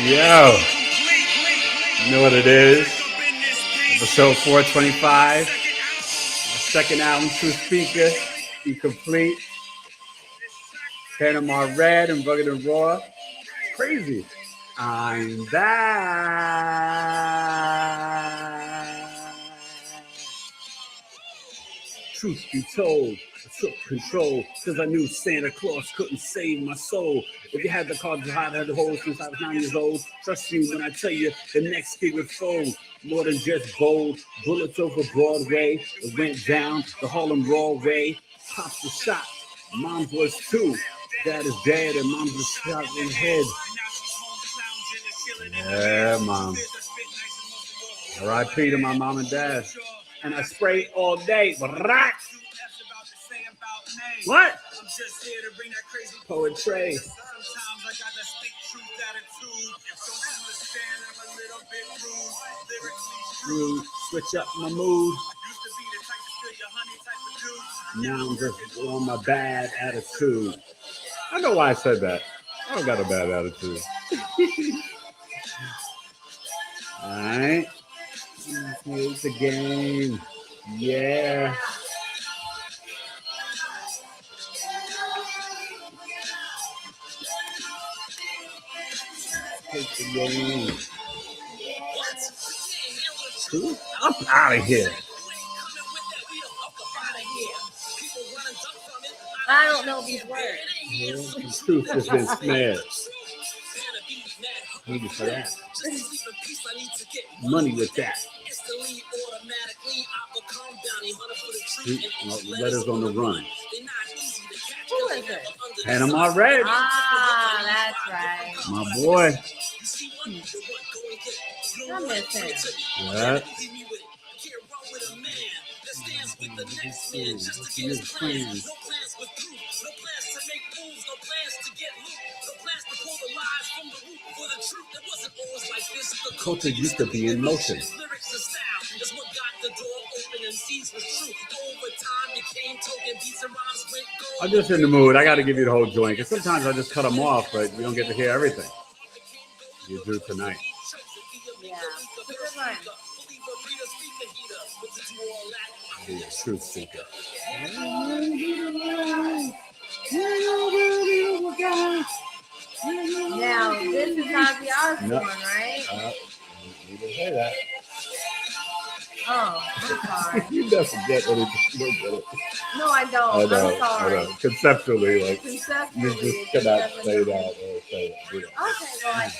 Yo. You know what it is? Episode 425. My second album, True Speaker. Be Complete. Panama Red and Rugged and Raw. Crazy. I'm back. Truth be told, I took control because I knew Santa Claus couldn't save my soul. If you had the cards hot, I had the holes since I was 9 years old. Trust me when I tell you, the next kid would fold. More than just gold. Bullets over Broadway. It went down the Harlem Raw way. Pops were shot. Mom's was too. Dad is dead and mom's was shot in the head. Yeah, mom. R.I.P. to my mom and dad. And I spray all day. What? Poetry. Switch up my mood. Now I'm just on my bad attitude. I know why I said that. I don't got a bad attitude. All right. Here's the game. Yeah. Take the game. I'm out of here. I don't know these words. Yeah, the truth has been snared. Need it for that. Money with that. Letters on the run. Who is it? Panama Red. Ah, that's right. My boy. I miss him. Yeah. Culture used to be in motion. I'm just in the mood. I got to give you the whole joint because sometimes I just cut them off, but you don't get to hear everything. You do tonight. Yeah. Good one. Be a truth seeker. Now, this is Ozzy Osbourne, right? You didn't say that. Oh, I'm sorry. You never get what it is. No, I don't. I know, I'm sorry. I know. Conceptually, like, Conceptually, you just cannot say that or say it. Okay, well,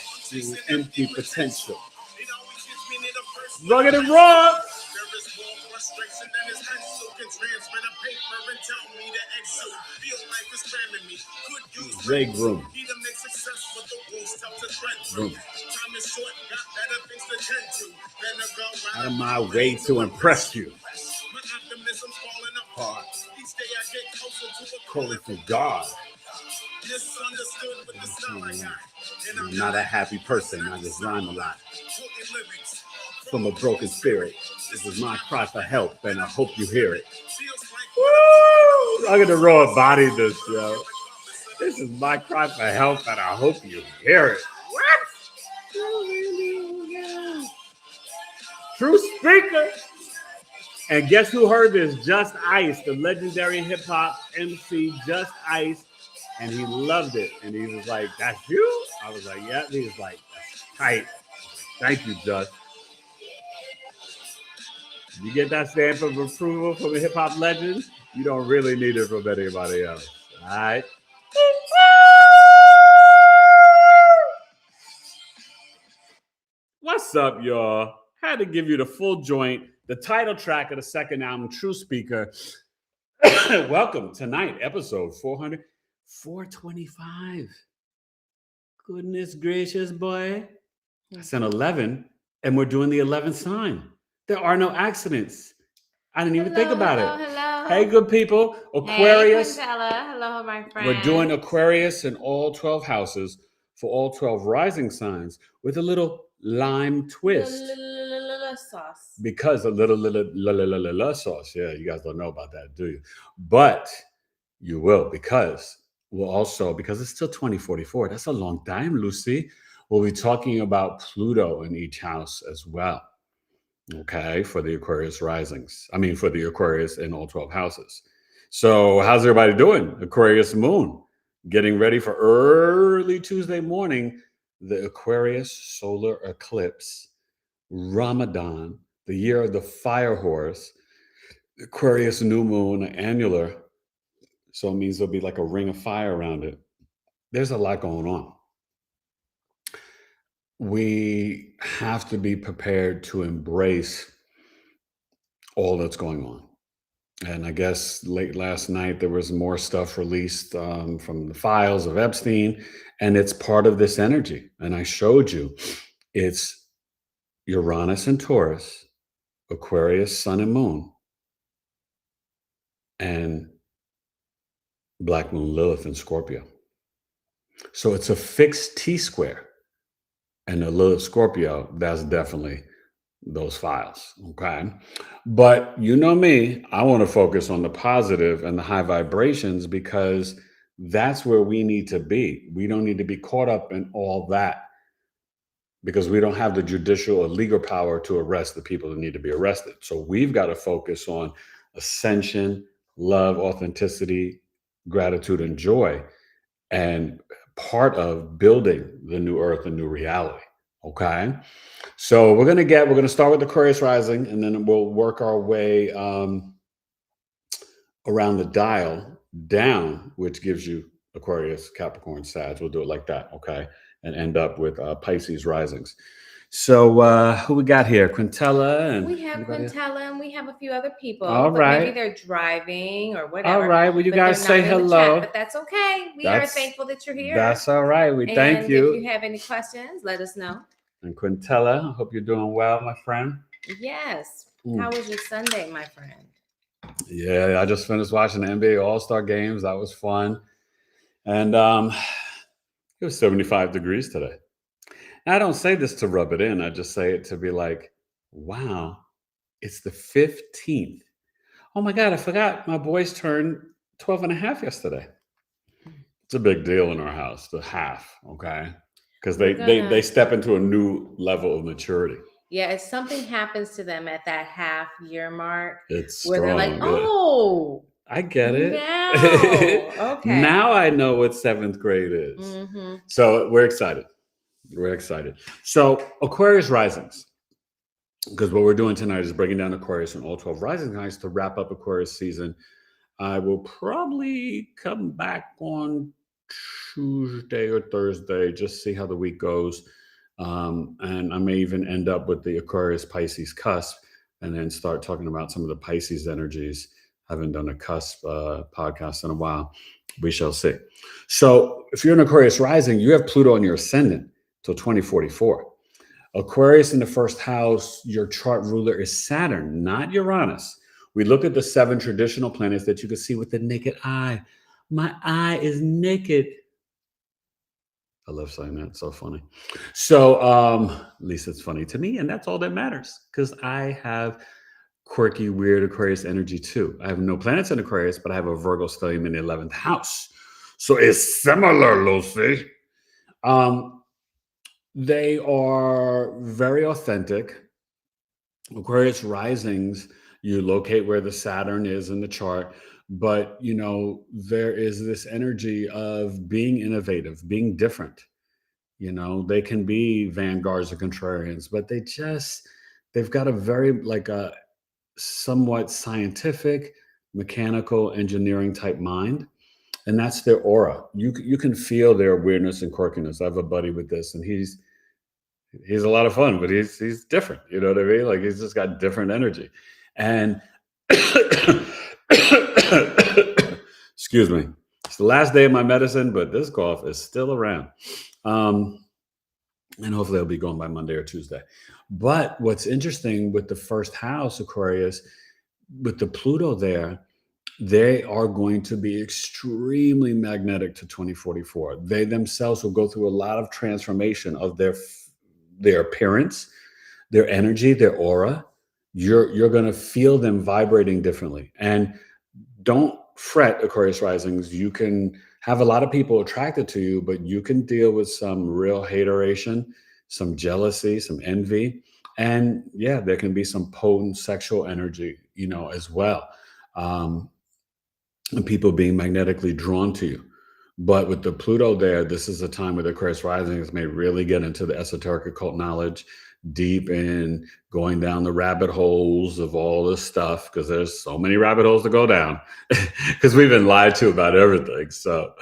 Empty potential. Rugged and Raw. Leg room. Out of my way to impress you. Calling for God. I'm not a happy person. I just rhyme a lot. From a broken spirit. This is my cry for help, and I hope you hear it. Woo! Rugged and Raw bodied this, yo. This is my cry for help, and I hope you hear it. What? True Speaker. And guess who heard this? Just Ice, the legendary hip-hop MC Just Ice. And he loved it. And he was like, that's you? I was like, yeah. He was like, that's tight. Thank you, Just. You get that stamp of approval from a hip-hop legend, you don't really need it from anybody else. All right? What's up, y'all? Had to give you the full joint, the title track of the second album, True Speaker. Welcome tonight, episode 425. Goodness gracious, boy. That's an 11, and we're doing the 11th sign. There are no accidents. I didn't even think about it. Hello. Hey, good people. Aquarius. Hey, hello, my friend. We're doing Aquarius in all 12 houses for all 12 rising signs with a little lime twist. Sauce. Because a little sauce. Yeah, you guys don't know about that, do you? But you will because it's still 2044. That's a long time, Lucy. We'll be talking about Pluto in each house as well. Okay, for the Aquarius risings. I mean, for the Aquarius in all 12 houses. So, how's everybody doing? Aquarius moon, getting ready for early Tuesday morning, the Aquarius solar eclipse, Ramadan, the year of the fire horse, Aquarius new moon, annular. So, it means there'll be like a ring of fire around it. There's a lot going on. We have to be prepared to embrace all that's going on. And I guess late last night, there was more stuff released from the files of Epstein, and it's part of this energy. And I showed you it's Uranus and Taurus, Aquarius, Sun and Moon, and Black Moon Lilith in Scorpio. So it's a fixed T-square. And the Lilith Scorpio, that's definitely those files, okay? But you know me, I want to focus on the positive and the high vibrations because that's where we need to be. We don't need to be caught up in all that because we don't have the judicial or legal power to arrest the people that need to be arrested. So we've got to focus on ascension, love, authenticity, gratitude, and joy, and part of building the new earth and new reality. Okay. So we're going to start with Aquarius rising, and then we'll work our way around the dial down, which gives you Aquarius, Capricorn, Sag. We'll do it like that. Okay. And end up with Pisces risings. So who we got here? Quintella and we have Quintella and we have a few other people. All but right. Maybe they're driving or whatever. All right. Well, you but guys say hello. But that's okay. We are thankful that you're here. That's all right. We thank you. If you have any questions, let us know. And Quintella, I hope you're doing well, my friend. Yes. How was your Sunday, my friend? Yeah, I just finished watching the NBA All-Star games. That was fun. And it was 75 degrees today. Now, I don't say this to rub it in. I just say it to be like, wow, it's the 15th. Oh my God, I forgot my boys turned 12 and a half yesterday. It's a big deal in our house, the half, okay? Because they step into a new level of maturity. Yeah, if something happens to them at that half year mark, it's where strong, they're like, oh, I get it. Now, okay. Now I know what 7th grade is. Mm-hmm. So we're excited. We're excited. So Aquarius risings, because what we're doing tonight is breaking down Aquarius and all 12 rising signs to wrap up Aquarius season. I will probably come back on Tuesday or Thursday, just see how the week goes. And I may even end up with the Aquarius Pisces cusp and then start talking about some of the Pisces energies. I haven't done a cusp podcast in a while. We shall see. So if you're an Aquarius rising, you have Pluto in your ascendant till 2044. Aquarius in the first house, your chart ruler is Saturn, not Uranus. We look at the 7 traditional planets that you can see with the naked eye. My eye is naked. I love saying that. It's so funny. So at least it's funny to me, and that's all that matters because I have quirky, weird Aquarius energy too. I have no planets in Aquarius, but I have a Virgo stellium in the 11th house. So it's similar, Lucy. They are very authentic. Aquarius risings, you locate where the Saturn is in the chart. But, you know, there is this energy of being innovative, being different. You know, they can be vanguards or contrarians, but they've got a very like a somewhat scientific, mechanical, engineering type mind. And that's their aura. You can feel their weirdness and quirkiness. I have a buddy with this, and he's a lot of fun, but he's different. You know what I mean? Like he's just got different energy. And excuse me, it's the last day of my medicine, but this cough is still around. And hopefully it'll be gone by Monday or Tuesday. But what's interesting with the first house, Aquarius, with the Pluto there, they are going to be extremely magnetic to 2044. They themselves will go through a lot of transformation of their appearance, their energy, their aura. You're going to feel them vibrating differently. And don't fret, Aquarius risings. You can have a lot of people attracted to you, but you can deal with some real hateration, some jealousy, some envy. And yeah, there can be some potent sexual energy, as well. Um, and people being magnetically drawn to you. But with the Pluto there, this is a time where the Aquarius risings may really get into the esoteric occult knowledge, deep in going down the rabbit holes of all this stuff, because there's so many rabbit holes to go down, because we've been lied to about everything. So,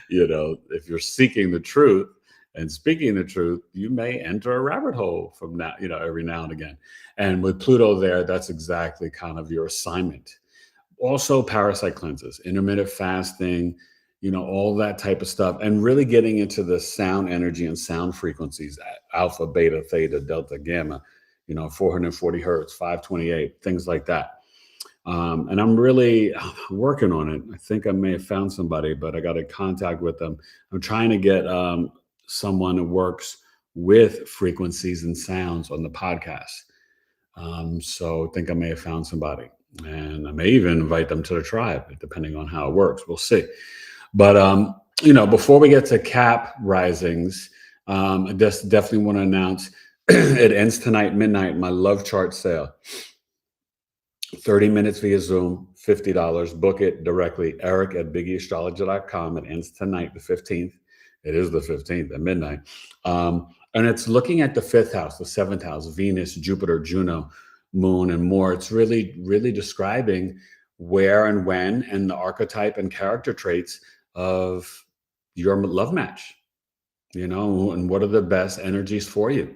if you're seeking the truth and speaking the truth, you may enter a rabbit hole from now, every now and again. And with Pluto there, that's exactly kind of your assignment. Also parasite cleanses, intermittent fasting, all that type of stuff, and really getting into the sound energy and sound frequencies, alpha, beta, theta, delta, gamma, 440 hertz, 528, things like that. And I'm really working on it. I think I may have found somebody, but I got in contact with them. I'm trying to get someone who works with frequencies and sounds on the podcast. So I think I may have found somebody. And I may even invite them to the tribe, depending on how it works. We'll see. But, before we get to Cap risings, I just definitely want to announce it ends tonight, midnight, my love chart sale. 30 minutes via Zoom, $50. Book it directly, eric@BigEAstrology.com. It ends tonight, the 15th. It is the 15th at midnight. And it's looking at the 5th house, the 7th house, Venus, Jupiter, Juno, Moon, and more. It's really, really describing where and when and the archetype and character traits of your love match, and what are the best energies for you.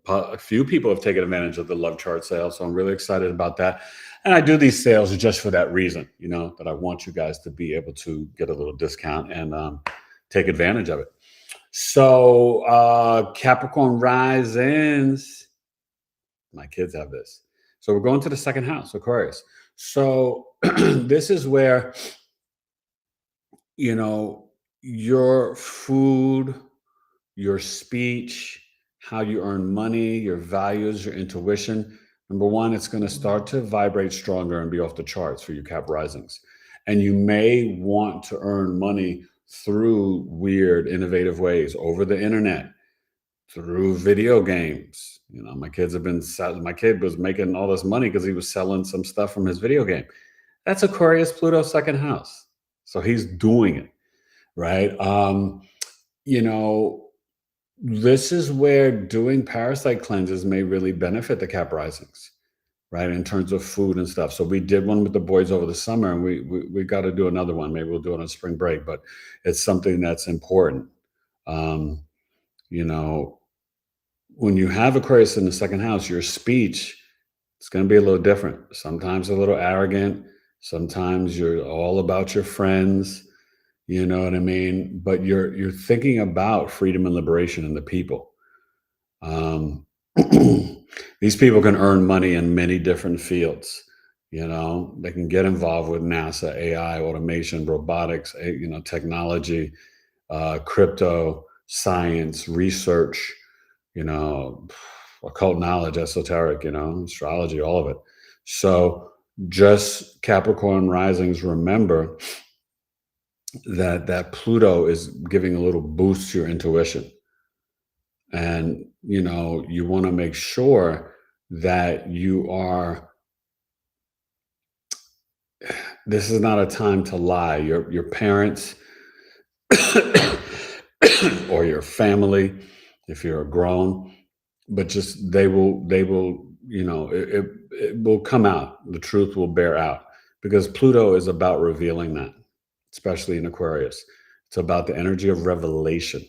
A few people have taken advantage of the love chart sale, so I'm really excited about that. And I do these sales just for that reason, that I want you guys to be able to get a little discount and take advantage of it. So Capricorn risings, my kids have this. So we're going to the second house, Aquarius. So this is where, your food, your speech, how you earn money, your values, your intuition. Number one, it's going to start to vibrate stronger and be off the charts for you Cap risings. And you may want to earn money through weird, innovative ways over the internet, through video games. My kid was making all this money because he was selling some stuff from his video game. That's Aquarius, Pluto, second house. So he's doing it, right? This is where doing parasite cleanses may really benefit the Cap risings, right? In terms of food and stuff. So we did one with the boys over the summer, and we got to do another one. Maybe we'll do it on spring break, but it's something that's important. When you have Aquarius in the second house, your speech is going to be a little different. Sometimes a little arrogant. Sometimes you're all about your friends. You know what I mean? But you're thinking about freedom and liberation in the people. These people can earn money in many different fields. They can get involved with NASA, AI, automation, robotics, technology, crypto, science, research, occult knowledge, esoteric, astrology, all of it. So just Capricorn risings, remember that Pluto is giving a little boost to your intuition. And, you want to make sure that this is not a time to lie. Your parents or your family, if you're grown, but just they will, it will come out. The truth will bear out, because Pluto is about revealing that, especially in Aquarius. It's about the energy of revelation.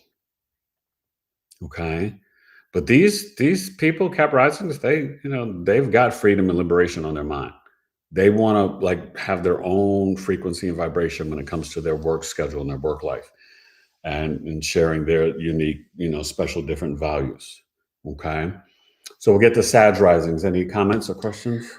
Okay. But these people, Cap risings, they've got freedom and liberation on their mind. They want to have their own frequency and vibration when it comes to their work schedule and their work life, and sharing their unique, special different values. Okay. So we'll get to Sag risings. Any comments or questions?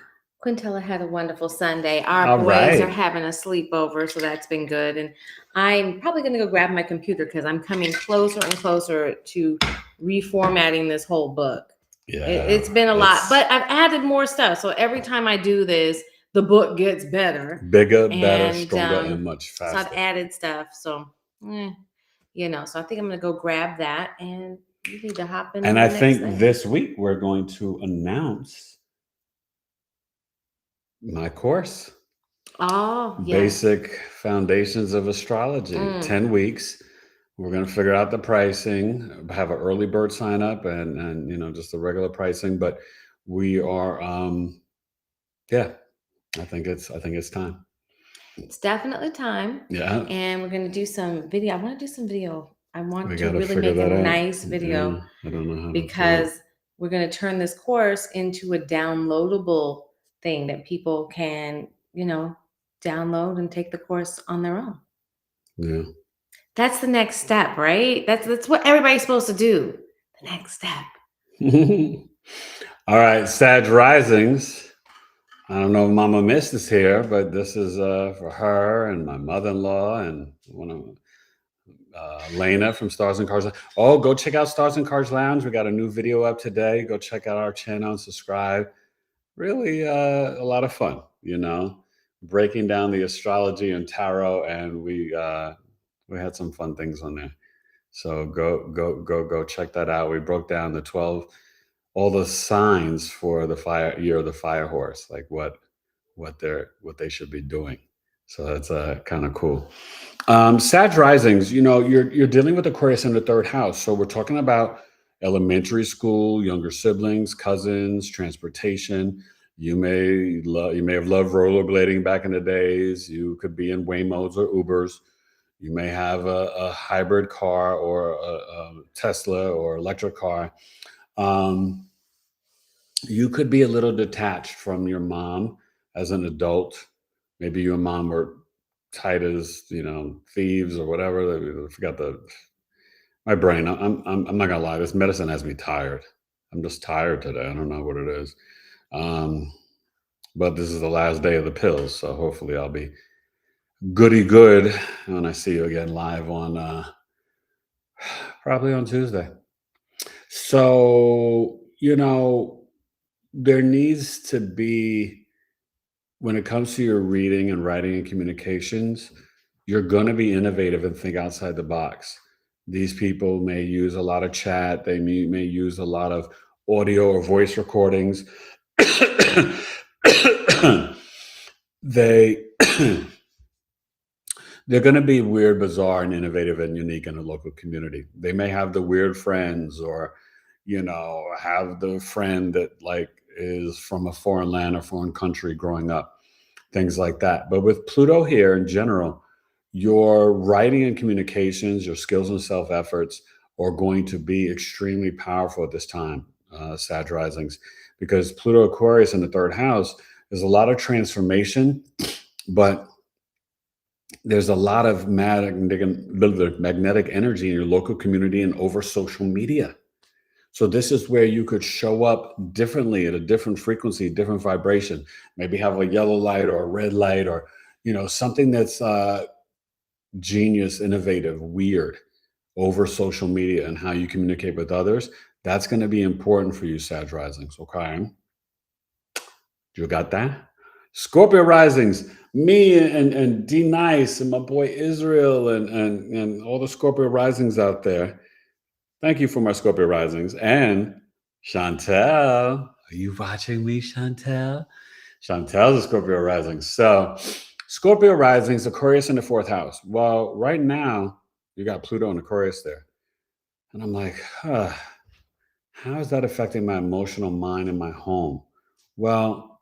Quintella had a wonderful Sunday. Our All boys right. are having a sleepover, so that's been good. And I'm probably going to go grab my computer because I'm coming closer and closer to reformatting this whole book. Yeah, it's been a lot, but I've added more stuff. So every time I do this, the book gets better. Bigger, better, stronger, and much faster. So I've added stuff. So So I think I'm going to go grab that, and you need to hop in. And the I next think thing. this week we're going to announce my course. Oh, yes. Basic Foundations of Astrology, 10 weeks. We're going to figure out the pricing, have an early bird sign up and just the regular pricing, but we are I think it's time. It's definitely time. Yeah. And we're going to do some video. I want to do some video. I want We to gotta really figure make a that out. nice video. Yeah, I don't know how to do it. Because we're going to turn this course into a downloadable thing that people can, download and take the course on their own. Yeah. That's the next step, right? That's what everybody's supposed to do. The next step. All right, Sag Risings. I don't know if Mama Mist is here, but this is for her and my mother-in-law and one of Lena from Stars and Cards. Oh, go check out Stars and Cards Lounge. We got a new video up today. Go check out our channel and subscribe. Really a lot of fun, breaking down the astrology and tarot, and we had some fun things on there. So go check that out. We broke down the 12, all the signs for the year of the fire horse, like what they should be doing. So that's kind of cool. Sag Risings, you're dealing with Aquarius in the third house. So we're talking about elementary school, younger siblings, cousins, transportation. You may have loved rollerblading back in the days. You could be in Waymos or Ubers. You may have a hybrid car or a Tesla or electric car. You could be a little detached from your mom as an adult. Maybe you and mom were tight as thieves or whatever. I forgot my brain. I'm not gonna lie. This medicine has me tired. I'm just tired today. I don't know what it is. But this is the last day of the pills, so hopefully I'll be goody good when I see you again live on probably on Tuesday. So there needs to be, when it comes to your reading and writing and communications, you're going to be innovative and think outside the box. These people may use a lot of chat. They may use a lot of audio or voice recordings. They're going to be weird, bizarre, and innovative and unique in a local community. They may have the weird friends or, have the friend that is from a foreign land or foreign country growing up, things like that. But with Pluto here in general, your writing and communications, your skills and self-efforts are going to be extremely powerful at this time, Sag Risings, because Pluto Aquarius in the third house is a lot of transformation, but there's a lot of magnetic energy in your local community and over social media. So this is where you could show up differently at a different frequency, different vibration, maybe have a yellow light or a red light or, something that's genius, innovative, weird over social media and how you communicate with others. That's going to be important for you, Sag Risings. Okay. You got that? Scorpio Risings, me and D Nice and my boy Israel and all the Scorpio Risings out there. Thank you for my Scorpio Risings. And Chantel, are you watching me, Chantel? Chantel's a Scorpio Rising. So Scorpio Risings, Aquarius in the fourth house. Well, right now, you got Pluto and Aquarius there. And I'm like, how is that affecting my emotional mind and my home? Well,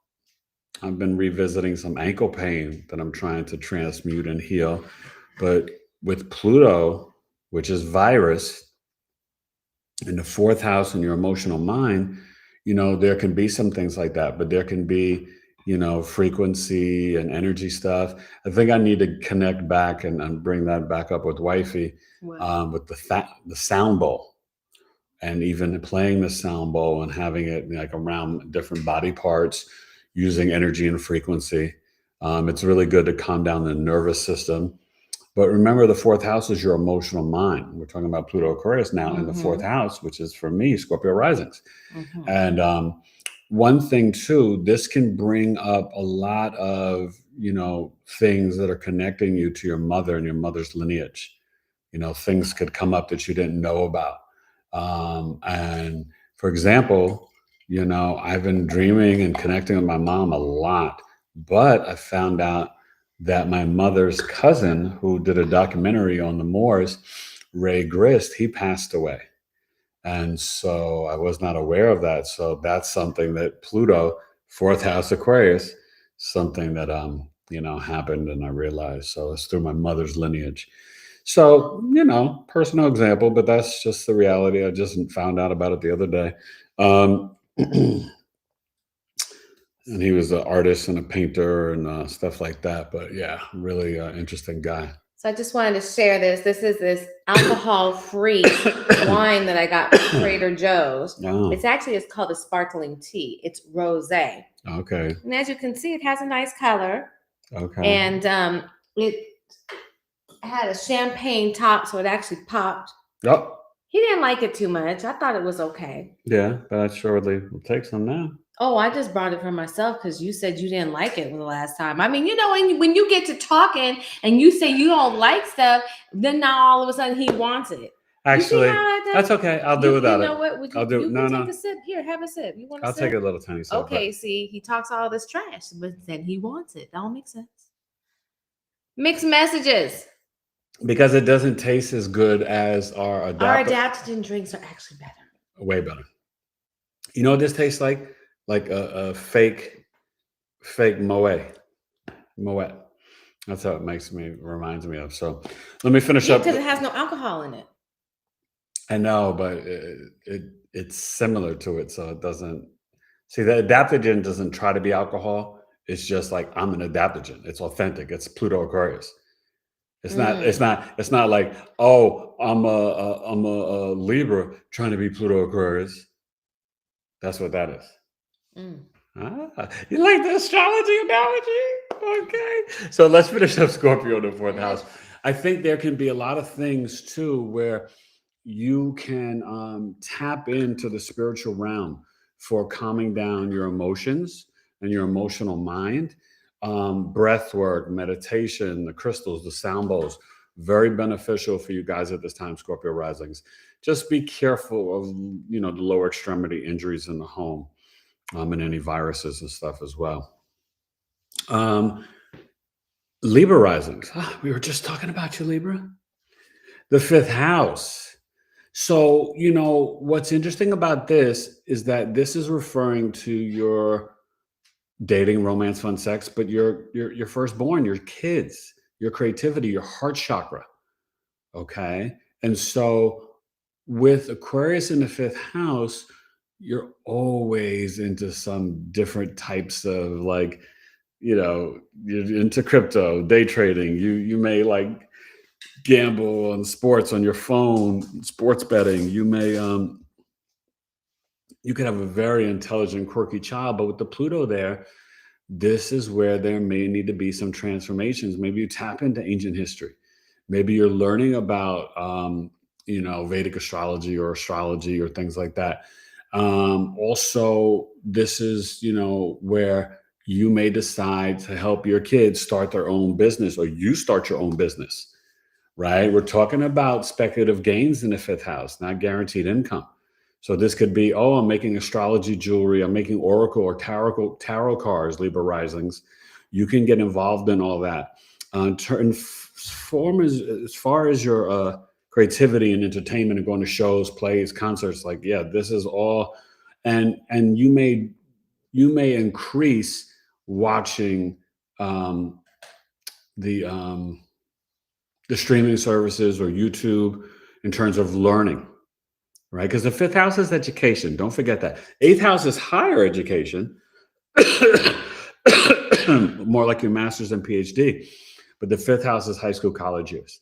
I've been revisiting some ankle pain that I'm trying to transmute and heal. But with Pluto, which is virus, in the fourth house in your emotional mind, there can be some things like that, but there can be, frequency and energy stuff. I think I need to connect back and bring that back up with wifey, with the sound bowl, and even playing the sound bowl and having it around different body parts, using energy and frequency. It's really good to calm down the nervous system. But remember, the fourth house is your emotional mind. We're talking about Pluto Aquarius now in the fourth house, which is for me, Scorpio Risings. And one thing too, this can bring up a lot of, things that are connecting you to your mother and your mother's lineage. things could come up that you didn't know about. And for example, I've been dreaming and connecting with my mom a lot, but I found out that my mother's cousin, who did a documentary on the Moors, Ray Grist, he passed away. And so I was not aware of that. So that's something that Pluto, fourth house Aquarius, something that happened and I realized. So it's through my mother's lineage. So, personal example, but that's just the reality. I just found out about it the other day. And he was an artist and a painter and stuff like that. But yeah, really interesting guy. So I just wanted to share this. This is this alcohol-free wine that I got from Trader Joe's. Oh, It's called a sparkling tea. It's rosé. okay. And as you can see, it has a nice color. Okay. And it had a champagne top, so it actually popped. Oh, He didn't like it too much. I thought it was okay. yeah, but I surely will take some now. Oh, I just brought it for myself because you said you didn't like it the last time. I mean, when you get to talking and you say you don't like stuff, then now all of a sudden he wants it. Actually, that's okay. I'll do without it. You know what? I'll do it. No. Take a sip. Here, have a sip. You want a I'll sip? take a little tiny sip. Okay, see, he talks all this trash, but then he wants it. That don't make sense. Mixed messages. Because it doesn't taste as good as our adaptogen drinks are actually better. Way better. You know what this tastes like? Like a fake Moet. That's how it reminds me of. So let me finish up. Because it has no alcohol in it. I know, but it's similar to it. So it doesn't, see, the adaptogen doesn't try to be alcohol. It's just like, I'm an adaptogen. It's authentic. It's Pluto Aquarius. It's not like, oh, I'm a Libra trying to be Pluto Aquarius. That's what that is. You like the astrology analogy? Okay. So let's finish up Scorpio in the fourth house. I think there can be a lot of things too where you can tap into the spiritual realm for calming down your emotions and your emotional mind. Breath work, meditation, the crystals, the sound bowls, very beneficial for you guys at this time, Scorpio risings. Just be careful of, the lower extremity injuries in the home, and any viruses and stuff as well. Libra risings. We were just talking about you, Libra. The fifth house. So, what's interesting about this is that this is referring to your dating, romance, fun, sex, but your firstborn, your kids, your creativity, your heart chakra. Okay. And so with Aquarius in the fifth house, you're always into some different types of you're into crypto, day trading. You may gamble on sports on your phone, sports betting. You may, you could have a very intelligent, quirky child, but with the Pluto there, this is where there may need to be some transformations. Maybe you tap into ancient history. Maybe you're learning about, Vedic astrology or things like that. Also, this is, where you may decide to help your kids start their own business, or you start your own business, right? We're talking about speculative gains in the fifth house, not guaranteed income. So this could be, I'm making astrology jewelry, I'm making oracle or tarot cards, Libra risings. You can get involved in all that. As far as your creativity and entertainment and going to shows, plays, concerts, this is all, and you may increase watching the streaming services or YouTube in terms of learning, right? Because the fifth house is education. Don't forget that. Eighth house is higher education, more like your master's and PhD. But the fifth house is high school, college years.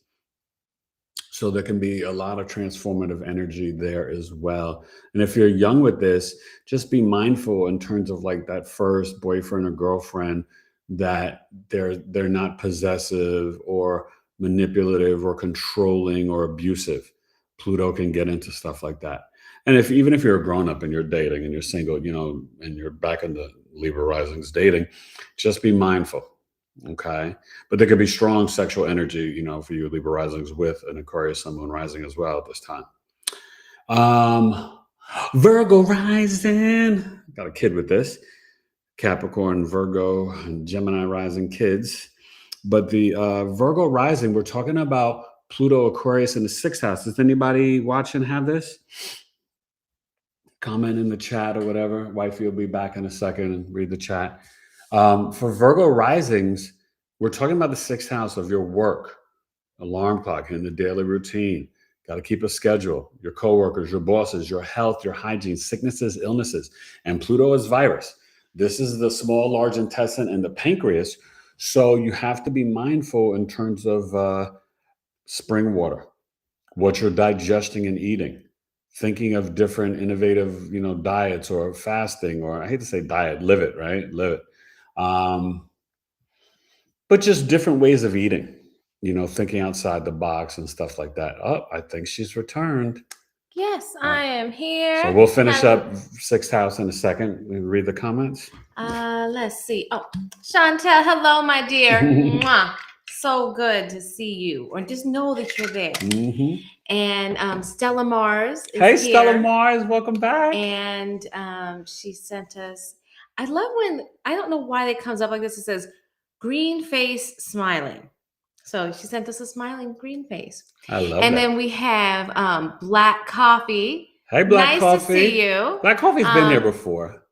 So there can be a lot of transformative energy there as well. And if you're young with this, just be mindful in terms of that first boyfriend or girlfriend, that they're not possessive or manipulative or controlling or abusive. Pluto can get into stuff like that. And even if you're a grown up and you're dating and you're single, and you're back in the Libra risings dating, just be mindful. Okay. But there could be strong sexual energy, you know, for you Libra risings with an Aquarius sun moon rising as well at this time. Virgo rising. Got a kid with this. Capricorn, Virgo, and Gemini rising kids. But the Virgo rising, we're talking about Pluto, Aquarius in the 6th house. Does anybody watching have this? Comment in the chat or whatever. Wifey will be back in a second and read the chat. For Virgo risings, we're talking about the 6th house of your work, alarm clock, and the daily routine. Got to keep a schedule. Your coworkers, your bosses, your health, your hygiene, sicknesses, illnesses. And Pluto is virus. This is the small, large intestine and the pancreas. So you have to be mindful in terms of spring water, what you're digesting and eating, thinking of different innovative, you know, diets or fasting, or I hate to say diet, live it, right? Live it. But just different ways of eating, you know, thinking outside the box and stuff like that. Oh, I think she's returned. Yes, I am here. So we'll finish up 6th house in a second. We read the comments. Let's see. Oh, Chantel, hello, my dear. Mwah. So good to see you, or just know that you're there. Mm-hmm. And Stella Mars is Hey, here. Stella Mars, welcome back. And she sent us, I love when, I don't know why it comes up like this. It says, green face smiling. So she sent us a smiling green face. I love and that. then we have Black Coffee. Hey, Black Coffee. Nice to see you. Black Coffee's been here before.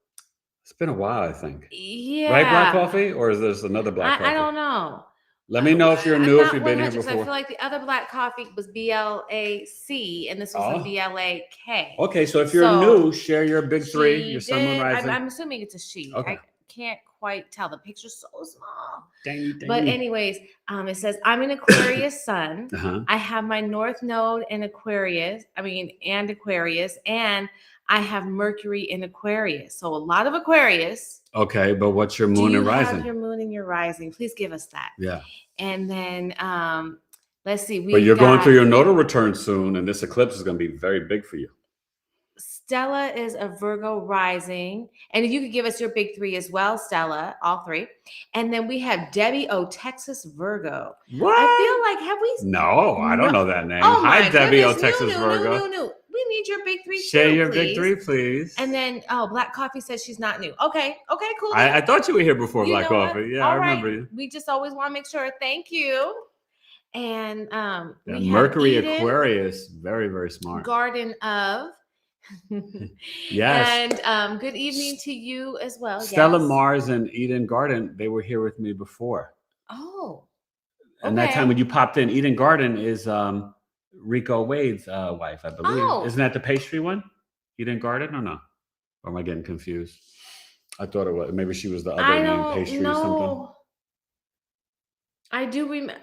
It's been a while, I think. Yeah. Right, Black Coffee? Or is this another Black Coffee? I don't know. Let me know if you're new, if you've been here before. I feel like the other Black Coffee was BLAC, and this was BLAK. Okay, so if you're new, share your big three, your sun, moon, rising. I'm assuming it's a she. Okay. I can't quite tell. The picture's so small. Dang. But anyways, it says, I'm an Aquarius sun. I have my North Node in Aquarius, and Aquarius, and I have Mercury in Aquarius. So a lot of Aquarius. Okay, but what's your moon and rising? Have your moon and your rising? Please give us that. Yeah. And then let's see. But you're going through your nodal return soon, and this eclipse is going to be very big for you. Stella is a Virgo rising. And if you could give us your big three as well, Stella, all three. And then we have Debbie O, Texas Virgo. What? I feel like, have we? No, I don't know that name. Oh, hi, Debbie O, goodness. Texas Virgo. No. We need your big three. Share too, your please. big three, please. And then, Black Coffee says she's not new. Okay, cool. I thought you were here before, Black Coffee. What? Yeah, I remember you. We just always want to make sure. Thank you. And we Mercury have Eden, Aquarius, very, very smart. Garden of. Yes. And good evening to you as well. Stella Mars and Eden Garden, they were here with me before. Oh. And that time when you popped in, Eden Garden is Rico Wade's wife, I believe. Oh. Isn't that the pastry one? Eden Garden or no? Or am I getting confused? I thought it was. Maybe she was the other name, pastry or something. I do remember.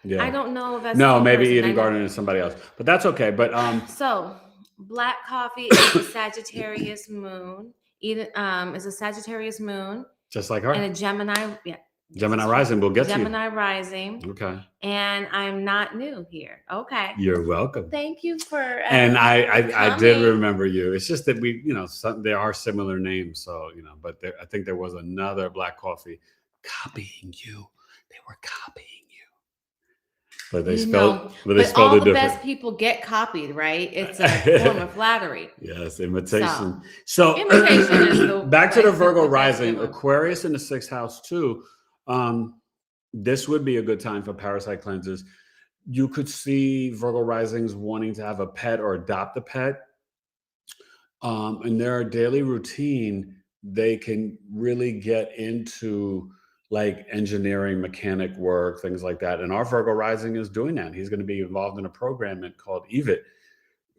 Yeah. I don't know if that's no, maybe Eden Garden is somebody else. But that's okay. But so Black Coffee is a Sagittarius moon. Eden is a Sagittarius moon. Just like her. And a Gemini. Yeah. Gemini rising, we'll get Gemini rising. Okay. And I'm not new here. Okay. You're welcome. Thank you for and I did remember you. It's just that we, there are similar names. So, but I think there was another Black Coffee copying you. They were copying you. But they spelled it different. All the best people get copied, right? It's a form of flattery. Yes, imitation. So imitation is the back to the Virgo rising, Aquarius in the 6th house too. This would be a good time for parasite cleanses. You could see Virgo risings wanting to have a pet or adopt a pet. In their daily routine, they can really get into like engineering, mechanic work, things like that. And our Virgo rising is doing that. He's going to be involved in a program called EVIT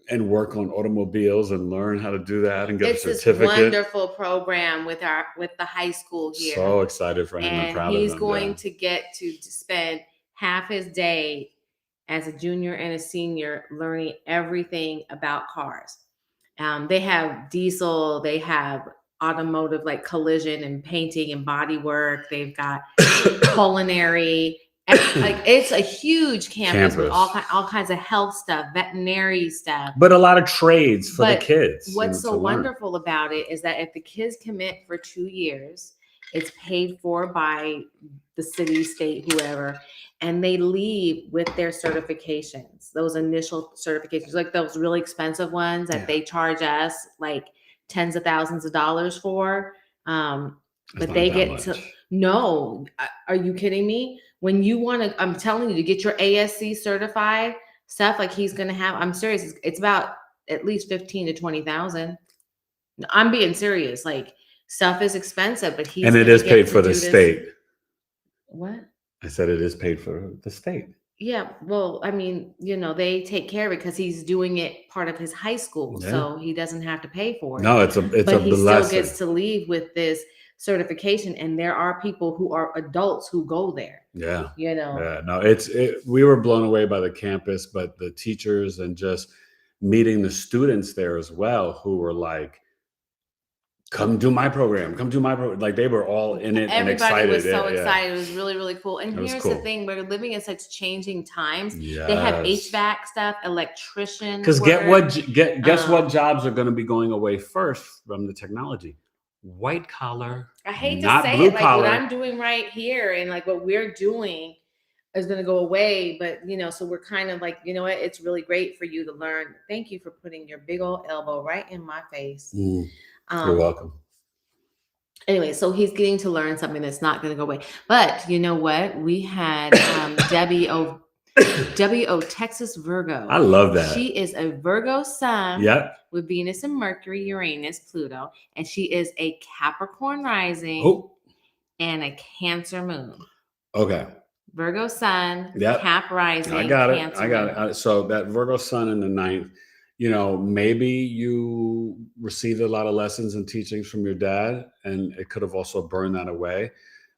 and work on automobiles and learn how to do that and get a certificate. It's this wonderful program with the high school here. So excited for him and proud of him. He's going to get to spend half his day as a junior and a senior learning everything about cars. They have diesel, they have automotive like collision and painting and body work. They've got culinary. Like it's a huge campus with all kinds of health stuff, veterinary stuff, but a lot of trades for the kids. What's so wonderful about it is that if the kids commit for 2 years, It's paid for by the city, state, whoever, and they leave with their certifications, those initial certifications, like those really expensive ones that they charge us like tens of thousands of dollars for. But they get to no. Are you kidding me? When you want to, I'm telling you, to get your ASC certified stuff like he's gonna have. I'm serious. It's about at least 15 to 20,000. I'm being serious. Like stuff is expensive, but he's and it is paid for the state. What? I said it is paid for the state. Yeah, well, I mean, they take care of it because he's doing it part of his high school, so he doesnn't have to pay for it. No, it's a but he blessing. Still gets to leave with this certification, and there are people who are adults who go there. Yeah, Yeah, no, we were blown away by the campus, but the teachers and just meeting the students there as well, who were like, come do my program. Like they were all in it. Everybody and excited. was so excited. It was really, really cool. And here's the thing. We're living in such changing times. Yes. They have HVAC stuff, electrician. Because guess what jobs are going to be going away first from the technology? White collar. I hate to say it, like what I'm doing right here and like what we're doing is going to go away. But, so we're kind of like, what? It's really great for you to learn. Thank you for putting your big old elbow right in my face. You're welcome. Anyway, so he's getting to learn something that's not going to go away. But you know what? We had Debbie O, Texas Virgo. I love that. She is a Virgo sun. Yep. With Venus and Mercury, Uranus, Pluto, and she is a Capricorn rising and a Cancer moon. Okay. Virgo sun, Cap rising. I got it. So that Virgo sun in the 9th. Maybe you received a lot of lessons and teachings from your dad, and it could have also burned that away.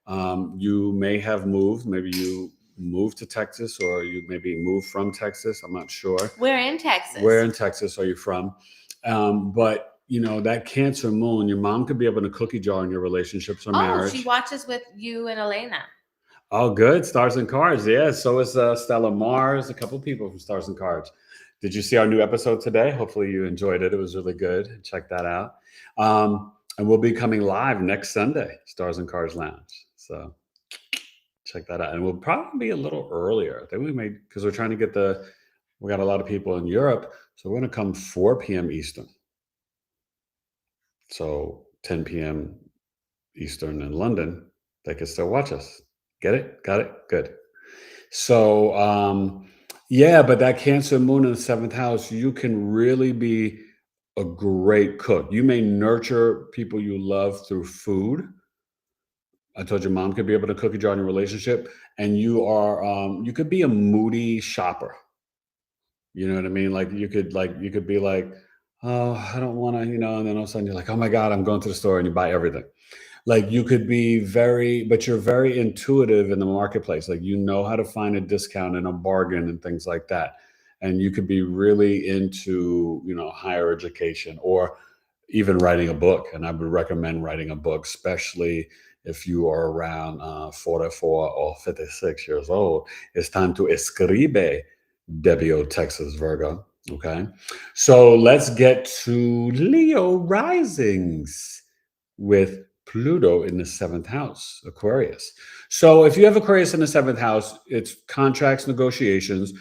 You may have moved. Maybe you moved to Texas, or you maybe moved from Texas. I'm not sure. Where in Texas? Where in Texas are you from? But that Cancer moon, your mom could be up in a cookie jar in your relationships or marriage. She watches with you and Elena. Oh, good. Stars and Cards. Yeah. So is Stella Mars, a couple people from Stars and Cards. Did you see our new episode today? Hopefully you enjoyed it. It was really good. Check that out. And we'll be coming live next Sunday, Stars and Cards Lounge. So check that out. And we'll probably be a little earlier. I think because we're trying to we got a lot of people in Europe. So we're going to come 4 p.m. Eastern. So 10 p.m. Eastern in London, they can still watch us. Get it? Got it? Good. So, but that Cancer moon in the 7th house, you can really be a great cook. You may nurture people you love through food. I told your mom could be able to cookie jar in your relationship, and you could be a moody shopper. You know what I mean? Like you could be like, oh, I don't want to, and then all of a sudden you're like, oh my God, I'm going to the store, and you buy everything. Like you could be but you're very intuitive in the marketplace. Like, how to find a discount and a bargain and things like that. And you could be really into, higher education or even writing a book. And I would recommend writing a book, especially if you are around 44 or 56 years old. It's time to escribe, Debbie O, Texas Virgo. Okay. So let's get to Leo risings with Pluto in the 7th house, Aquarius. So if you have Aquarius in the 7th house, it's contracts, negotiations,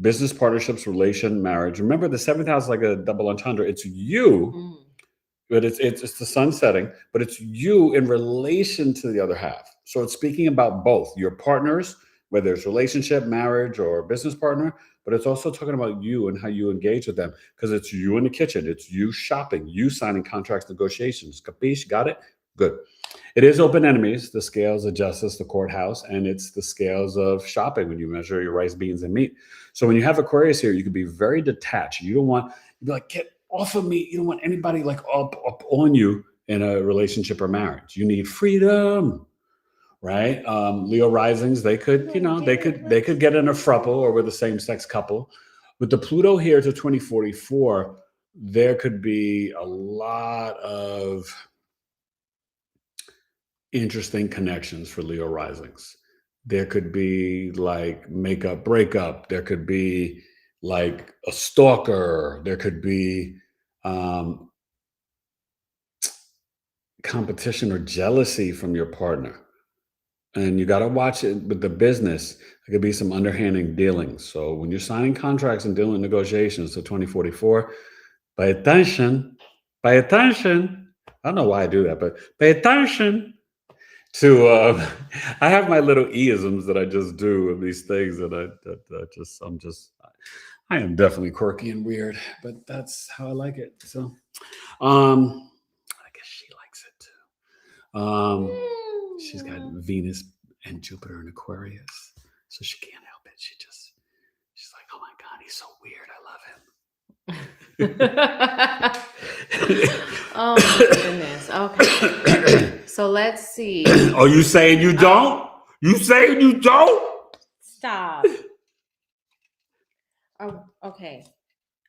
business partnerships, relation, marriage. Remember, the 7th house is like a double entendre. It's you, but it's the sun setting, but it's you in relation to the other half. So it's speaking about both your partners, whether it's relationship, marriage, or business partner, but it's also talking about you and how you engage with them, because it's you in the kitchen. It's you shopping, you signing contracts, negotiations. Capiche? Got it? Good. It is open enemies, the scales of justice, the courthouse, and it's the scales of shopping when you measure your rice, beans, and meat. So when you have Aquarius here, you can be very detached. You don't want, you'd be like, get off of me. You don't want anybody like up on you in a relationship or marriage. You need freedom, right? Leo risings, they could, they could get in a throuple or with a same-sex couple. With the Pluto here to 2044, there could be a lot of interesting connections for Leo risings. There could be like makeup, breakup. There could be like a stalker. There could be competition or jealousy from your partner. And you got to watch it with the business. There could be some underhanded dealings. So when you're signing contracts and doing negotiations to 2044, pay attention. Pay attention. I don't know why I do that, but pay attention to. I have my little E-isms that I just do of these things that I am definitely quirky and weird, but that's how I like it. So, I guess she likes it too. She's got Venus and Jupiter in Aquarius, so she can't help it. She's like, oh my God, he's so weird. I love him. Oh my goodness. Okay. So let's see. Oh, you saying you don't? You saying you don't? Stop. Oh, okay.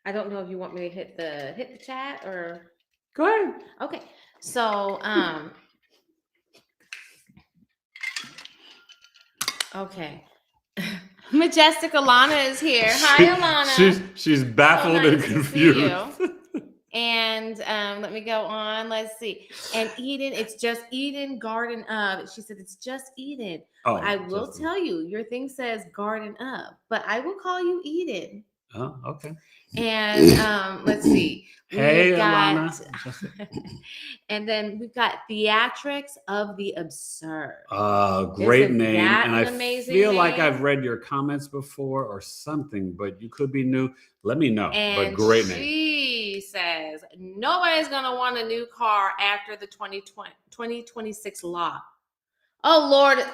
I don't know if you want me to hit the chat or go ahead. Okay. So okay. Majestic Alana is here. Hi, Alana. She's baffled and confused. And let me go on. Let's see. And Eden, it's just Eden, Garden of. She said it's just Eden. Oh, I will tell you, your thing says Garden of, but I will call you Eden. Oh, okay. And let's see. Hey, Alana. And then we've got Theatrics of the Absurd. Great name. And I feel name? like I've read your comments before or something, but you could be new. Let me know. And but great name. She says nobody's going to want a new car after the 2026 law. Oh, Lord.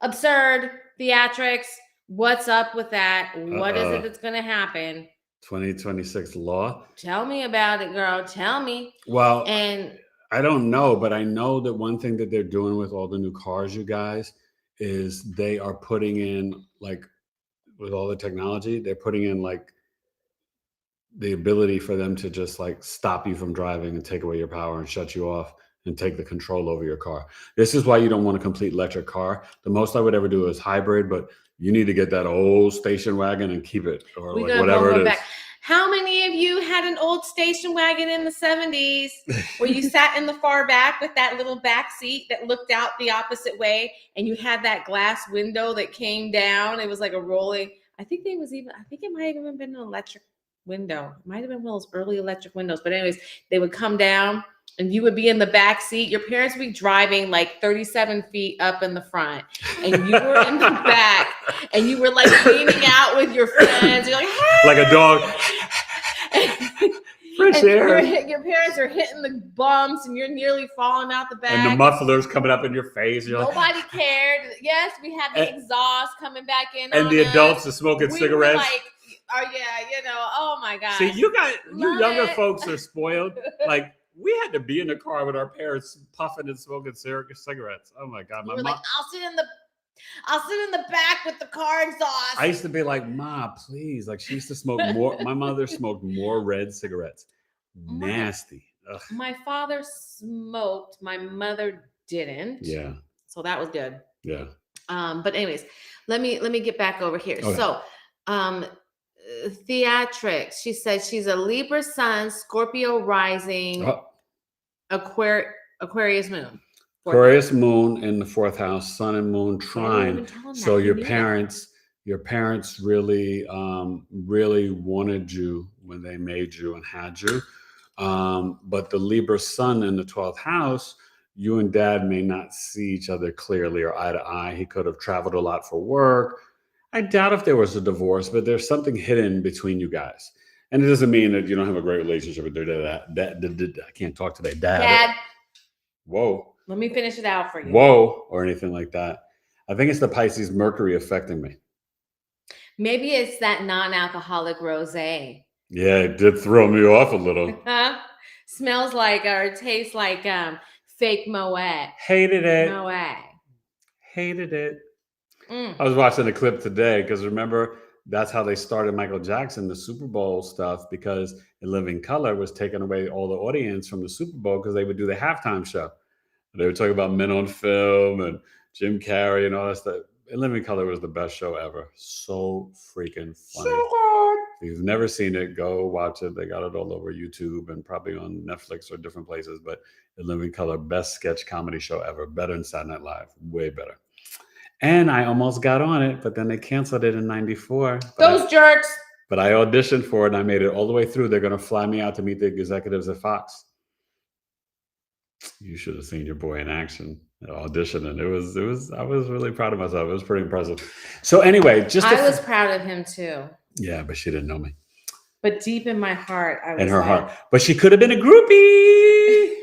Absurd. Theatrics. What's up with that? What is it that's going to happen? 2026 law. Tell me about it, girl. Tell me. Well, and I don't know, but I know that one thing that they're doing with all the new cars, you guys, is they are putting in, like, with all the technology, they're putting in like the ability for them to just like stop you from driving and take away your power and shut you off and take the control over your car. This is why you don't want a complete electric car. The most I would ever do is hybrid, but you need to get that old station wagon and keep it, or like whatever it is. Back. How many of you had an old station wagon in the 70s where you sat in the far back with that little back seat that looked out the opposite way and you had that glass window that came down? It was like a rolling. I think it might have even been an electric window. It might have been one of those early electric windows. But anyways, they would come down and you would be in the back seat. Your parents would be driving like 37 feet up in the front, and you were in the back, and you were like leaning out with your friends. You're like, hey! Like a dog. Fresh air. Your parents are hitting the bumps, and you're nearly falling out the back. And the muffler's coming up in your face. Nobody cared. Yes, we had the exhaust coming back in. And the adults are smoking cigarettes. Like, oh yeah, oh my God. See, you younger folks are spoiled. Like, we had to be in the car with our parents puffing and smoking cigarettes. Oh my God. My mom, like, I'll sit in the back with the car exhaust. I used to be like, Ma, please. Like, she used to smoke more. My mother smoked more red cigarettes. Nasty. Ugh. My father smoked. My mother didn't. Yeah. So that was good. Yeah. But anyways, let me get back over here. Okay. So Theatrics. She said she's a Libra sun, Scorpio rising, Aquarius moon. Aquarius moon in the 4th house, sun and moon trine. So your parents really, really wanted you when they made you and had you. But the Libra sun in the 12th house, you and Dad may not see each other clearly or eye to eye. He could have traveled a lot for work. I doubt if there was a divorce, but there's something hidden between you guys. And it doesn't mean that you don't have a great relationship with Dad. I can't talk today. Dad. Whoa. Let me finish it out for you. Whoa. Or anything like that. I think it's the Pisces Mercury affecting me. Maybe it's that non-alcoholic rosé. Yeah, it did throw me off a little. Smells like or tastes like fake Moet. Hated it. Moet. Hated it. I was watching a clip today because remember, that's how they started Michael Jackson, the Super Bowl stuff, because In Living Color was taking away all the audience from the Super Bowl because they would do the halftime show. They were talking about Men on Film and Jim Carrey and all that stuff. In Living Color was the best show ever. So freaking funny. So good. If you've never seen it, go watch it. They got it all over YouTube and probably on Netflix or different places. But In Living Color, best sketch comedy show ever. Better than Saturday Night Live. Way better. And I almost got on it, but then they canceled it in '94. Those jerks. But I auditioned for it and I made it all the way through. They're going to fly me out to meet the executives at Fox. You should have seen your boy in action auditioning. I was really proud of myself. It was pretty impressive. So anyway, I was proud of him too. Yeah, but she didn't know me. But deep in my heart, I was in her heart. But she could have been a groupie.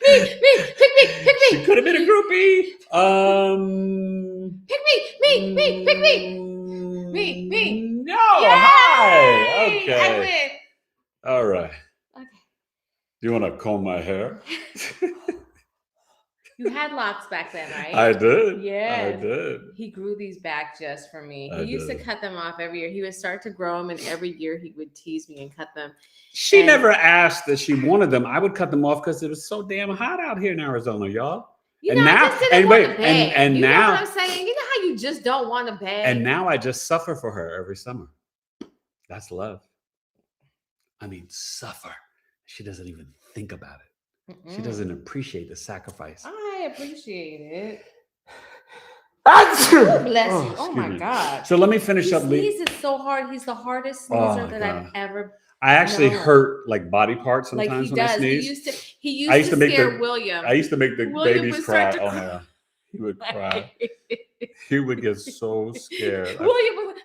Pick me. She could have been a groupie. Pick me. No, Yay! hi. Okay. I win. All right. Okay. Do you want to comb my hair? You had locks back then, right? I did. Yeah. I did. He grew these back just for me. I He used did. to cut them off every year. He would start to grow them, and every year he would tease me and cut them. She never asked that she wanted them. I would cut them off because it was so damn hot out here in Arizona, y'all. You And know, now- I just didn't and want wait, a bed. and you now- know what I'm saying? You know how you just don't want a bed? And now I just suffer for her every summer. That's love. I mean, suffer. She doesn't even think about it. She doesn't appreciate the sacrifice. I appreciate it. Oh, Bless you. Oh excuse my me. God. So let me finish He up. sneezes so hard. He's the hardest Oh, sneezer my that I've God. ever. I actually No. hurt like body parts Like sometimes he when I does. sneeze. He I used to make scare the- William. I used to make the William babies would cry. start to Oh my cry. God. He would cry. He would get so scared. William would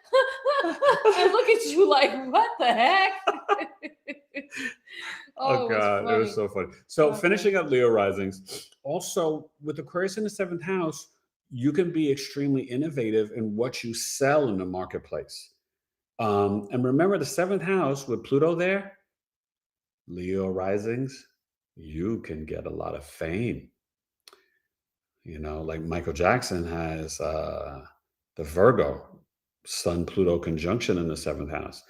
and look at you like, what the heck? Oh God, it was so funny. So Okay. finishing up Leo risings, also with Aquarius in the 7th house, you can be extremely innovative in what you sell in the marketplace. And remember the 7th house with Pluto there, Leo risings, you can get a lot of fame. You know, like Michael Jackson has the Virgo Sun Pluto conjunction in the 7th house.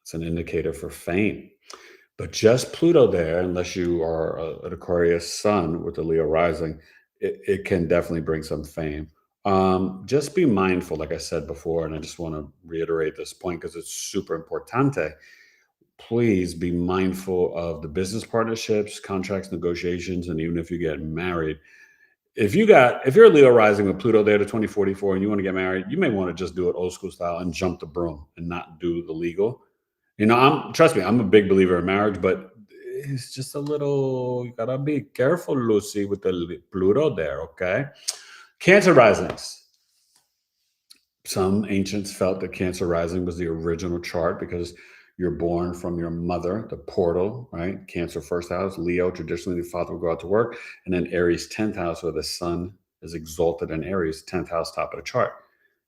It's an indicator for fame. But just Pluto there, unless you are an Aquarius Sun with the Leo rising, it can definitely bring some fame. Just be mindful, like I said before, and I just want to reiterate this point because it's super importante. Please be mindful of the business partnerships, contracts, negotiations, and even if you get married. If you're a Leo rising with Pluto there to 2044 and you want to get married, you may want to just do it old school style and jump the broom and not do the legal. You know, trust me, I'm a big believer in marriage, but it's just a little, you gotta be careful, Lucy, with the Pluto there, okay? Cancer risings. Some ancients felt that Cancer rising was the original chart because you're born from your mother, the portal, right? Cancer 1st house, Leo, traditionally the father will go out to work, and then Aries 10th house, where the sun is exalted in Aries, 10th house, top of the chart.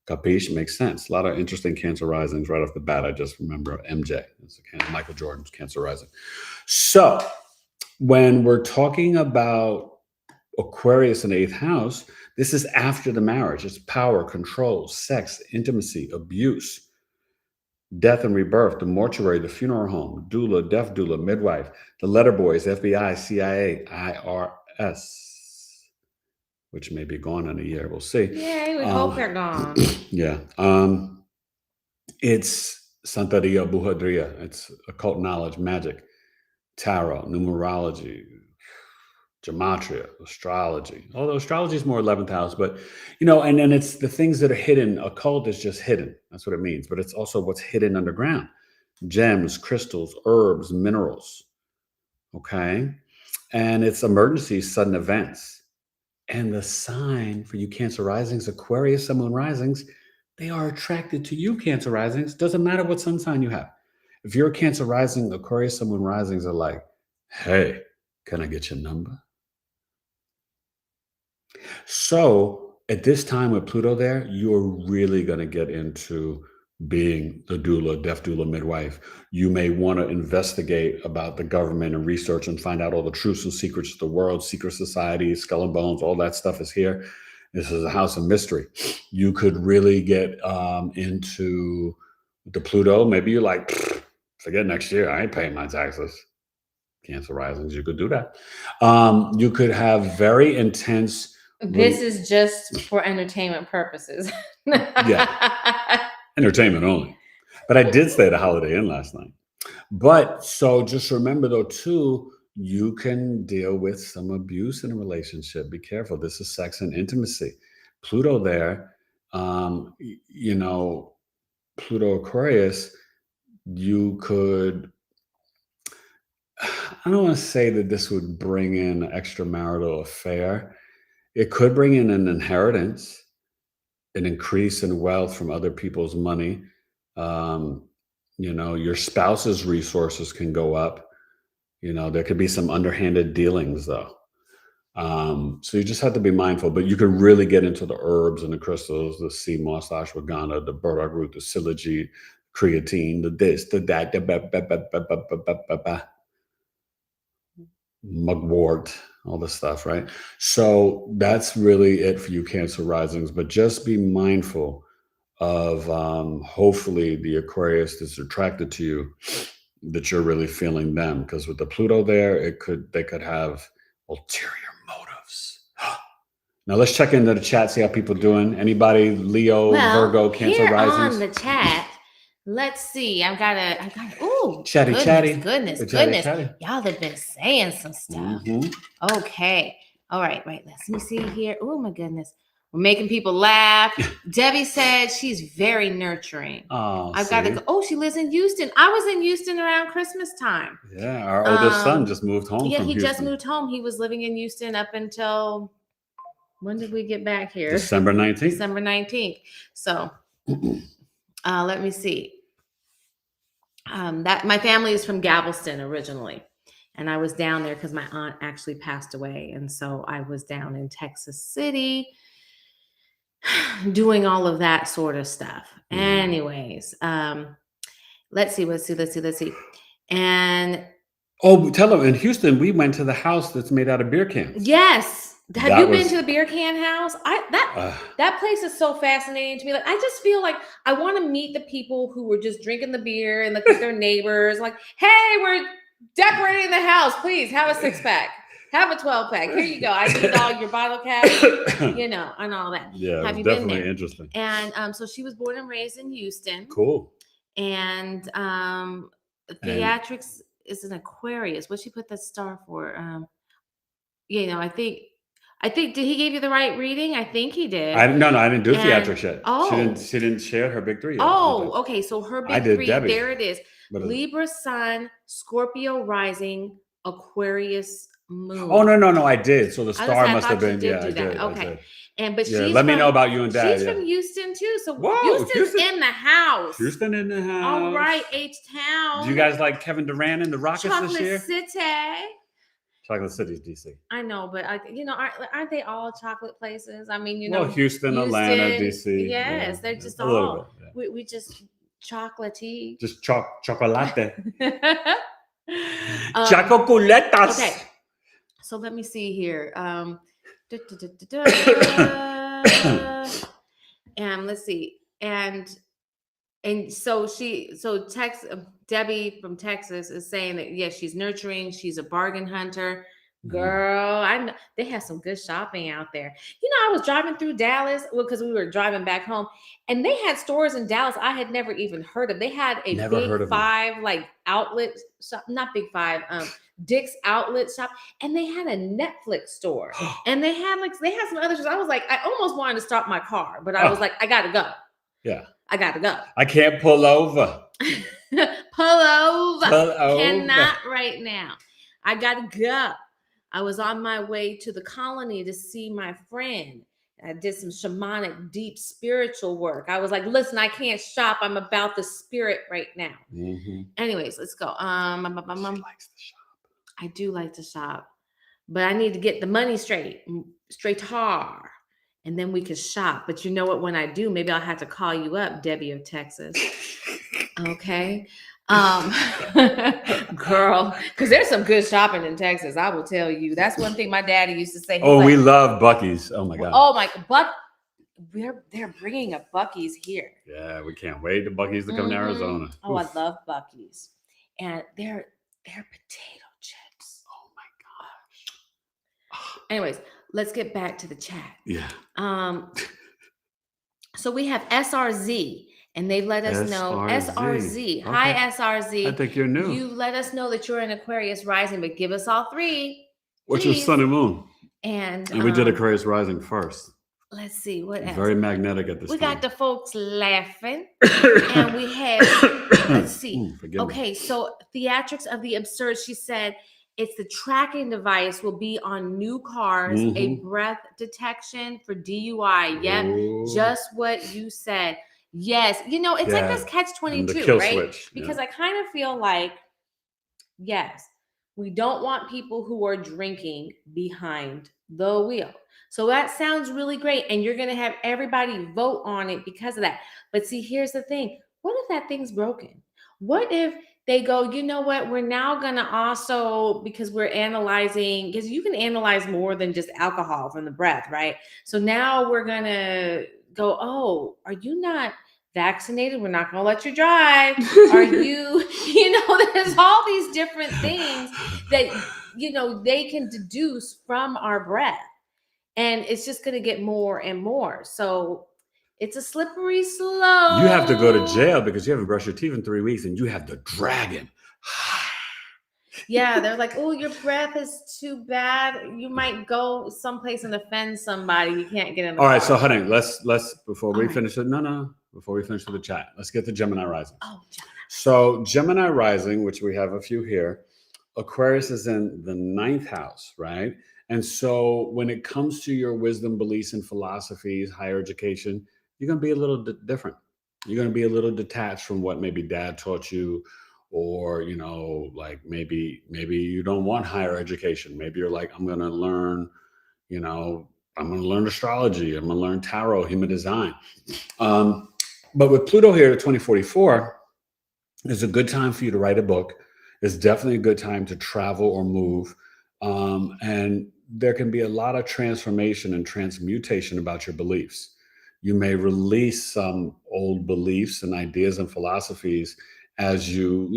Capiche? Makes sense. A lot of interesting Cancer risings right off the bat. I just remember MJ. It's Michael Jordan's Cancer rising. So when we're talking about Aquarius in the 8th house, this is after the marriage. It's power, control, sex, intimacy, abuse, death and rebirth, the mortuary, the funeral home, doula, death doula, midwife, the letter boys, FBI, CIA, IRS, which may be gone in a year. We'll see. Yeah, we hope they're gone. Yeah. It's Santeria, Brujeria. It's occult knowledge, magic, tarot, numerology, gematria, astrology. Although astrology is more 11th house, but, you know, and then it's the things that are hidden. Occult is just hidden. That's what it means. But it's also what's hidden underground. Gems, crystals, herbs, minerals. Okay. And it's emergencies, sudden events. And the sign for you Cancer risings, Aquarius, Sun, Moon risings, they are attracted to you, Cancer risings. Doesn't matter what sun sign you have. If you're a Cancer rising, Aquarius, Sun, Moon risings are like, hey, can I get your number? So at this time with Pluto there, you're really going to get into being the doula, death doula, midwife. You may want to investigate about the government and research and find out all the truths and secrets of the world, secret societies, skull and bones, all that stuff is here. This is a house of mystery. You could really get into the Pluto. Maybe you're like, forget next year. I ain't paying my taxes. Cancer risings, you could do that. You could have very intense. This is just for entertainment purposes. Yeah. Entertainment only. But I did stay at a Holiday Inn last night. But so just remember though, too, you can deal with some abuse in a relationship. Be careful. This is sex and intimacy. Pluto there, you know, Pluto Aquarius, you could, I don't want to say that this would bring in an extramarital affair. It could bring in an inheritance, an increase in wealth from other people's money. You know, your spouse's resources can go up. You know, there could be some underhanded dealings though. So you just have to be mindful, but you can really get into the herbs and the crystals, the sea moss, the ashwagandha, the burdock root, the silage, creatine, the this, the that, the mugwort, all this stuff, right? So that's really it for you Cancer risings, but just be mindful of hopefully the Aquarius that's attracted to you, that you're really feeling them, because with the Pluto there, they could have ulterior motives. Now let's check into the chat, see how people doing. Anybody, Leo, Virgo, Cancer here risings? on the chat, let's see. I got ooh, Chatty, goodness. chatty. Y'all have been saying some stuff. Okay. All right. Let me see here. Oh my goodness. We're making people laugh. Debbie said she's very nurturing. Oh, I've got to go. Oh, she lives in Houston. I was in Houston around Christmas time. Yeah, our oldest son just moved home. Yeah, from he Houston. just moved home. He was living in Houston up until, when did we get back here? December 19th. December 19th. So let me see. That my family is from Galveston originally, and I was down there because my aunt actually passed away, and so I was down in Texas City doing all of that sort of stuff. Anyways, let's see. And tell them, in Houston, we went to the house that's made out of beer cans. Yes. Have you been to the beer can house? That place is so fascinating to me. Like, I just feel like I want to meet the people who were just drinking the beer and look at their neighbors. Like, hey, we're decorating the house. Please have a 6-pack. Have a 12-pack. Here you go. I need all your bottle caps, you know, and all that. Yeah, have you definitely been there? Interesting. And so she was born and raised in Houston. Cool. And theatrics is an Aquarius. What she put that star for? You know, I think did he give you the right reading? I think he did. No, I didn't do theatrics yet. Oh, she didn't share her big 3 yet. Oh, okay. So her big 3, Debbie. there it is. Libra Sun, Scorpio rising, Aquarius moon. Oh no, I did. So the star must have been. I did. Okay. But she's let me know about you and Dad. She's from Houston too. So Houston's in the house. Houston in the house. All right, H-Town. Do you guys like Kevin Durant and the Rockets this year? Chocolate City. Chocolate City's DC. I know, but you know, aren't they all chocolate places? I mean, you know, Houston, Atlanta, DC. Yes, they're just all. We just chocolatey. Just chocolate. Chocolatas. Okay, so let me see here. And let's see, and so Debbie from Texas is saying that yes, she's nurturing, she's a bargain hunter. Girl, I know they have some good shopping out there. You know, I was driving through Dallas because we were driving back home, and they had stores in Dallas I had never even heard of. They had a Big Five like outlet shop, not Big Five, Dick's outlet shop, and they had a Netflix store, and they had some other stores. I was like, I almost wanted to stop my car, but I was like, I gotta go. Yeah, I gotta go. I can't pull over. Pull over. Cannot right now. I gotta go. I was on my way to the colony to see my friend. I did some shamanic, deep spiritual work. I was like, listen, I can't shop. I'm about the spirit right now. Anyways, let's go. She likes to shop. I do like to shop, but I need to get the money straight hard, and then we can shop. But you know what? When I do, maybe I'll have to call you up, Debbie of Texas. Okay. Girl, because there's some good shopping in Texas. I will tell you. That's one thing my daddy used to say. We love Buc-ee's. Oh my God. Oh my God. They're bringing a Buc-ee's here. Yeah, we can't wait to Buc-ee's to come to Arizona. Oh, I love Buc-ee's, and they're potato chips. Oh my gosh. Anyways, let's get back to the chat. Yeah. So we have SRZ. And they've let us know, SRZ. Okay. Hi, SRZ. I think you're new. You let us know that you're an Aquarius rising, but give us all three. What's your please. sun and moon? And we did Aquarius rising first. Let's see what else. Very magnetic at this We time. got the folks laughing. And we have, let's see. Okay, so Theatrics of the Absurd, she said, it's the tracking device will be on new cars, a breath detection for DUI. Yep, just what you said. Yes, you know, it's like this catch-22, right? Switch. Because I kind of feel like, yes, we don't want people who are drinking behind the wheel. So that sounds really great. And you're going to have everybody vote on it because of that. But see, here's the thing. What if that thing's broken? What if they go, you know what, we're now going to also, because we're analyzing, because you can analyze more than just alcohol from the breath, right? So now we're going to go, oh, are you not vaccinated? We're not going to let you drive. Are you, you know, there's all these different things that, you know, they can deduce from our breath. And it's just going to get more and more. So it's a slippery slope. You have to go to jail because you haven't brushed your teeth in 3 weeks and you have the dragon. Yeah, they're like, oh, your breath is too bad. You might go someplace and offend somebody. You can't get in the car. All right, so honey, let's before we finish it. Before we finish with the chat, let's get the Gemini rising. Oh, Gemini. So Gemini rising, which we have a few here, Aquarius is in the 9th house, right? And so when it comes to your wisdom, beliefs, and philosophies, higher education, you're going to be a little different. You're going to be a little detached from what maybe dad taught you, or, you know, like maybe you don't want higher education. Maybe you're like, I'm going to learn, you know, I'm going to learn astrology. I'm going to learn tarot, human design. But with Pluto here at 2044, it's a good time for you to write a book. It's definitely a good time to travel or move. And there can be a lot of transformation and transmutation about your beliefs. You may release some old beliefs and ideas and philosophies as you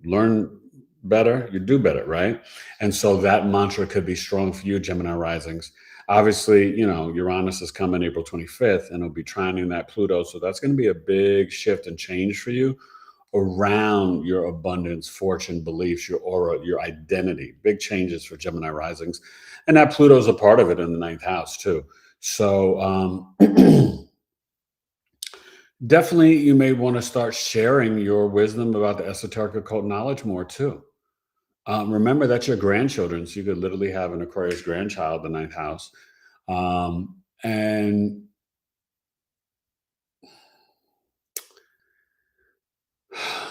learn better, you do better, right? And so that mantra could be strong for you, Gemini risings. Obviously, you know, Uranus is coming April 25th and it'll be trining that Pluto. So that's going to be a big shift and change for you around your abundance, fortune, beliefs, your aura, your identity. Big changes for Gemini risings. And that Pluto's a part of it in the 9th house too. So definitely you may want to start sharing your wisdom about the esoteric occult knowledge more too. Remember, that's your grandchildren. So you could literally have an Aquarius grandchild, the 9th house. And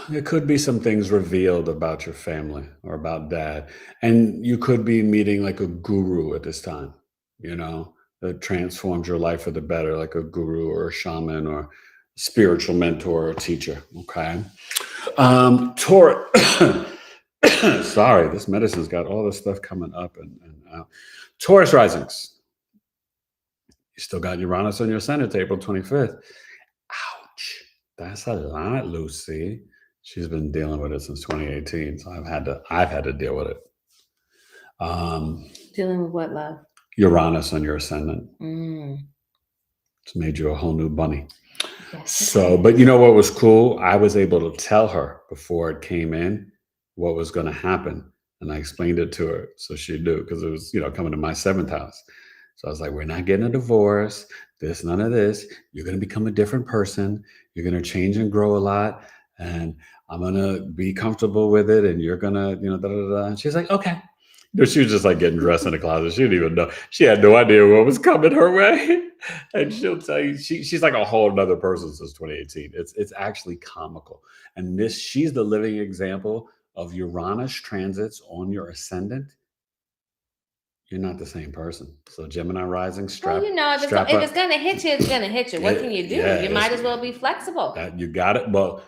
there could be some things revealed about your family or about dad. And you could be meeting like a guru at this time, you know, that transforms your life for the better, like a guru or a shaman or spiritual mentor or teacher. Okay. Taurus. Sorry, this medicine's got all this stuff coming up and out. Taurus risings. You still got Uranus on your ascendant, April 25th. Ouch. That's a lot, Lucy. She's been dealing with it since 2018. So I've had to deal with it. Dealing with what, love? Uranus on your ascendant. It's made you a whole new bunny. Yes. So, but you know what was cool? I was able to tell her before it came in what was going to happen. And I explained it to her so she'd do, because it was, you know, coming to my 7th house. So I was like, we're not getting a divorce. None of this. You're going to become a different person. You're going to change and grow a lot. And I'm going to be comfortable with it. And you're going to, you know, da, da, da. And she's like, okay. You know, she was just like getting dressed in the closet. She didn't even know. She had no idea what was coming her way. And she'll tell you, she's like a whole nother person since 2018. It's actually comical. And she's the living example of Uranus transits on your ascendant. You're not the same person. So Gemini rising, strap. Well, you know, if it's going to hit you, it's going to hit you. What can you do? Yeah, you might as well be flexible. You got it. Well,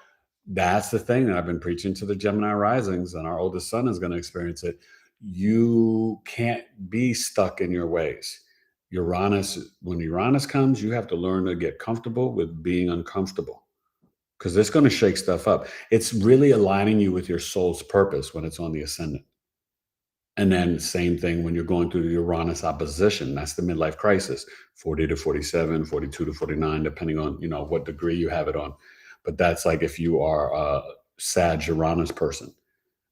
that's the thing that I've been preaching to the Gemini risings, and our oldest son is going to experience it. You can't be stuck in your ways. When Uranus comes, you have to learn to get comfortable with being uncomfortable, because it's going to shake stuff up. It's really aligning you with your soul's purpose when it's on the ascendant. And then same thing when you're going through the Uranus opposition. That's the midlife crisis, 40 to 47, 42 to 49, depending on, what degree you have it on. But that's like if you are a Sag Uranus person.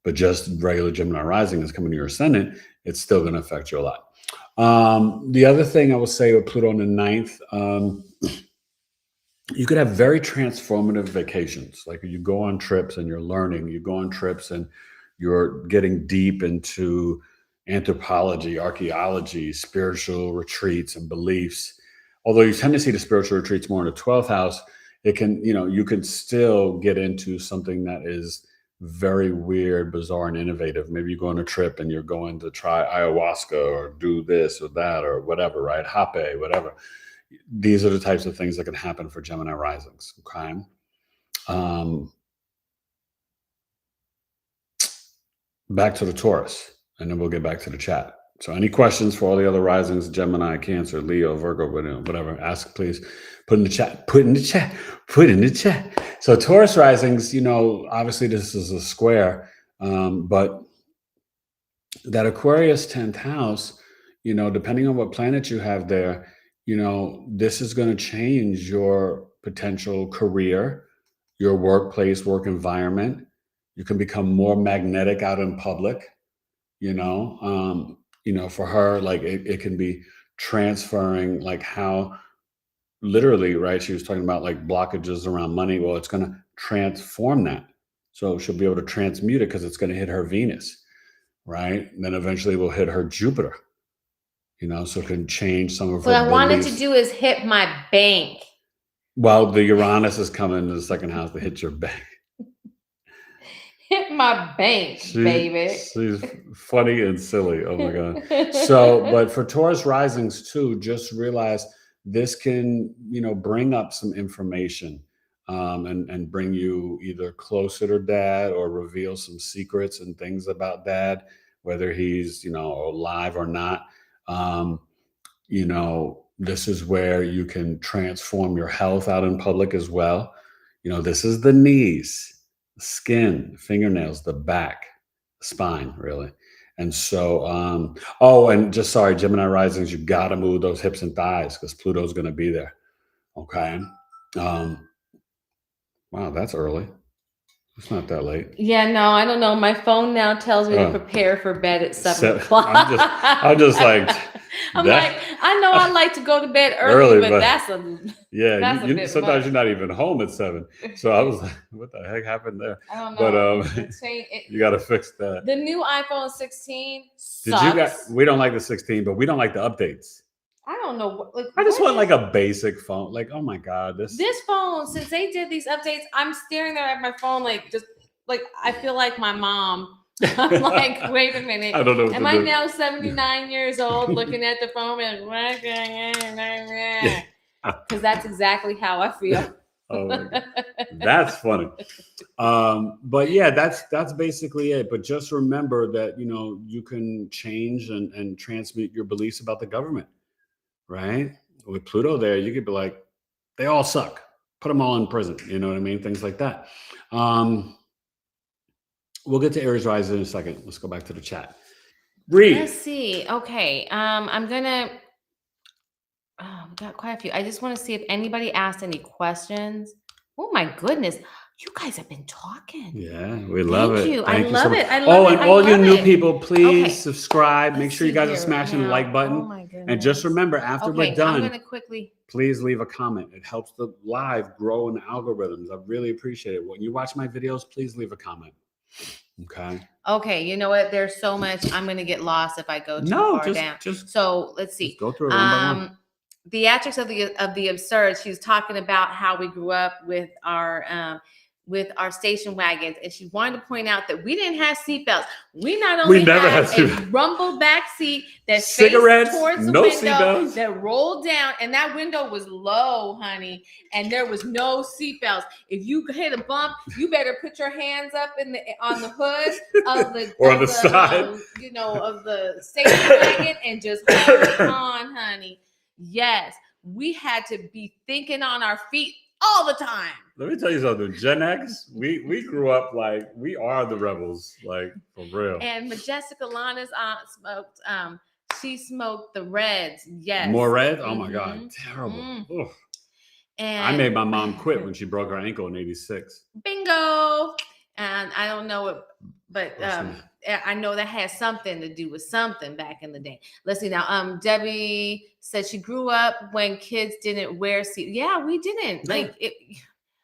But just regular Gemini rising is coming to your ascendant, it's still going to affect you a lot. The other thing I would say with Pluto in the 9th, you could have very transformative vacations. Like you go on trips and you're learning, you go on trips and you're getting deep into anthropology, archaeology, spiritual retreats and beliefs. Although you tend to see the spiritual retreats more in the 12th house, it can, you can still get into something that is very weird, bizarre, and innovative. Maybe you go on a trip and you're going to try ayahuasca or do this or that or whatever, right? Hape, whatever. These are the types of things that can happen for Gemini risings, okay? Back to the Taurus, and then we'll get back to the chat. So any questions for all the other risings, Gemini, Cancer, Leo, Virgo, whatever, ask, please. Put in the chat. So Taurus risings, obviously this is a square, but that Aquarius 10th house, depending on what planet you have there, this is going to change your potential career, your workplace, work environment. You can become more magnetic out in public, for her, like it can be transferring, like how literally, right? She was talking about like blockages around money. Well, it's going to transform that. So she'll be able to transmute it because it's going to hit her Venus, right? And then eventually will hit her Jupiter, so it can change some of her What I wanted beliefs. to do is hit my bank. Well, the Uranus is coming to the second house to hit your bank. Hit my bank, baby. She's funny and silly. Oh my God. So, but for Taurus risings too, just realize this can, bring up some information and bring you either closer to dad or reveal some secrets and things about dad, whether he's, alive or not. This is where you can transform your health out in public as well. This is the knees, the skin, the fingernails, the back, the spine, really. And so, and just sorry, Gemini risings, you got to move those hips and thighs because Pluto's going to be there. Okay. Wow, that's early. It's not that late. Yeah, no, I don't know. My phone now tells me to prepare for bed at 7 o'clock. I'm just like, I know I like to go to bed early, but that's sometimes you're not even home at 7. So I was like, what the heck happened there? I don't know. But you got to fix that. The new iPhone 16 sucks. We don't like the 16, but we don't like the updates. I don't know. I just want like a basic phone. Like, oh my God, this phone, since they did these updates, I'm staring there at my phone like I feel like my mom. I'm like, wait a minute. I don't know. Am I now 79 years old looking at the phone and because that's exactly how I feel. Oh my God. That's funny. But yeah, that's basically it. But just remember that, you can change and transmit your beliefs about the government. Right? With Pluto there, you could be like, they all suck. Put them all in prison. You know what I mean? Things like that. We'll get to Aries rising in a second. Let's go back to the chat. Read. Let's see. Okay. I'm gonna. We got quite a few. I just want to see if anybody asked any questions. Oh my goodness. You guys have been talking. Yeah, we love it. Thank you. Thank I you love so it. much. I love it. And all you new people, please subscribe. Let's Make sure you guys are smashing the like button. Oh my goodness. And just remember, after we're done, I'm gonna quickly. Please leave a comment. It helps the live grow in the algorithms. I really appreciate it. When you watch my videos, please leave a comment. Okay. Okay. You know what? There's so much. I'm gonna get lost if I go too far down. So let's see. Go through it one by one. Theatrics of the absurd. She was talking about how we grew up with our station wagons, and she wanted to point out that we didn't have seatbelts. We not only had a rumble back seat that cigarettes, faced towards the no window seatbelts, that rolled down, and that window was low, honey, and there was no seatbelts. If you hit a bump, you better put your hands up on the hood of the or on the side, of the station wagon, and just hold on, honey. Yes, we had to be thinking on our feet all the time. Let me tell you something. Gen X, we grew up like we are the rebels, like for real. And Majestica Lana's smoked. She smoked the reds. Yes. More red? Oh my God, terrible. Ugh. And I made my mom quit when she broke her ankle in '86. Bingo. And I don't know it, but I know that has something to do with something back in the day. Let's see now. Debbie said she grew up when kids didn't wear seat. Yeah, we didn't. Like it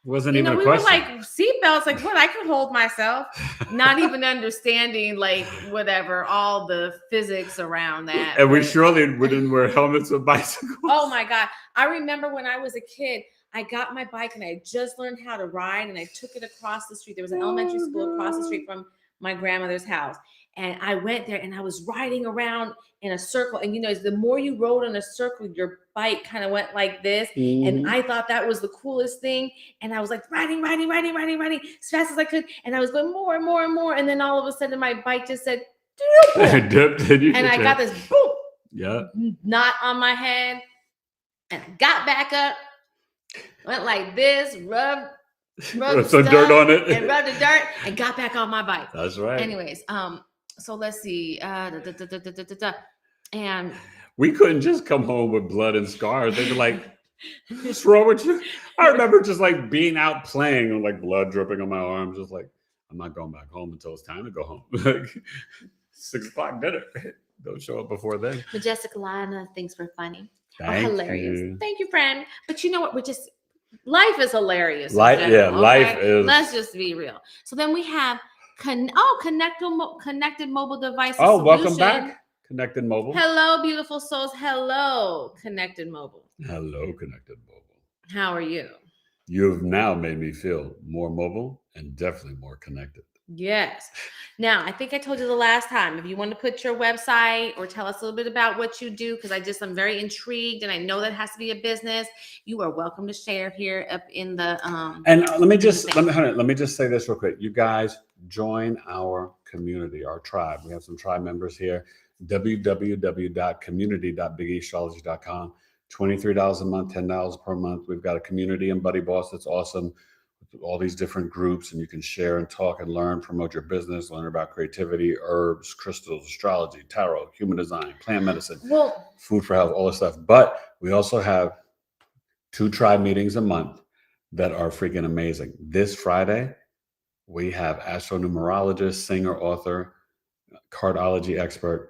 wasn't even a we question. were like seatbelts, like what? I could hold myself, not even understanding like whatever, all the physics around that. And we surely didn't wear helmets with bicycles. Oh my God. I remember when I was a kid, I got my bike and I had just learned how to ride and I took it across the street. There was an elementary school across the street from my grandmother's house. And I went there and I was riding around in a circle. And, you know, the more you rode in a circle, your bike kind of went like this. And I thought that was the coolest thing. And I was like riding as fast as I could. And I was going more and more and more. And then all of a sudden my bike just said, and I got this boom, knot on my head. And I got back up, went like this, rubbed some dirt on it. And rubbed the dirt and got back on my bike. That's right. Anyways, so let's see. And we couldn't just come home with blood and scars. They'd be like, what's wrong with you? I remember just like being out playing and like blood dripping on my arms. Just like, I'm not going back home until it's time to go home. Like 6 o'clock dinner. Don't show up before then. Majestica Lana thinks we're funny. Thank hilarious. You. Thank you, friend. But you know what? Life is hilarious. Life is. Let's just be real. So then we have connected mobile devices. Oh, welcome back, Connected Mobile. Hello, beautiful souls. Hello, Connected Mobile. Hello, Connected Mobile. How are you? You have now made me feel more mobile and definitely more connected. Yes. Now, I think I told you the last time, if you want to put your website or tell us a little bit about what you do, because I'm very intrigued and I know that has to be a business, you are welcome to share here up in the And let me just say this real quick. You guys join our community, our tribe. We have some tribe members here. www.community.BigEAstrology.com. $23 a month, $10 per month. We've got a community in Buddy Boss that's awesome. All these different groups, and you can share and talk and learn, promote your business, learn about creativity, herbs, crystals, astrology, tarot, human design, plant medicine, food for health, all this stuff. But we also have 2 tribe meetings a month that are freaking amazing. This Friday, we have astronumerologist, singer, author, cardology expert,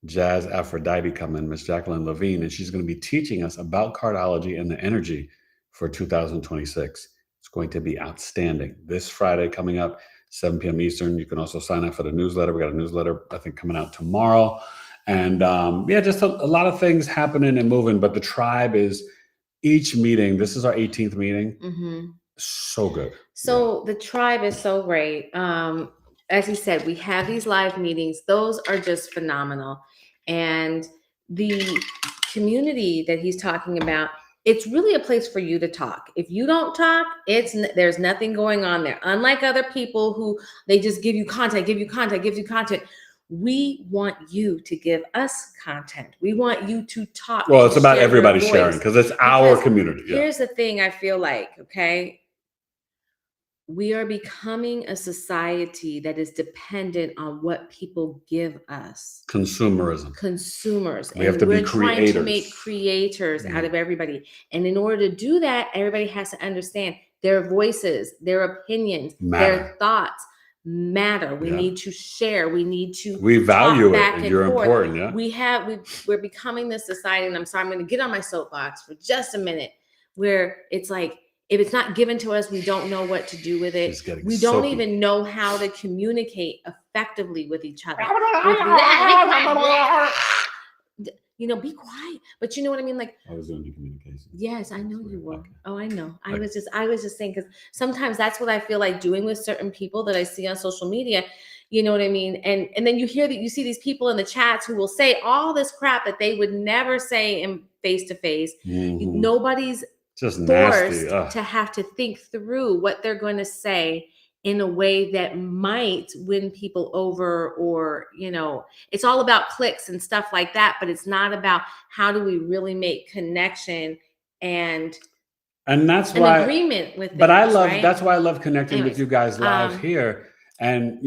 Jazz Aphrodite coming, Miss Jacqueline Levine, and she's going to be teaching us about cardology and the energy for 2026. It's going to be outstanding. This Friday coming up, 7 p.m. Eastern. You can also sign up for the newsletter. We got a newsletter, I think, coming out tomorrow. And just a lot of things happening and moving. But the tribe is each meeting. This is our 18th meeting. Mm-hmm. So good. So the tribe is so great. As he said, we have these live meetings. Those are just phenomenal. And the community that he's talking about, it's really a place for you to talk. If you don't talk, there's nothing going on there. Unlike other people who they just give you content. We want you to give us content. We want you to talk. Well, it's about everybody sharing because it's our community. Yeah. Here's the thing I feel like, okay? We are becoming a society that is dependent on what people give us. Consumers. We have to be creators. We're trying to make creators out of everybody. And in order to do that, everybody has to understand their voices, their opinions, their thoughts matter. We need to share. We need to value it, and you're important. Yeah. We're becoming this society, and I'm sorry, I'm going to get on my soapbox for just a minute, where it's like, if it's not given to us, we don't know what to do with it. We don't even know how to communicate effectively with each other. Be quiet. But you know what I mean? Like, I was doing the communication. Yes, I know you were. Okay. Oh, I know. I was just saying, because sometimes that's what I feel like doing with certain people that I see on social media. You know what I mean? And then you see these people in the chats who will say all this crap that they would never say in face to face. Nobody's just forced to have to think through what they're going to say in a way that might win people over, or, it's all about clicks and stuff like that, but it's not about how do we really make connection and And that's an why agreement with but I things, love right? that's why I love connecting with Anyways, you guys live here. And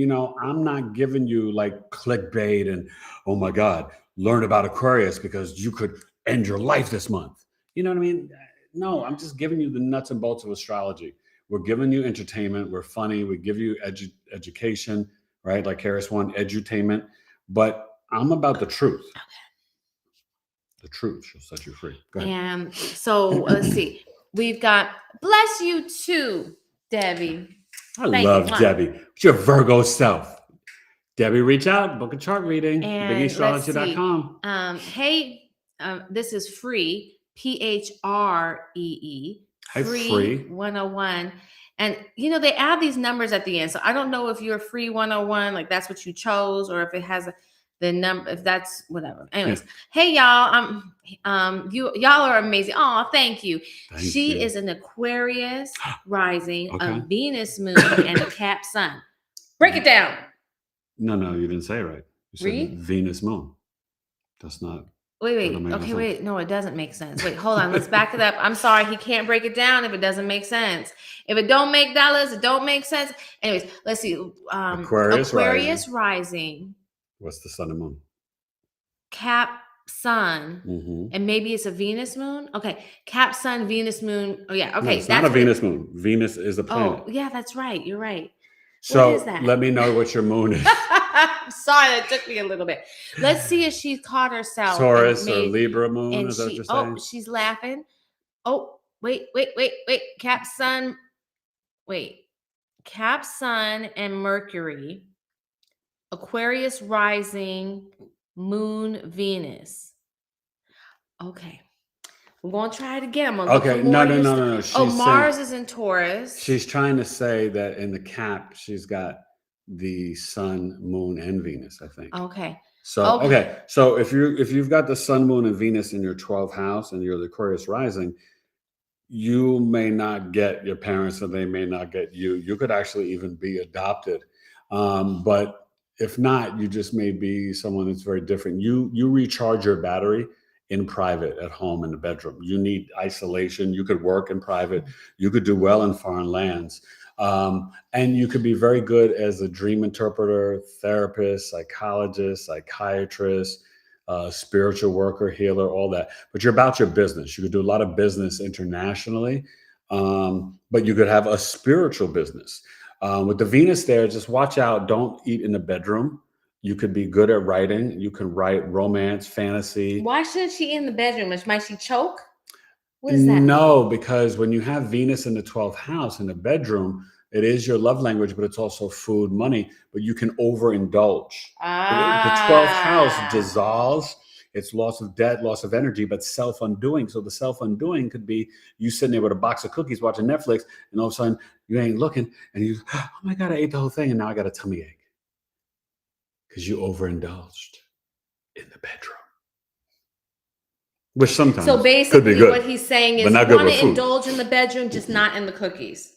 I'm not giving you like clickbait and oh my God, learn about Aquarius because you could end your life this month. You know what I mean? No, I'm just giving you the nuts and bolts of astrology. We're giving you entertainment. We're funny. We give you education, right? Like Harris won edutainment. But I'm about the truth. The truth shall set you free. Go ahead. And so let's see. We've got bless you too, Debbie. I love Debbie. It's your Virgo self. Debbie, reach out, book a chart reading. BigEAstrology.com. Hey, this is free. PHREE. Free 101. And they add these numbers at the end. So I don't know if you're free 101, like that's what you chose, or if it has the number, if that's whatever. Anyways, Hey y'all, y'all are amazing. Oh, thank you. She is an Aquarius rising, a Venus moon, and a Cap sun. Break it down. No, you didn't say it right. You said Venus moon. That's not. Wait. Okay, wait. No, it doesn't make sense. Wait, hold on. Let's back it up. I'm sorry. He can't break it down if it doesn't make sense. If it don't make dollars, it don't make sense. Anyways, let's see. Aquarius rising. What's the sun and moon? Cap sun. And maybe it's a Venus moon. Okay. Cap sun, Venus moon. Oh, yeah. Okay. No, it's not a Venus moon. Venus is a planet. Oh, yeah, that's right. You're right. So let me know what your moon is. Sorry, that took me a little bit. Let's see if she's caught herself. Taurus or Libra moon, is that what you're saying? Oh, she's laughing. Oh, wait. Cap sun. Wait. Cap sun and Mercury. Aquarius rising, moon, Venus. Okay. We're going to try it again. I'm gonna look for no. Mars is in Taurus. She's trying to say that in the cap, she's got the sun, moon, and Venus, I think. Okay. So, So if you've got the sun, moon, and Venus in your 12th house and you're the Aquarius rising, you may not get your parents or they may not get you. You could actually even be adopted. But if not, you just may be someone that's very different. You recharge your battery in private, at home, in the bedroom. You need isolation. You could work in private. You could do well in foreign lands. And you could be very good as a dream interpreter, therapist, psychologist, psychiatrist, spiritual worker, healer, all that. But you're about your business. You could do a lot of business internationally, but you could have a spiritual business. With the Venus there, just watch out. Don't eat in the bedroom. You could be good at writing. You can write romance, fantasy. Why shouldn't she eat in the bedroom? Might she choke? What is that? No, because when you have Venus in the 12th house in the bedroom, it is your love language, but it's also food, money, but you can overindulge. The 12th house dissolves. It's loss of debt, loss of energy, but self-undoing. So the self-undoing could be you sitting there with a box of cookies watching Netflix, and all of a sudden you ain't looking, and you, oh my God, I ate the whole thing, and now I got a tummy ache. Because you overindulged in the bedroom. Which sometimes so basically could be good, what he's saying is you want to indulge in the bedroom, just not in the cookies.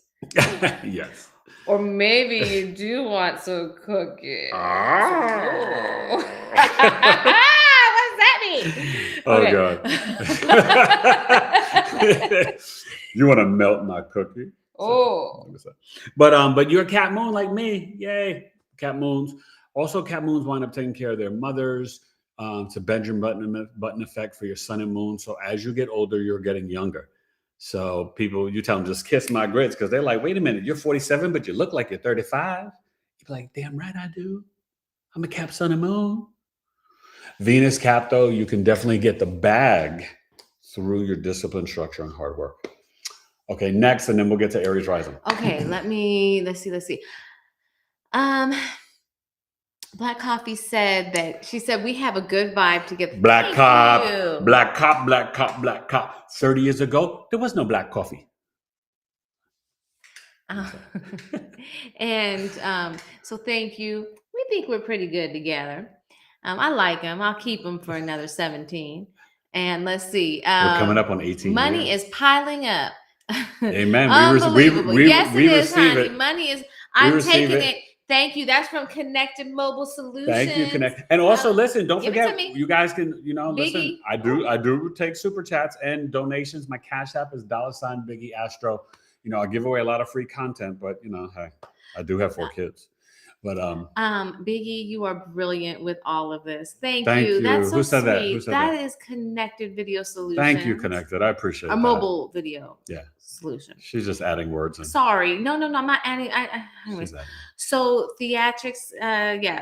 Yes. Or maybe you do want some cookies. Oh. What's that mean? Oh, God. You want to melt my cookie? Oh. But you're a cat moon like me. Yay. Cat moons. Also, cat moons wind up taking care of their mothers. It's a Benjamin Button effect for your sun and moon. So as you get older, you're getting younger. So people, you tell them, just kiss my grits, because they're like, wait a minute, you're 47, but you look like you're 35. You're like, damn right I do. I'm a Cap, sun, and moon. Venus Cap, though, you can definitely get the bag through your discipline, structure, and hard work. Okay, next, and then we'll get to Aries rising. Okay, let's see. Black Coffee said that she said we have a good vibe together. Black cop. 30 years ago, there was no black coffee. So thank you. We think we're pretty good together. I like him. I'll keep him for another 17. And let's see. We're coming up on 18. Money is piling up. Amen. Unbelievable. Yes, it is, honey. it. Money is. I'm taking it. Thank you. That's from Connected Mobile Solutions. Thank you, Connect. And also, listen, don't give it to forget, me. you guys can, listen. Biggie. I do take super chats and donations. My Cash App is $BigEAstro. I give away a lot of free content, but hey, I do have 4 kids. But Biggie, you are brilliant with all of this. Thank you. you. That's so Who said sweet. that? Who said that is Connected Video Solutions. Thank you, Connected. I appreciate it. A mobile video solution. She's just adding words in. Sorry. No, I'm not adding. Anyways. So theatrics,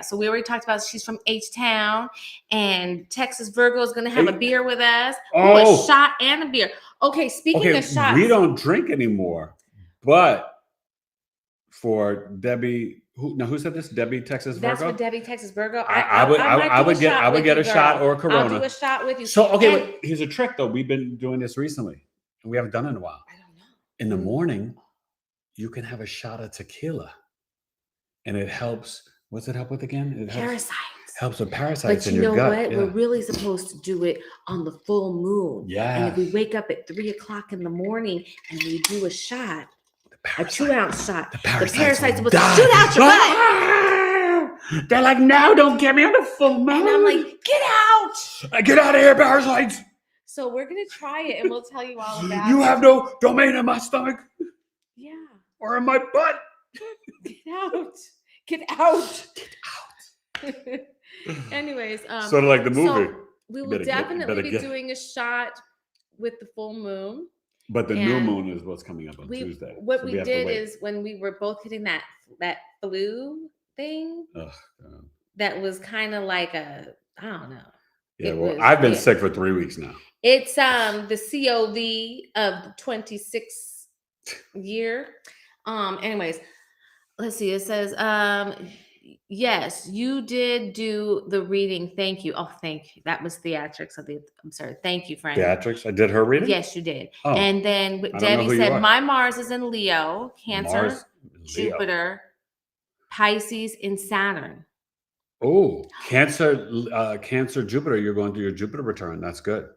so we already talked about she's from H-Town, and Texas Virgo is gonna have a beer with us. A shot and a beer. Okay, speaking of shots. We don't drink anymore, but for Debbie, who said this? Debbie Texas Virgo. That's for Debbie Texas Virgo. I would get a shot or a Corona. I'll do a shot with you. So wait, here's a trick though. We've been doing this recently, and we haven't done it in a while. I don't know. In the morning, you can have a shot of tequila, and it helps. What's it help with again? It helps with parasites in your gut. But you know what? We're really supposed to do it on the full moon. Yeah. And if we wake up at 3:00 in the morning and we do a shot, a 2-ounce shot, the parasites will shoot out your butt. They're like, no, don't get me on the full moon. And I'm like, get out. Get out of here, parasites. So we're going to try it and we'll tell you all about it. You have no domain in my stomach. Yeah. Or in my butt. Get out. Get out. Get out. Anyways. Sort of like the movie. So we will definitely be doing a shot with the full moon. But the new moon is what's coming up on Tuesday. What we did is when we were both hitting that flu thing, that was kind of like I don't know. Yeah, I've been sick for 3 weeks now. It's the COV of the 26th year. Anyways, let's see. It says, yes, you did do the reading. Thank you. Oh, thank you. That was theatrics. I'm sorry. Thank you, friend. Theatrics? I did her reading? Yes, you did. Oh, and then Debbie said, my Mars is in Leo, Cancer, Jupiter, Pisces, and Saturn. Oh, Cancer, Jupiter. You're going through your Jupiter return. That's good.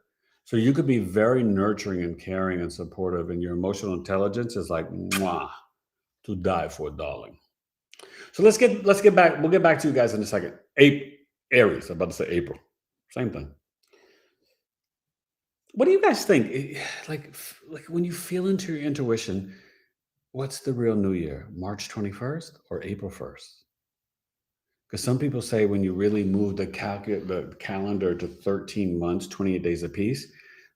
So you could be very nurturing and caring and supportive, and your emotional intelligence is like, mwah, to die for, darling. So let's get back. We'll get back to you guys in a second. Aries. I'm about to say April. Same thing. What do you guys think? Like when you feel into your intuition, what's the real new year? March 21st or April 1st? Because some people say when you really move the calendar to 13 months, 28 days apiece,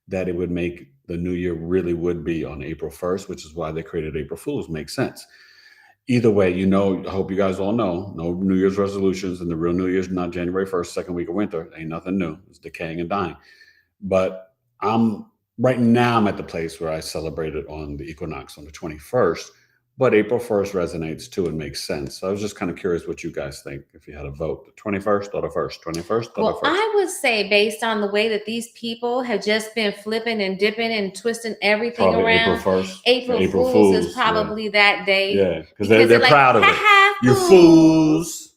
that it would make the new year really would be on April 1st, which is why they created April Fools. Makes sense. Either way, I hope you guys all know, no New Year's resolutions, and the real New Year's not January 1st, second week of winter. Ain't nothing new. It's decaying and dying. But right now I'm at the place where I celebrate it on the equinox on the 21st, but April 1st resonates too and makes sense. So I was just kind of curious what you guys think if you had a vote, the 21st or the 1st, 21st or the 1st. Well, I would say based on the way that these people have just been flipping and dipping and twisting everything probably around. April Fools is probably that day. Yeah, because they're like, proud of it. You fools.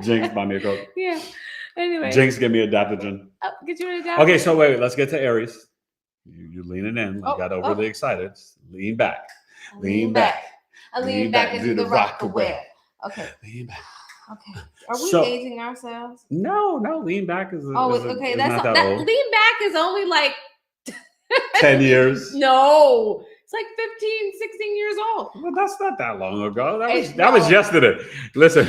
Jinx, buy me a Coke. Yeah. Anyway. Jinx, give me a adaptogen. Get you an adaptogen. Okay, so wait, let's get to Aries. You leaning in. You got overly excited. Lean back. Lean back. I lean back into the Rockaway. Okay. Lean back. Okay. Are we aging ourselves? No. Lean back is. Okay. That's not that old. Lean back is only like 10 years. No. It's like 15, 16 years old. Well, that's not that long ago. That was yesterday. Listen,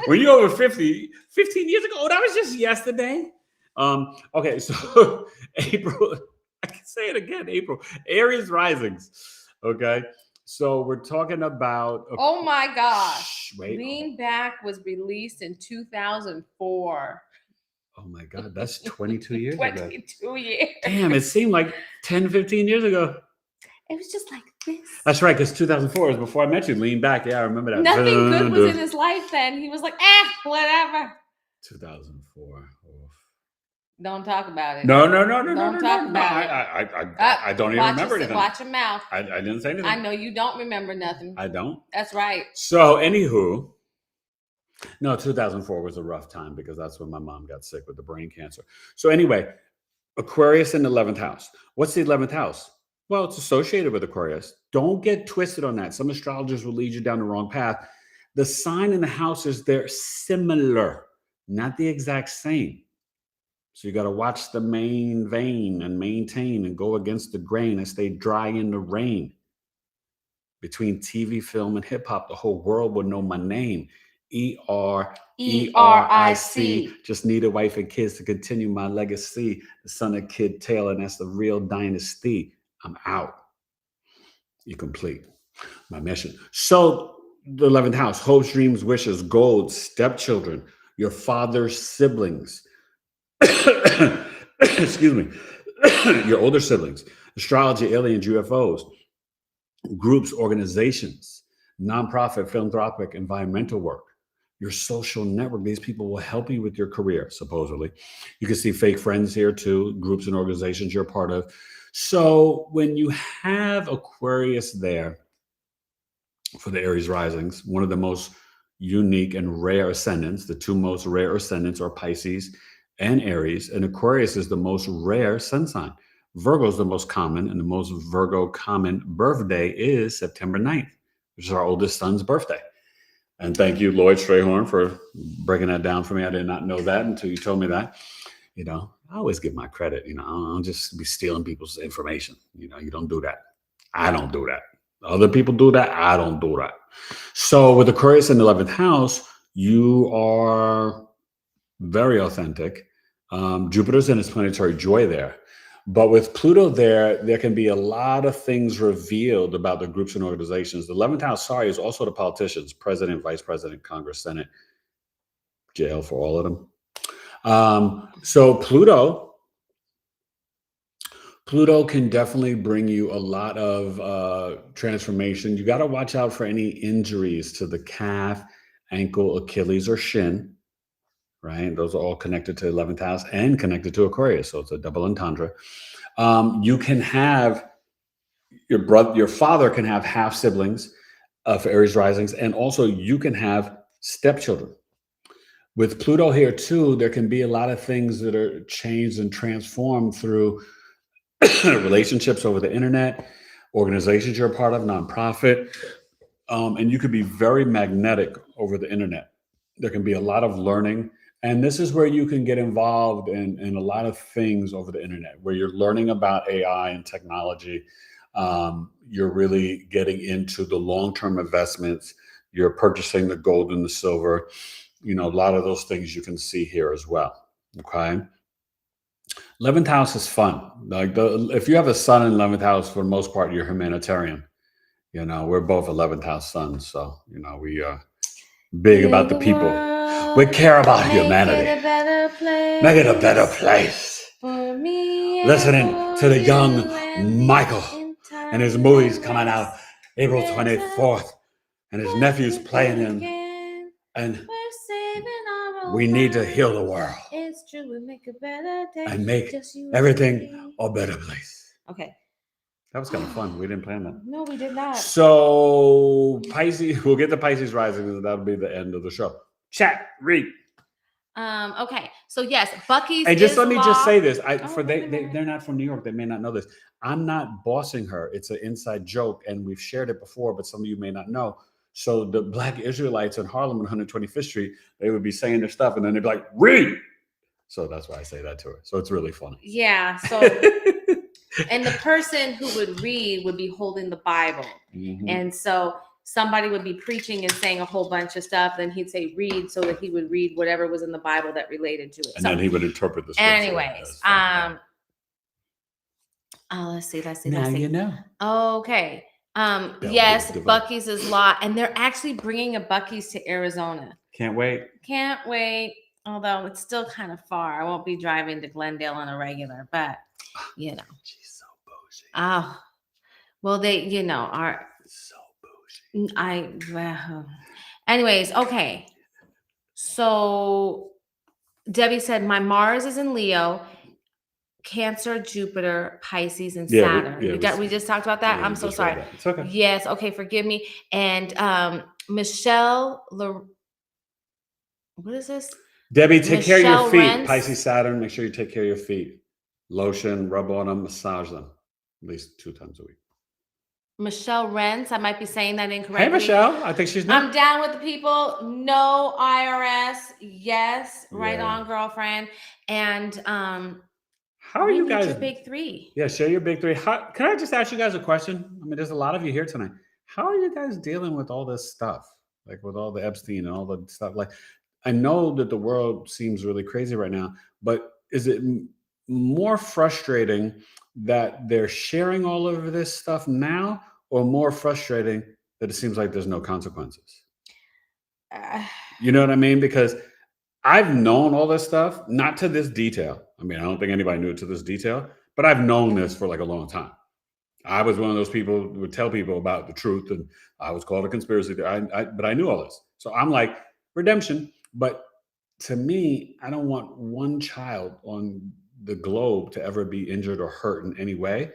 when you're over 50, 15 years ago, that was just yesterday. Okay, so April, I can say it again, April. Aries risings. Okay. So we're talking about oh my gosh. Lean Back was released in 2004. Oh my God, that's 22 years 22 years. Damn, it seemed like 10, 15 years ago. It was just like this. That's right, because 2004 is before I met you. Lean Back. Yeah, I remember that. Nothing good was in his life then. He was like, whatever. 2004. Don't talk about it. No. Don't talk about it. I don't even remember anything. Watch your mouth. I didn't say anything. I know you don't remember nothing. I don't. That's right. So, anywho, no, 2004 was a rough time because that's when my mom got sick with the brain cancer. So, anyway, Aquarius in the 11th house. What's the 11th house? Well, it's associated with Aquarius. Don't get twisted on that. Some astrologers will lead you down the wrong path. The sign in the houses, they're similar, not the exact same. So you got to watch the main vein and maintain and go against the grain and stay dry in the rain. Between TV, film, and hip hop, the whole world would know my name. ERERIC. Just need a wife and kids to continue my legacy. The son of Kid Taylor, and that's the real dynasty. I'm out. You complete my mission. So the 11th house, hopes, dreams, wishes, goals, stepchildren, your father's siblings. Excuse me. Your older siblings, astrology, aliens, UFOs, groups, organizations, nonprofit, philanthropic, environmental work, your social network. These people will help you with your career, supposedly. You can see fake friends here too, groups and organizations you're a part of. So when you have Aquarius there for the Aries risings, one of the most unique and rare ascendants, the two most rare ascendants are Pisces and Aries, and Aquarius is the most rare sun sign. Virgo is the most common, and the most Virgo common birthday is September 9th, which is our oldest son's birthday. And thank you, Lloyd Strayhorn, for breaking that down for me. I did not know that until you told me that. You know, I always give my credit. You know, I don't just be stealing people's information. You know, you don't do that. I don't do that. Other people do that. I don't do that. So with Aquarius in the 11th house, you are very authentic. Jupiter's in its planetary joy there. But with Pluto there can be a lot of things revealed about the groups and organizations. The 11th house, sorry, is also the politicians, president, vice president, Congress, Senate, jail for all of them. So Pluto can definitely bring you a lot of transformation. You got to watch out for any injuries to the calf, ankle, Achilles, or shin, right? Those are all connected to 11th house and connected to Aquarius. So it's a double entendre. You can have your father can have half siblings for Aries risings, and also you can have stepchildren. With Pluto here too, there can be a lot of things that are changed and transformed through relationships over the internet, organizations you're a part of, nonprofit, and you could be very magnetic over the internet. There can be a lot of learning, and this is where you can get involved in a lot of things over the internet, where you're learning about AI and technology. You're really getting into the long-term investments. You're purchasing the gold and the silver. You know, a lot of those things you can see here as well. Okay. 11th house is fun. Like if you have a sun in 11th house, for the most part, you're humanitarian. You know, we're both 11th house suns. So, you know, we are big about the people. We care about humanity. Make it a better place. For me, listening to the young Michael and his movies coming out April 24th, and his nephew's playing him. And we need to heal the world. It's true, we make a better day. And make everything a better place. Okay. That was kind of fun. We didn't plan that. No, we did not. So Pisces, we'll get to Pisces rising, and that'll be the end of the show. Chat, read. Okay. So yes, Bucky's. And just let me just say this. They're not from New York. They may not know this. I'm not bossing her. It's an inside joke, and we've shared it before, but some of you may not know. So the Black Israelites in Harlem on 125th Street, they would be saying their stuff, and then they'd be like, read. So that's why I say that to her. So it's really funny. Yeah. So and the person who would read would be holding the Bible. Mm-hmm. And so somebody would be preaching and saying a whole bunch of stuff. Then he'd say read, so that he would read whatever was in the Bible that related to it. And then he would interpret the scripture. Anyways, let's see. Now you know. Okay. Yes, Bucky's is law, and they're actually bringing a Bucky's to Arizona. Can't wait. Can't wait. Although it's still kind of far. I won't be driving to Glendale on a regular, but you know. She's so bougie. Oh, well, they, you know, are so bougie. Anyways, okay. So Debbie said, my Mars is in Leo, Cancer, Jupiter, Pisces, and Saturn. We just talked about that. I'm so sorry. It's okay. Yes. Okay. Forgive me. And Michelle, what is this? Debbie, take care of your feet. Rentz. Pisces, Saturn. Make sure you take care of your feet. Lotion, rub on them, massage them. at least 2 times a week. Michelle Rentz, I might be saying that incorrectly. Hey, Michelle. I think she's new. I'm down with the people. No IRS. Yes. Right on, girlfriend. And how are you guys? Your big 3. Yeah, share your big 3. Can I just ask you guys a question? I mean, there's a lot of you here tonight. How are you guys dealing with all this stuff? Like with all the Epstein and all the stuff? Like, I know that the world seems really crazy right now, but is it more frustrating that they're sharing all of this stuff now, or more frustrating that it seems like there's no consequences? You know what I mean? Because I've known all this stuff, not to this detail. I mean, I don't think anybody knew it to this detail, but I've known this for like a long time. I was one of those people who would tell people about the truth, and I was called a conspiracy theorist. But I knew all this. So I'm like, redemption. But to me, I don't want one child on the globe to ever be injured or hurt in any way.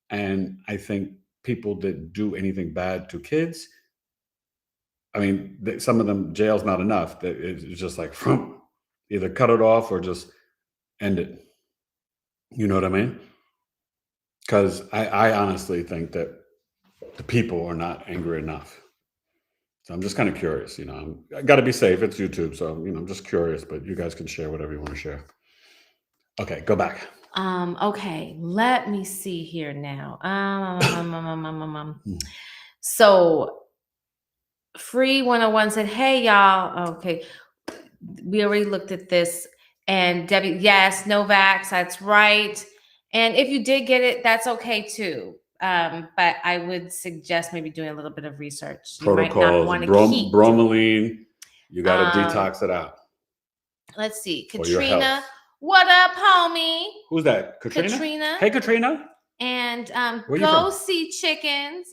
And I think people that do anything bad to kids, I mean, some of them, jail's not enough. It's just like, either cut it off or just end it. You know what I mean? Because I honestly think that the people are not angry enough. So I'm just kind of curious, I got to be safe. It's YouTube. So, I'm just curious, but you guys can share whatever you want to share. Okay, go back. Okay, let me see here now. So Free 101 said, hey, y'all. Okay, we already looked at this. And Debbie, yes, no vax, that's right. And if you did get it, that's okay too. But I would suggest maybe doing a little bit of research. Protocols, you might not want to keep bromelain. You got to detox it out. Let's see. Katrina, what up, homie? Who's that? Katrina? Hey, Katrina. And go see chickens.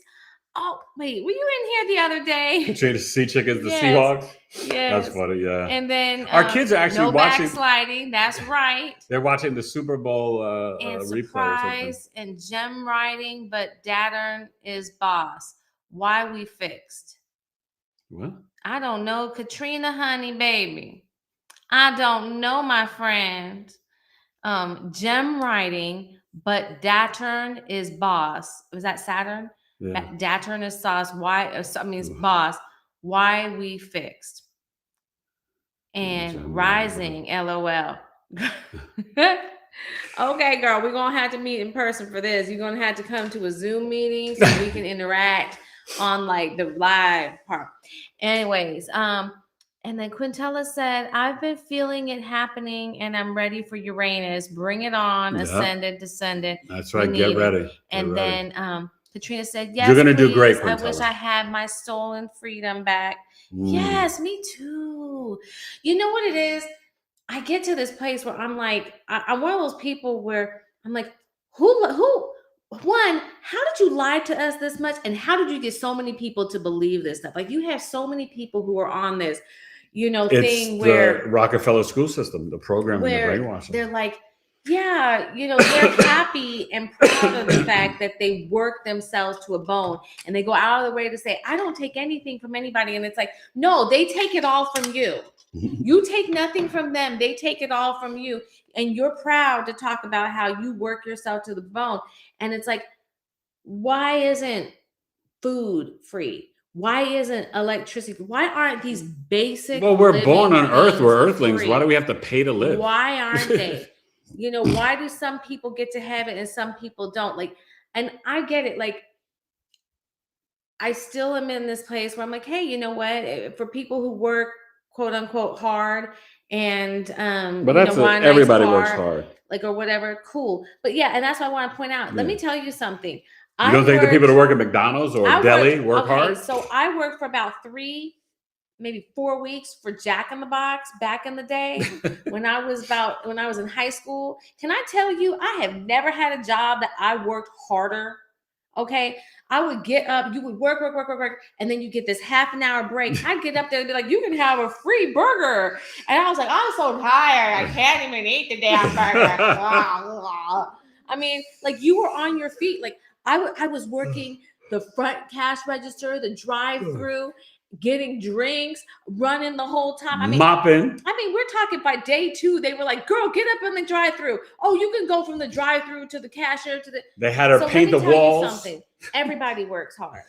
Oh, wait, were you in here the other day? Katrina, see chickens, the Seahawks? Yes. That's funny, yeah. And then our kids are actually watching. Backsliding, that's right. They're watching the Super Bowl and replay surprise and gem writing, but Dattern is boss. Why we fixed? What? I don't know, Katrina, honey, baby. I don't know, my friend. Gem writing, but Dattern is boss. Was that Saturn? Yeah. Dattern is sauce. Boss. Why we fixed? And rising, LOL. Okay, girl, we're gonna have to meet in person for this. You're gonna have to come to a Zoom meeting so we can interact on like the live part. Anyways, and then Quintella said, I've been feeling it happening and I'm ready for Uranus. Bring it on, ascendant, descendant. That's right. Get ready. Then Katrina said, yes, you're gonna do great, Quintella. I wish I had my stolen freedom back. Yes, me too. You know what it is? I get to this place where I'm like, I'm one of those people where I'm like, how did you lie to us this much? And how did you get so many people to believe this stuff? Like you have so many people who are on this, thing where the Rockefeller school system, the program and the brainwashing. They're like, yeah, they're happy and proud of the fact that they work themselves to a bone and they go out of the way to say, I don't take anything from anybody. And it's like, no, they take it all from you. You take nothing from them. They take it all from you. And you're proud to talk about how you work yourself to the bone. And it's like, why isn't food free? Why isn't electricity? Why aren't these basic? Well, we're born on Earth. We're Earthlings. Free? Why do we have to pay to live? Why aren't they? Why do some people get to heaven and some people don't? Like, and I get it. Like, I still am in this place where I'm like, hey, you know what? For people who work, quote unquote, hard and but that's everybody works hard, like, or whatever, cool. But yeah, and that's what I want to point out. Let me tell you something. You don't think the people that work at McDonald's or deli work hard? So I worked for about maybe 4 weeks for Jack in the Box back in the day when I was in high school. Can I tell you, I have never had a job that I worked harder. Okay. I would get up, you would work, and then you get this half an hour break. I'd get up there and be like, you can have a free burger. And I was like, I'm so tired. I can't even eat the damn burger. I mean, like you were on your feet. Like I was working the front cash register, the drive-through, getting drinks, running the whole time. Mopping. I mean, we're talking by day 2, they were like, girl, get up in the drive-thru. Oh, you can go from the drive-thru to the cashier to the. They had her paint the walls. Everybody works hard.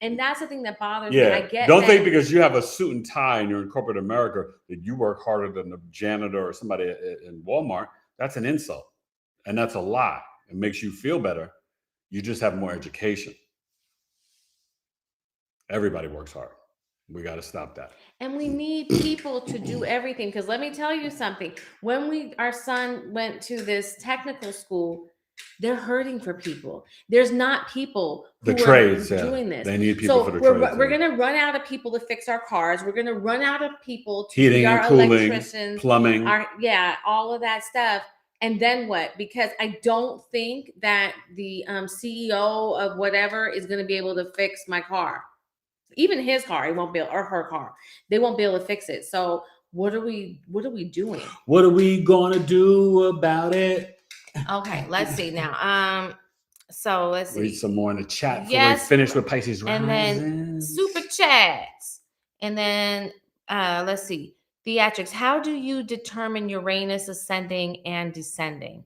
And that's the thing that bothers me. Yeah. I get Don't that. think because you have a suit and tie and you're in corporate America that you work harder than the janitor or somebody in Walmart. That's an insult. And that's a lie. It makes you feel better. You just have more education. Everybody works hard. We got to stop that. And we need people to do everything. Because let me tell you something. When our son went to this technical school, they're hurting for people. There's not people who are doing this. They need people for the trades. We're going to run out of people to fix our cars. We're going to run out of people to heating be our and cooling, electricians, plumbing. All of that stuff. And then what? Because I don't think that the CEO of whatever is going to be able to fix my car. Even his car, he won't be able, or her car. They won't be able to fix it. So what are we doing? What are we gonna do about it? Okay, let's see now. So let's see. Read some more in the chat before we finish with Pisces rising. And then super chats. And then let's see. Theatrics, how do you determine Uranus ascending and descending?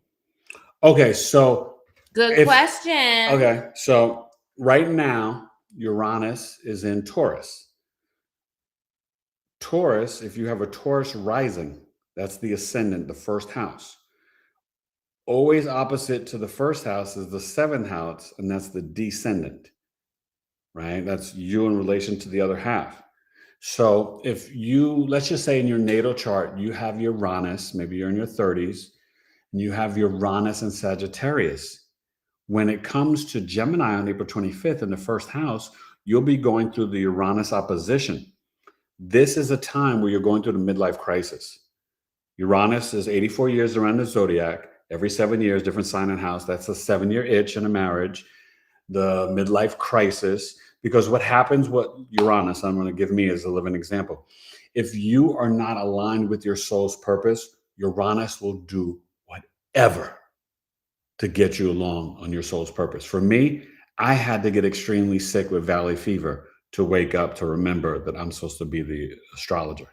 Okay, so good question. Okay, so right now Uranus is in Taurus. Taurus, if you have a Taurus rising, that's the ascendant, the first house. Always opposite to the first house is the 7th house, and that's the descendant, right? That's you in relation to the other half. So if you, let's just say in your natal chart, you have Uranus, maybe you're in your 30s, and you have Uranus in Sagittarius. When it comes to Gemini on April 25th in the first house, you'll be going through the Uranus opposition. This is a time where you're going through the midlife crisis. Uranus is 84 years around the zodiac. Every 7 years, different sign and house. That's a 7-year itch in a marriage, the midlife crisis. Because what happens, what Uranus, I'm going to give me as a living example. If you are not aligned with your soul's purpose, Uranus will do whatever to get you along on your soul's purpose. For me, I had to get extremely sick with valley fever to wake up to remember that I'm supposed to be the astrologer.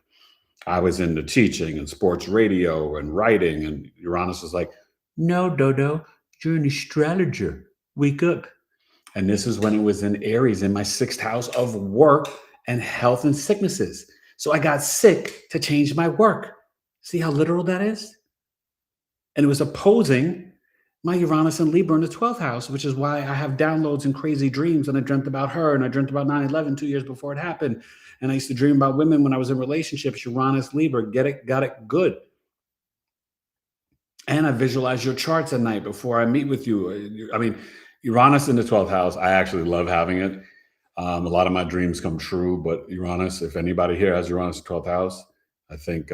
I was into teaching and sports radio and writing, and Uranus was like, no, Dodo, you're an astrologer. Wake up. And this is when it was in Aries in my 6th house of work and health and sicknesses. So I got sick to change my work. See how literal that is? And it was opposing my Uranus and Libra in the 12th house, which is why I have downloads and crazy dreams. And I dreamt about her, and I dreamt about 9/11 2 years before it happened. And I used to dream about women when I was in relationships. Uranus, Libra, got it good. And I visualize your charts at night before I meet with you. I mean, Uranus in the 12th house, I actually love having it. A lot of my dreams come true, but Uranus, if anybody here has Uranus in the 12th house, I think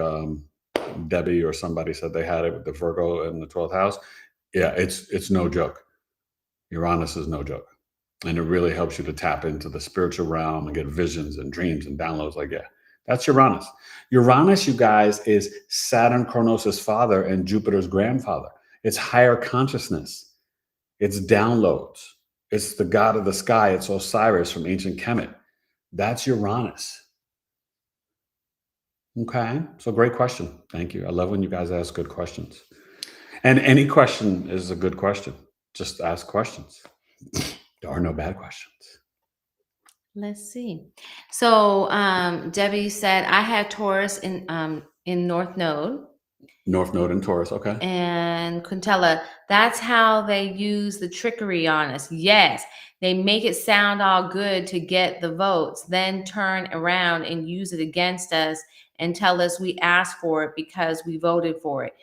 Debbie or somebody said they had it with the Virgo in the 12th house. Yeah, it's no joke. Uranus is no joke. And it really helps you to tap into the spiritual realm and get visions and dreams and downloads like, yeah, that's Uranus. Uranus, you guys, is Saturn, Kronos' father, and Jupiter's grandfather. It's higher consciousness. It's downloads. It's the god of the sky. It's Osiris from ancient Kemet. That's Uranus. Okay, so great question. Thank you. I love when you guys ask good questions. And any question is a good question. Just ask questions. There are no bad questions. Let's see. So Debbie said, I have Taurus in North Node. North Node and Taurus, okay. And Quintella, that's how they use the trickery on us. Yes, they make it sound all good to get the votes, then turn around and use it against us and tell us we asked for it because we voted for it.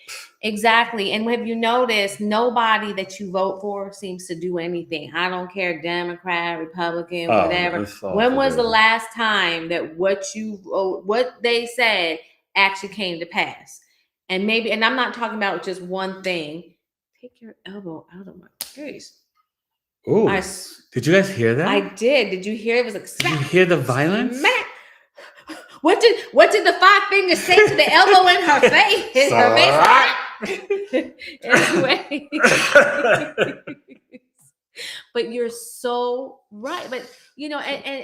Exactly. And have you noticed nobody that you vote for seems to do anything? I don't care, Democrat, Republican, whatever. When was the last time that what they said actually came to pass? And maybe, and I'm not talking about just one thing. Take your elbow out of my face. Oh, did you guys hear that? I did. Did you hear it? It was like smack. Did you hear the violence? Smack. What did the 5 fingers say to the elbow in her face? Anyway. But you're so right. But you know,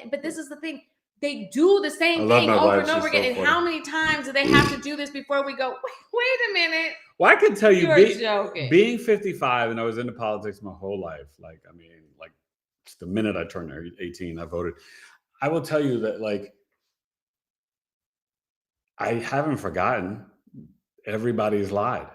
but this is the thing. they do the same thing my over wife. and over She's again. so And funny. how many times do they have to do this before we go, wait a minute? Well, I can tell you, You're joking. being 55, and I was into politics my whole life. Like, I mean, like, just the minute I turned 18, I voted. I will tell you that, like, I haven't forgotten. Everybody's lied.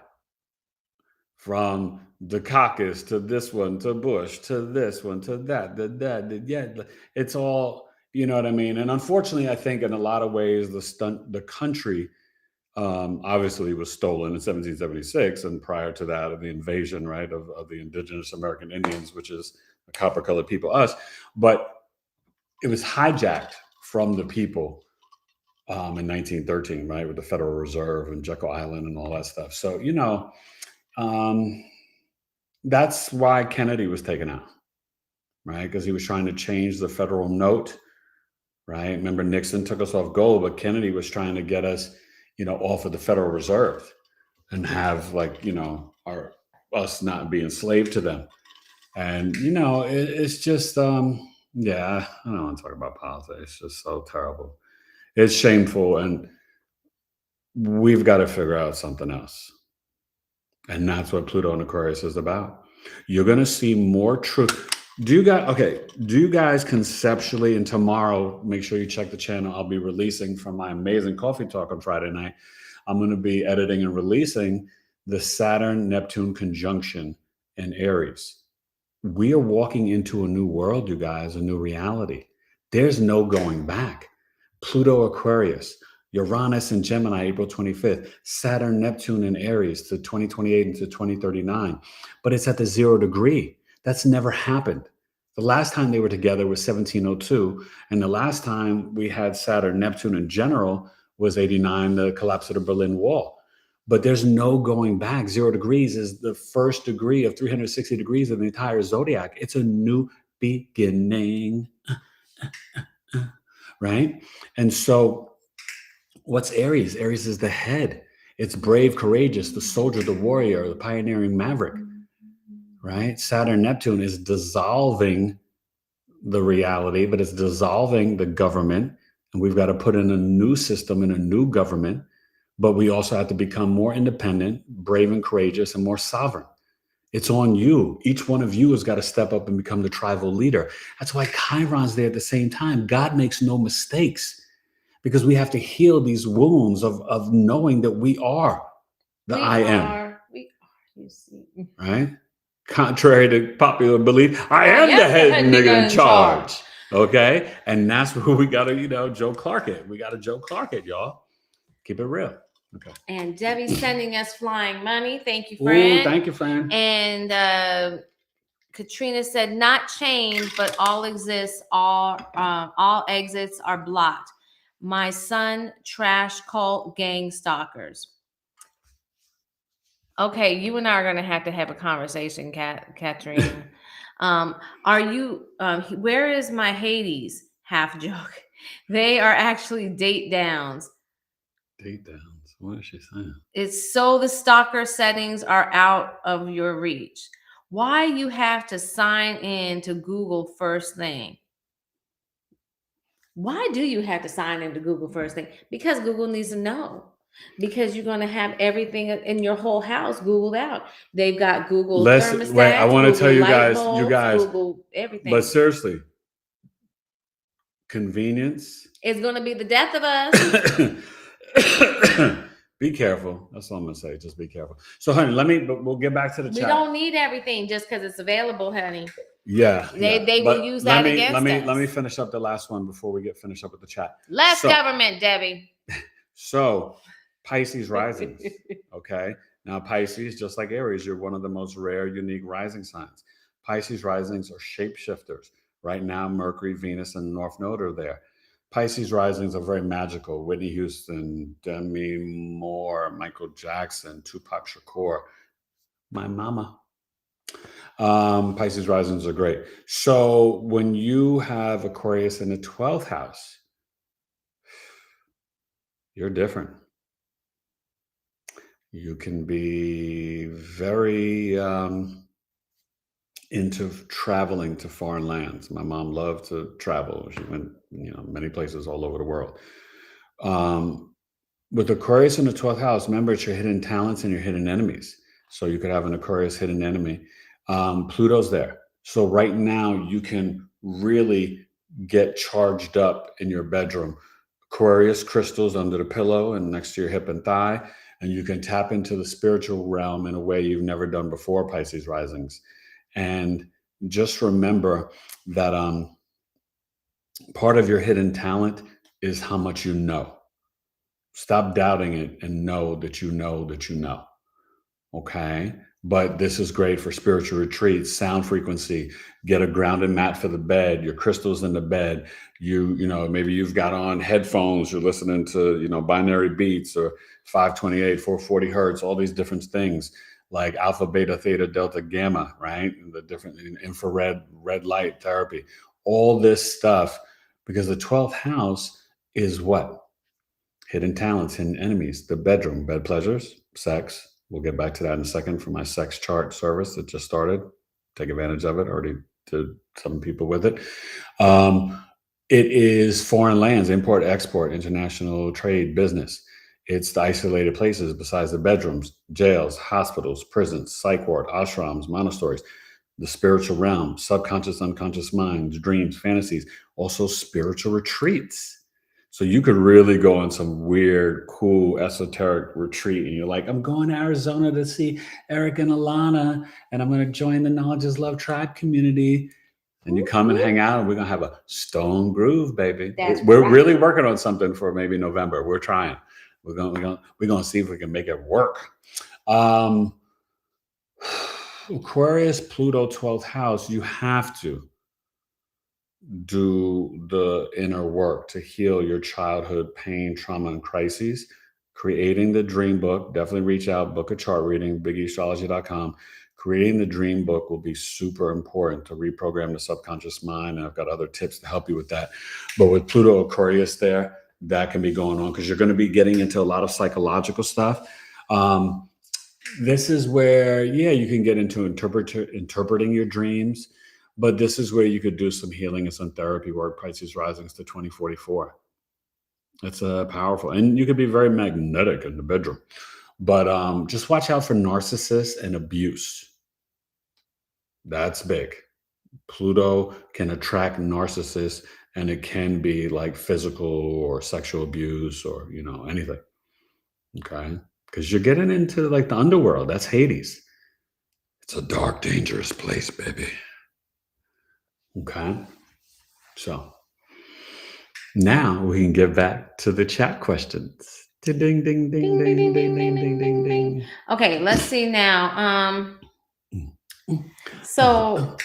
From the caucus to this one, to Bush, to this one, to that. Yeah, it's all, you know what I mean? And unfortunately, I think in a lot of ways, the country obviously was stolen in 1776, and prior to that, of the invasion, right, of the indigenous American Indians, which is the copper-colored people, us. But it was hijacked from the people in 1913, right, with the Federal Reserve and Jekyll Island and all that stuff. So, you know, that's why Kennedy was taken out, right? Because he was trying to change the federal note, right? Remember, Nixon took us off gold, but Kennedy was trying to get us, you know, off of the Federal Reserve and have, like, you know, us not be enslaved to them. And, you know, it's just, yeah, I don't want to talk about politics. It's just so terrible. It's shameful. And we've got to figure out something else. And that's what Pluto and Aquarius is about. You're going to see more truth. Do you guys conceptually, and tomorrow, make sure you check the channel. I'll be releasing from my amazing coffee talk on Friday night. I'm going to be editing and releasing the Saturn-Neptune conjunction in Aries. We are walking into a new world, you guys, a new reality. There's no going back. Pluto, Aquarius, Uranus and Gemini, April 25th, Saturn, Neptune, and Aries to 2028 and to 2039. But it's at the 0 degree. That's never happened. The last time they were together was 1702. And the last time we had Saturn, Neptune in general was 89, the collapse of the Berlin Wall. But there's no going back. 0 degrees is the first degree of 360 degrees of the entire zodiac. It's a new beginning. Right? And so what's Aries? Aries is the head. It's brave, courageous, the soldier, the warrior, the pioneering maverick, right? Saturn, Neptune is dissolving the reality, but it's dissolving the government. And we've got to put in a new system and a new government. But we also have to become more independent, brave and courageous, and more sovereign. It's on you. Each one of you has got to step up and become the tribal leader. That's why Chiron's there at the same time. God makes no mistakes, because we have to heal these wounds of knowing that we are the I am. We are, you see. Right? Contrary to popular belief, I am the head nigga in charge. Okay? And that's where we got to, you know, Joe Clark it. We got to Joe Clark it, y'all. Keep it real. Okay. And Debbie's sending us flying money. Thank you, friend. Ooh, thank you, friend. And Katrina said, not change, but all exits are blocked. My son, trash cult gang stalkers. Okay, you and I are going to have a conversation, Katrina. Are you, where is my Hades? Half joke. They are actually date downs. Date downs. What is she saying? It's so the stalker settings are out of your reach. Why you have to sign in to Google first thing? Why do you have to sign into Google first thing? Because Google needs to know. Because you're going to have everything in your whole house Googled out. They've got Google thermostats. Wait, I want to tell you guys, Google everything. But seriously, convenience is going to be the death of us. Be careful. That's all I'm going to say. Just be careful. So, honey, we'll get back to the chat. We don't need everything just because it's available, honey. Yeah. They will use that against us. Let me finish up the last one before we finish up with the chat. Less government, Debbie. So, Pisces risings. Okay. Now, Pisces, just like Aries, you're one of the most rare, unique rising signs. Pisces risings are shapeshifters. Right now, Mercury, Venus, and North Node are there. Pisces risings are very magical. Whitney Houston, Demi Moore, Michael Jackson, Tupac Shakur, my mama. Pisces risings are great. So when you have Aquarius in the 12th house, you're different. You can be very into traveling to foreign lands. My mom loved to travel. She went, many places all over the world. With Aquarius in the 12th house, remember, it's your hidden talents and your hidden enemies. So you could have an Aquarius hidden enemy. Pluto's there. So right now you can really get charged up in your bedroom. Aquarius crystals under the pillow and next to your hip and thigh. And you can tap into the spiritual realm in a way you've never done before, Pisces risings. And just remember that part of your hidden talent is how much you know. Stop doubting it and know that you know that you know. Okay. But this is great for spiritual retreats, sound frequency, get a grounded mat for the bed, your crystals in the bed. Maybe you've got on headphones, you're listening to, binary beats or 528, 440 hertz, all these different things like alpha, beta, theta, delta, gamma, right? And the different infrared, red light therapy, all this stuff, because the 12th house is what? Hidden talents, hidden enemies, the bedroom, bed pleasures, sex. We'll get back to that in a second for my sex chart service that just started. Take advantage of it. Already did some people with it. It is foreign lands, import, export, international trade, business. It's the isolated places besides the bedrooms, jails, hospitals, prisons, psych ward, ashrams, monasteries, the spiritual realm, subconscious, unconscious minds, dreams, fantasies, also spiritual retreats. So you could really go on some weird, cool, esoteric retreat. And you're like, I'm going to Arizona to see Eric and Alana, and I'm going to join the Knowledge is Love tribe community. And you come and hang out, and we're going to have a stone groove, baby. We're really working on something for maybe November. We're trying. We're going to see if we can make it work. Aquarius, Pluto, 12th house, you have to do the inner work to heal your childhood pain, trauma, and crises. Creating the dream book, definitely reach out, book a chart reading, BigEAstrology.com. Creating the dream book will be super important to reprogram the subconscious mind. And I've got other tips to help you with that. But with Pluto Aquarius there, that can be going on because you're going to be getting into a lot of psychological stuff. This is where, you can get into interpreting your dreams. But this is where you could do some healing and some therapy work, Pisces risings to 2044. It's powerful. And you could be very magnetic in the bedroom. But just watch out for narcissists and abuse. That's big. Pluto can attract narcissists, and it can be like physical or sexual abuse or, anything. Okay? Because you're getting into like the underworld. That's Hades. It's a dark, dangerous place, baby. Okay, so now we can get back to the chat questions. Ding, ding, ding, ding, ding, ding, ding, ding, ding. Okay, let's see now. So,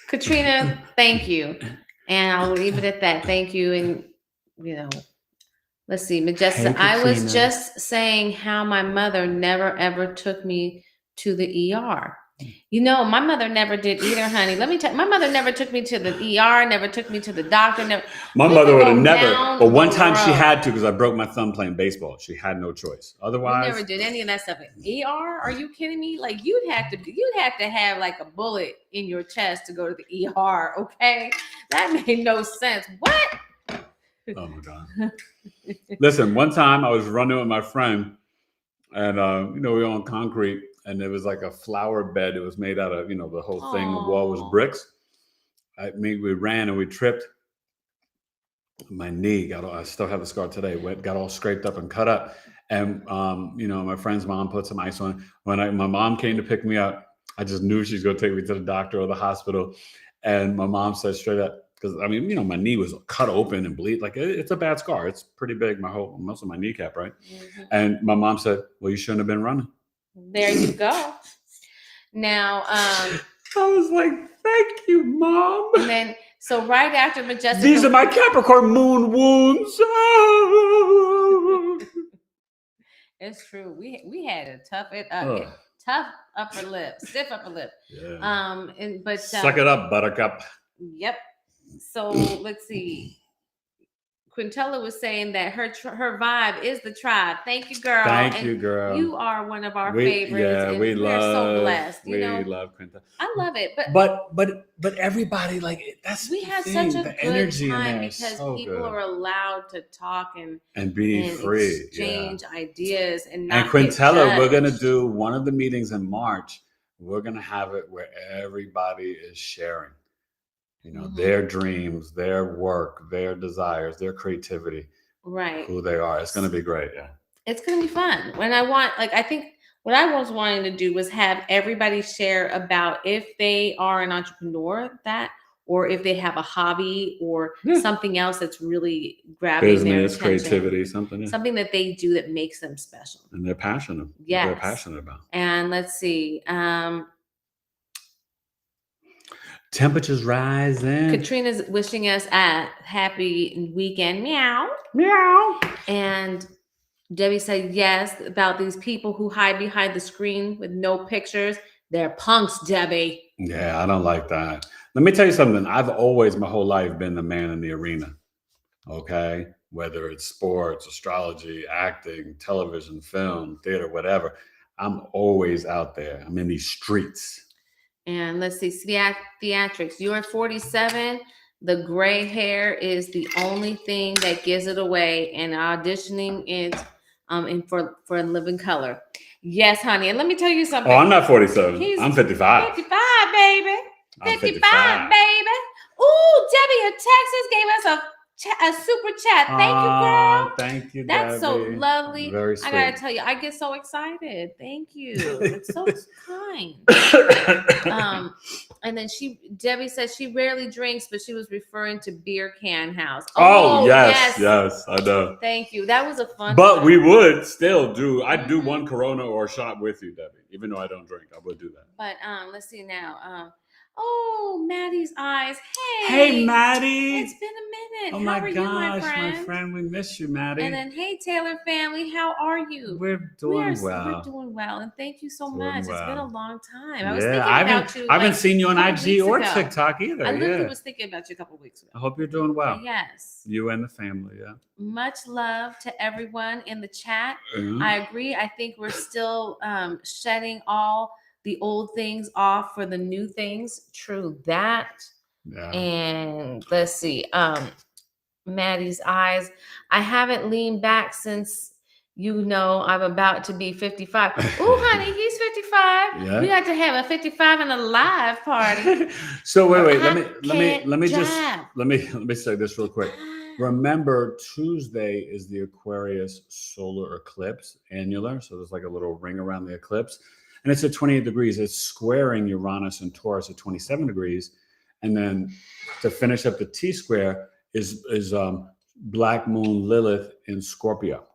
Katrina, thank you, and I'll leave it at that. Thank you, and let's see, Majestic. I was just saying how my mother never ever took me to the ER. My mother never did either, honey. Let me tell you, my mother never took me to the ER, never took me to the doctor. My mother would have never, but one time she had to because I broke my thumb playing baseball. She had no choice. Otherwise, we never did any of that stuff. ER? Are you kidding me? Like you'd have to have like a bullet in your chest to go to the ER. Okay, that made no sense. What? Oh my God! Listen, one time I was running with my friend, and we were on concrete. And it was like a flower bed. It was made out of, the whole thing. The wall was bricks. We ran and we tripped. My knee I still have the scar today. Got all scraped up and cut up. And, my friend's mom put some ice on it. When my mom came to pick me up, I just knew she was going to take me to the doctor or the hospital. And my mom said straight up, because, my knee was cut open and bleed. Like, it's a bad scar. It's pretty big, most of my kneecap, right? Mm-hmm. And my mom said, well, you shouldn't have been running. There you go. Now, I was like, thank you, Mom. And then, so right after Majestic. These are my Capricorn moon wounds. It's true. We had a tough upper lip, stiff upper lip. Yeah. Suck it up, Buttercup. Yep. So let's see. Quintella was saying that her vibe is the tribe. Thank you, girl. Thank you, girl. You are one of our favorites. Yeah, and we are so blessed. We love Quintella. I love it, but everybody, like, that's we had such a good time because people are allowed to talk and be free, exchange ideas, and not Quintella, we're gonna do one of the meetings in March. We're gonna have it where everybody is sharing, their dreams, their work, their desires, their creativity, right? Who they are. It's gonna be great. Yeah, it's gonna be fun. I think what I was wanting to do was have everybody share about if they are an entrepreneur, or if they have a hobby or something else that's really grabbing their attention. Creativity, something that they do that makes them special. And they're passionate. Yes. They're passionate about. And let's see. Temperatures rising. Katrina's wishing us a happy weekend. Meow. Meow. And Debbie said yes about these people who hide behind the screen with no pictures. They're punks, Debbie. Yeah, I don't like that. Let me tell you something. I've always, my whole life, been the man in the arena. Okay? Whether it's sports, astrology, acting, television, film, theater, whatever. I'm always out there. I'm in these streets. And let's see, theatrics. You're 47. The gray hair is the only thing that gives it away. And auditioning it for a living color. Yes, honey. And let me tell you something. Oh, I'm not 47. I'm 55. 55, baby. 55, baby. Ooh, Debbie, her Texas gave us a super chat. Thank you, girl. Thank you, That's so lovely. Very sweet. I gotta tell you, I get so excited. Thank you. It's so kind. And then Debbie says she rarely drinks, but she was referring to Beer Can House. Oh yes, I know. Thank you. That was a fun. But we would still do. I'd do one Corona or a shot with you, Debbie. Even though I don't drink, I would do that. But let's see now. Oh, Maddie's eyes. Hey, Maddie. It's been a minute. Oh, my gosh, my friend. We miss you, Maddie. And then, hey, Taylor family, how are you? We're doing well. We're doing well. And thank you so much. Well. It's been a long time. I was thinking about you. I haven't seen you on IG or TikTok either. I literally was thinking about you a couple of weeks ago. I hope you're doing well. Yes. You and the family, yeah. Much love to everyone in the chat. Mm-hmm. I agree. I think we're still shedding all the old things off for the new things. True that. Yeah. And let's see. Maddie's eyes. I haven't leaned back since I'm about to be 55. Oh, honey, he's 55. Yeah. We got to have a 55 and a live party. So wait. Let me say this real quick. Remember, Tuesday is the Aquarius solar eclipse annular. So there's like a little ring around the eclipse. And it's at 28 degrees. It's squaring Uranus and Taurus at 27 degrees. And then to finish up the T-square is Black Moon Lilith in Scorpio.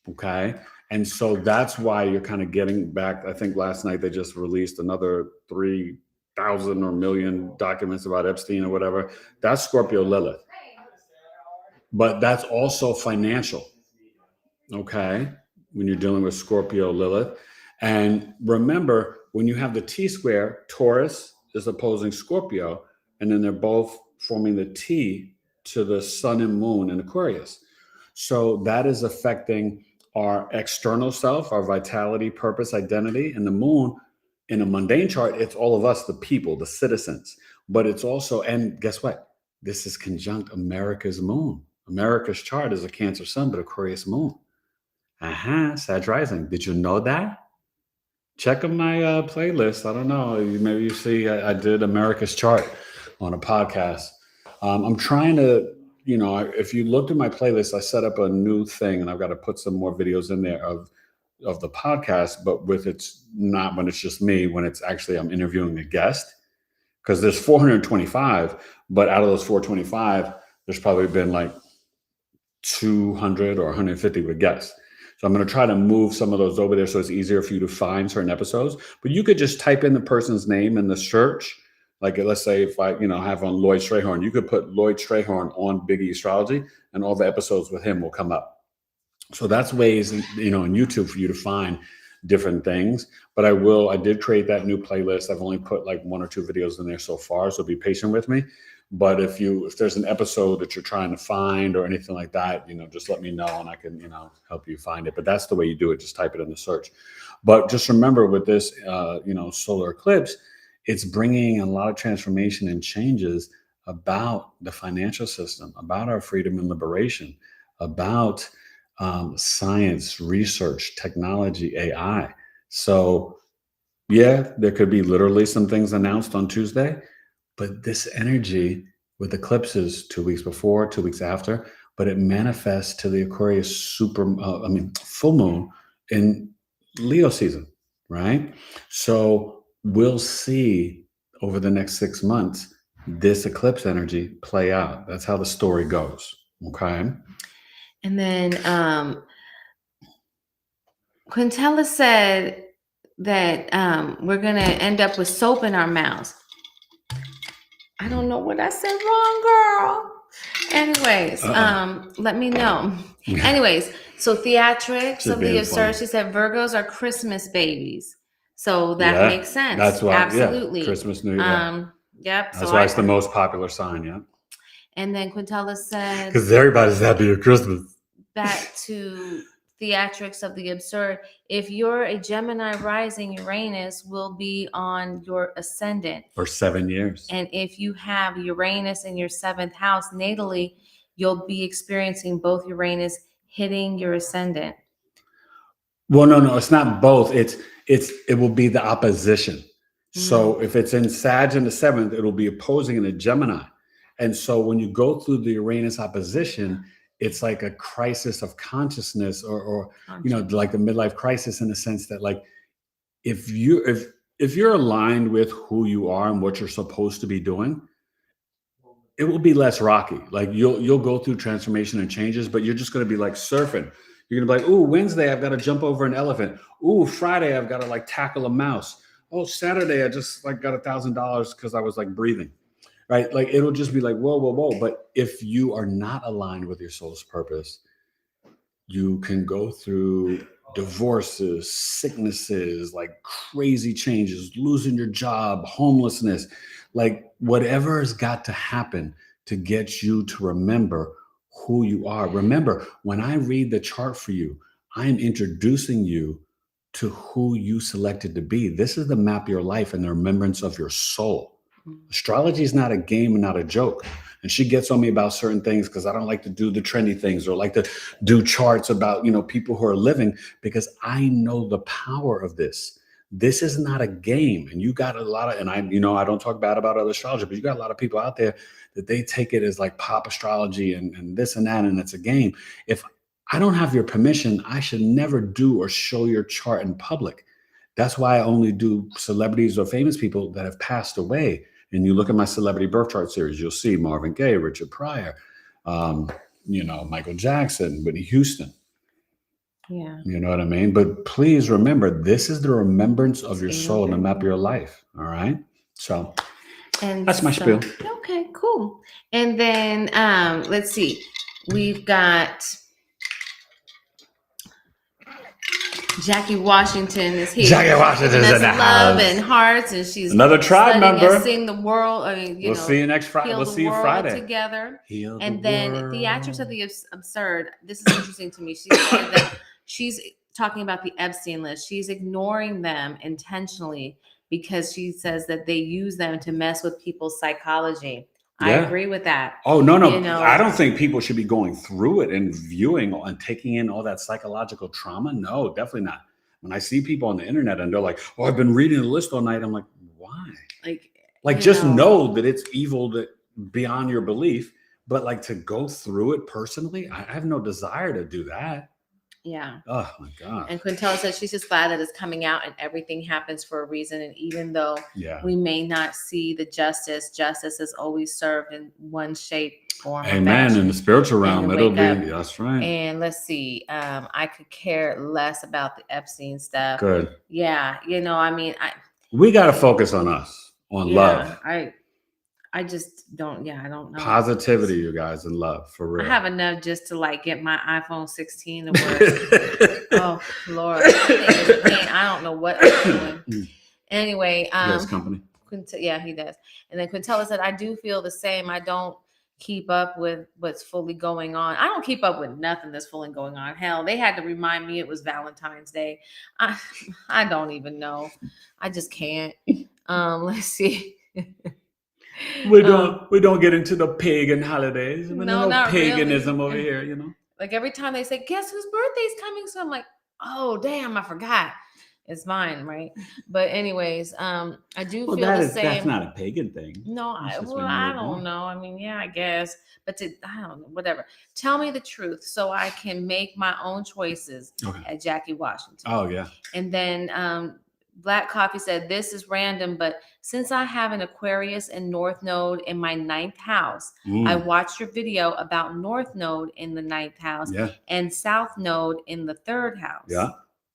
Okay? And so that's why you're kind of getting back. I think last night they just released another 3,000 or million documents about Epstein or whatever. That's Scorpio Lilith. But that's also financial. Okay? When you're dealing with Scorpio Lilith. And remember, when you have the T-square, Taurus is opposing Scorpio, and then they're both forming the T to the sun and moon in Aquarius. So that is affecting our external self, our vitality, purpose, identity. And the moon, in a mundane chart, it's all of us, the people, the citizens. But it's also, and guess what? This is conjunct America's moon. America's chart is a Cancer sun, but Aquarius moon. Sag rising. Did you know that? Check out my playlist. I don't know. Maybe you see I did America's chart on a podcast. I'm trying to, if you looked at my playlist, I set up a new thing and I've got to put some more videos in there of the podcast, but it's not when it's just me, when it's actually I'm interviewing a guest, because there's 425, but out of those 425, there's probably been like 200 or 150 with guests. So I'm going to try to move some of those over there so it's easier for you to find certain episodes. But you could just type in the person's name in the search. Like, let's say if I, have on Lloyd Strayhorn, you could put Lloyd Strayhorn on BigE Astrology and all the episodes with him will come up. So that's ways, in YouTube for you to find different things. But I did create that new playlist. I've only put like 1 or 2 videos in there so far. So be patient with me. But if there's an episode that you're trying to find or anything like that, just let me know and I can, help you find it. But that's the way you do it. Just type it in the search. But just remember with this, solar eclipse, it's bringing a lot of transformation and changes about the financial system, about our freedom and liberation, about science, research, technology, AI. So yeah, there could be literally some things announced on Tuesday, but this energy with eclipses 2 weeks before, 2 weeks after, but it manifests to the Aquarius full moon in Leo season, right? So we'll see over the next 6 months this eclipse energy play out. That's how the story goes. Okay. And then Quintella said that we're going to end up with soap in our mouths. I don't know what I said wrong, girl. Anyways, let me know. Anyways, so theatrics of the absurd, she said Virgos are Christmas babies. So that makes sense. That's why, absolutely. Christmas, New Year. Yep. That's why it's the most popular sign, yeah. And then Quintella said, because everybody's happy at Christmas. Back to theatrics of the absurd. If you're a Gemini rising, Uranus will be on your ascendant for 7 years. And if you have Uranus in your 7th house natally, you'll be experiencing both Uranus hitting your ascendant. Well, no, it's not both. It will be the opposition. So if it's in Sag in the 7th, it'll be opposing in a Gemini. And so when you go through the Uranus opposition, it's like a crisis of consciousness or like the midlife crisis, in the sense that, like, if you're aligned with who you are and what you're supposed to be doing, it will be less rocky. Like you'll go through transformation and changes, but you're just going to be like surfing. You're going to be like, ooh, Wednesday, I've got to jump over an elephant. Ooh, Friday, I've got to like tackle a mouse. Oh, Saturday, I just like got $1,000 because I was like breathing. Right? Like it'll just be like, whoa. But if you are not aligned with your soul's purpose, you can go through divorces, sicknesses, like crazy changes, losing your job, homelessness, like whatever has got to happen to get you to remember who you are. Remember, when I read the chart for you, I'm introducing you to who you selected to be. This is the map of your life and the remembrance of your soul. Astrology is not a game and not a joke. And she gets on me about certain things because I don't like to do the trendy things or like to do charts about, people who are living, because I know the power of this. This is not a game. And you got a lot of, and I don't talk bad about other astrology, but you got a lot of people out there that they take it as like pop astrology and this and that, and it's a game. If I don't have your permission, I should never do or show your chart in public. That's why I only do celebrities or famous people that have passed away. And you look at my celebrity birth chart series, you'll see Marvin Gaye, Richard Pryor, Michael Jackson, Whitney Houston. Yeah. You know what I mean? But please remember, this is the remembrance of your soul and the map of your life. All right. So that's my spiel. Okay, cool. And then let's see. We've got Jackie Washington is here. Jackie Washington is in the house. Love and hearts, and she's another tribe member. Sing the world. We'll see you next Friday. We'll see you Friday together. And then theatrics of the absurd. This is interesting to me. She said that she's talking about the Epstein list. She's ignoring them intentionally because she says that they use them to mess with people's psychology. I agree with that. Oh, no. I don't think people should be going through it and viewing and taking in all that psychological trauma. No, definitely not. When I see people on the internet and they're like, oh, I've been reading the list all night. I'm like, why? Like just know that it's evil beyond your belief. But like to go through it personally, I have no desire to do that. Yeah. Oh my God. And Quintella says she's just glad that it's coming out and everything happens for a reason. And even though we may not see the justice is always served in one shape, form, amen. In the spiritual realm, it'll be, that's right. And let's see, I could care less about the Epstein stuff. Good. Yeah. We got to focus on us, on love. I just don't, I don't know. Positivity, you guys, and love, for real. I have enough just to like get my iPhone 16 to work. Oh, Lord. I don't know what I'm doing. Anyway. Yes, company. Yeah, he does. And then Quintella said, I do feel the same. I don't keep up with what's fully going on. I don't keep up with nothing that's fully going on. Hell, they had to remind me it was Valentine's Day. I don't even know. I just can't. Let's see. We don't get into the pagan holidays. No, not paganism really. over here, you know. Like every time they say, guess whose birthday's coming? So I'm like, oh damn, I forgot. It's mine, right? But anyways, I do feel the same. That's not a pagan thing. No, I don't know. I mean, yeah, I guess, but I don't know, whatever. Tell me the truth so I can make my own choices. Okay. At Jackie Washington. Oh yeah. And then Black Coffee said, this is random, but since I have an Aquarius and North Node in my 9th house, I watched your video about North Node in the 9th house and South Node in the 3rd house. Yeah.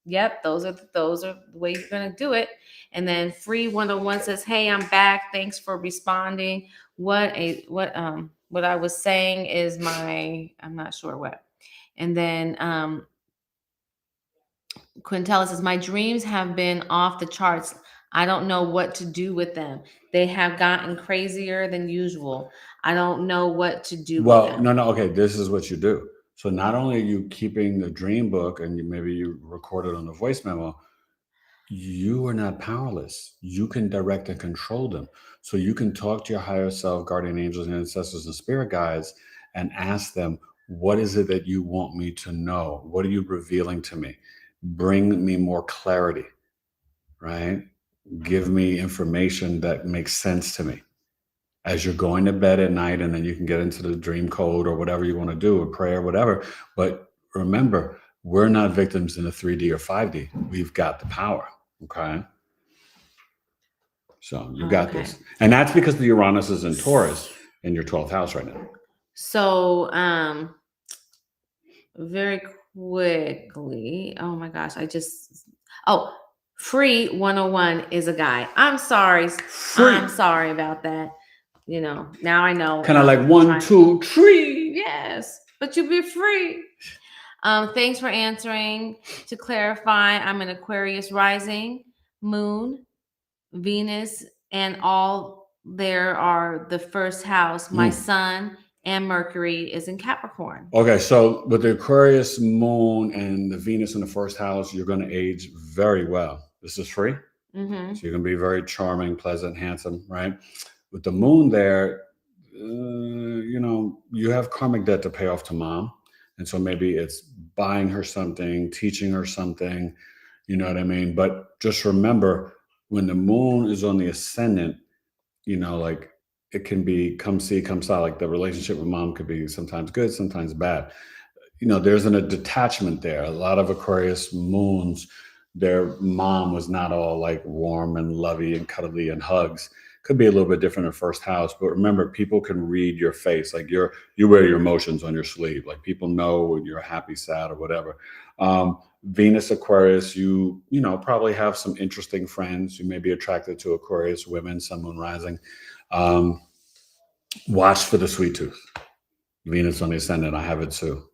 Yep, those are the ways you're gonna do it. And then Free 101 says, hey, I'm back. Thanks for responding. What I was saying is I'm not sure what. And then Quintella says, my dreams have been off the charts. I don't know what to do with them. They have gotten crazier than usual. I don't know what to do with them. No. Okay, this is what you do. So not only are you keeping the dream book and maybe you record it on a voice memo, you are not powerless. You can direct and control them. So you can talk to your higher self, guardian angels, and ancestors and spirit guides and ask them, what is it that you want me to know? What are you revealing to me? Bring me more clarity, right? Give me information that makes sense to me as you're going to bed at night, and then you can get into the dream code or whatever you want to do, or pray or whatever. But remember, we're not victims in a 3D or 5D. We've got the power, okay? So you got this. And that's because the Uranus is in Taurus in your 12th house right now. So very quickly, oh my gosh, Free 101 is a guy. I'm sorry. I'm sorry about that. You know, now I know. Kind of like 1, 2, 3. Yes, but you be free. Thanks for answering. To clarify, I'm an Aquarius rising, Moon, Venus, and all there are the 1st house. My Sun and Mercury is in Capricorn. Okay, so with the Aquarius moon and the Venus in the 1st house, you're going to age very well. This is free. Mm-hmm. So you're going to be very charming, pleasant, handsome, right? With the moon there, you have karmic debt to pay off to mom. And so maybe it's buying her something, teaching her something, you know what I mean? But just remember, when the moon is on the ascendant, like it can be come see, come saw. Like the relationship with mom could be sometimes good, sometimes bad. There's a detachment there. A lot of Aquarius moons, their mom was not all like warm and lovey and cuddly and hugs. Could be a little bit different in 1st house, but remember, people can read your face. Like you wear your emotions on your sleeve. Like people know when you're happy, sad, or whatever. Venus Aquarius, you probably have some interesting friends. You may be attracted to Aquarius women, Sun, Moon, Rising. Watch for the sweet tooth. Venus on the ascendant, I have it too.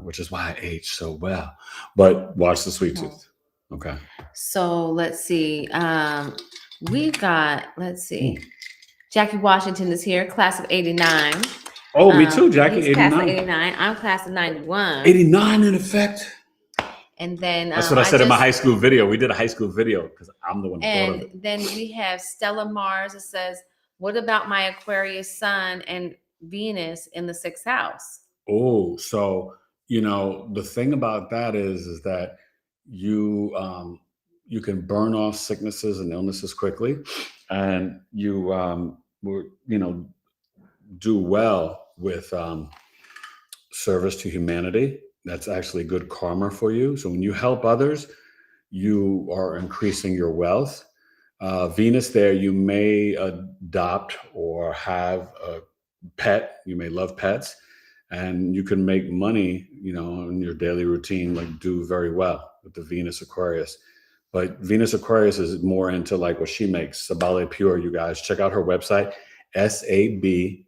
Which is why I age so well. But watch the sweet tooth. Okay. So let's see. We've got, Jackie Washington is here, class of 89. Oh, me too, Jackie. He's 89. Class of 89. I'm class of 91. 89 in effect. And then that's what I said in my high school video. We did a high school video because I'm the one who thought of it. And then we have Stella Mars that says, what about my Aquarius Sun and Venus in the 6th house? Oh, so the thing about that is that you can burn off sicknesses and illnesses quickly, and you do well with service to humanity. That's actually good karma for you. So when you help others, you are increasing your wealth. Venus there, you may adopt or have a pet. You may love pets, and you can make money, in your daily routine, like do very well with the Venus Aquarius. But Venus Aquarius is more into like what she makes, Sabali Pure, you guys. Check out her website, SABALI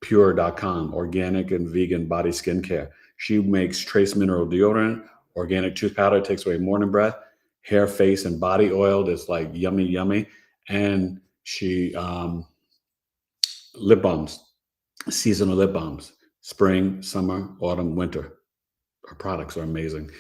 pure.com, organic and vegan body skincare. She makes trace mineral deodorant, organic tooth powder, takes away morning breath, hair, face, and body oil that's like yummy, yummy. And she lip balms, seasonal lip balms, spring, summer, autumn, winter. Her products are amazing.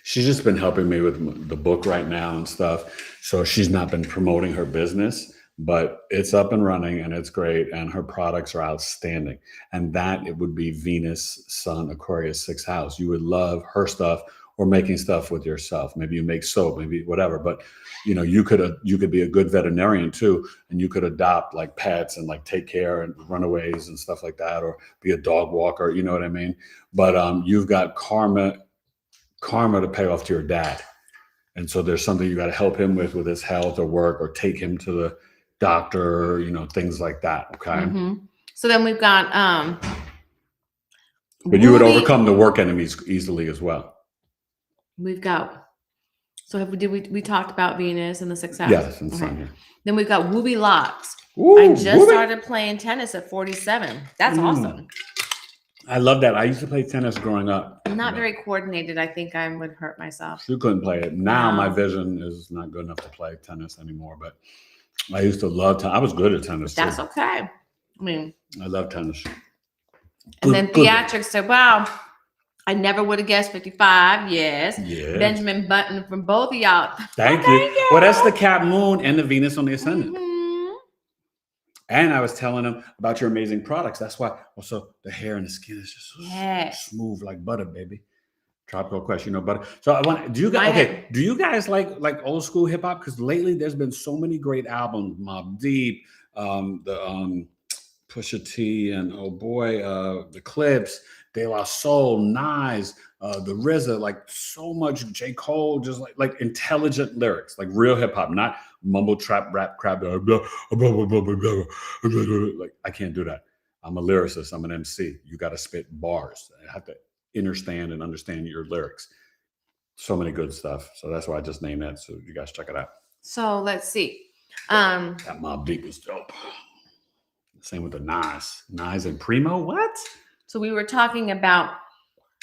She's just been helping me with the book right now and stuff. So she's not been promoting her business, but it's up and running and it's great. And her products are outstanding. And that it would be Venus, Sun, Aquarius, 6th house. You would love her stuff or making stuff with yourself. Maybe you make soap, maybe whatever. But you know, you could be a good veterinarian too, and you could adopt like pets and like take care and runaways and stuff like that, or be a dog walker. You know what I mean? But you've got karma to pay off to your dad. And so there's something you got to help him with his health or work, or take him to the doctor, you know, things like that. Okay. Mm-hmm. So then we've got but you would overcome the work enemies easily as well. We've got, so we talked about Venus and the 6th house. Yes, and Sun, yeah. Then we've got Wooby Locks. Ooh, I just Wooby. started playing tennis at 47. That's awesome. I love that. I used to play tennis growing up. I'm not very coordinated. I think I would hurt myself. You couldn't play it. Now my vision is not good enough to play tennis anymore. But I used to love tennis. I was good at tennis. That's too. okay. I mean, I love tennis. And then Theatrics said, wow, I never would have guessed 55. Yes. Yeah. Benjamin Button from both of y'all. Thank you. Well, that's the Cap Moon and the Venus on the Ascendant. Mm-hmm. And I was telling them about your amazing products. That's why also the hair and the skin is just so smooth like butter, baby. Tropical Quest, you know, butter. So I want. Do you guys like old school hip hop? Because lately there's been so many great albums. Mobb Deep, the Pusha T, and the Clips, De La Soul, Nas, the RZA, like so much J. Cole, just like intelligent lyrics, like real hip hop, not mumble trap rap crap. Like I can't do that. I'm a lyricist. I'm an MC. You got to spit bars. I have to understand your lyrics. So many good stuff. So that's why I just named that. So you guys check it out. So let's see. That Mobb Deep is dope. Same with the Nas and Primo. What? So we were talking about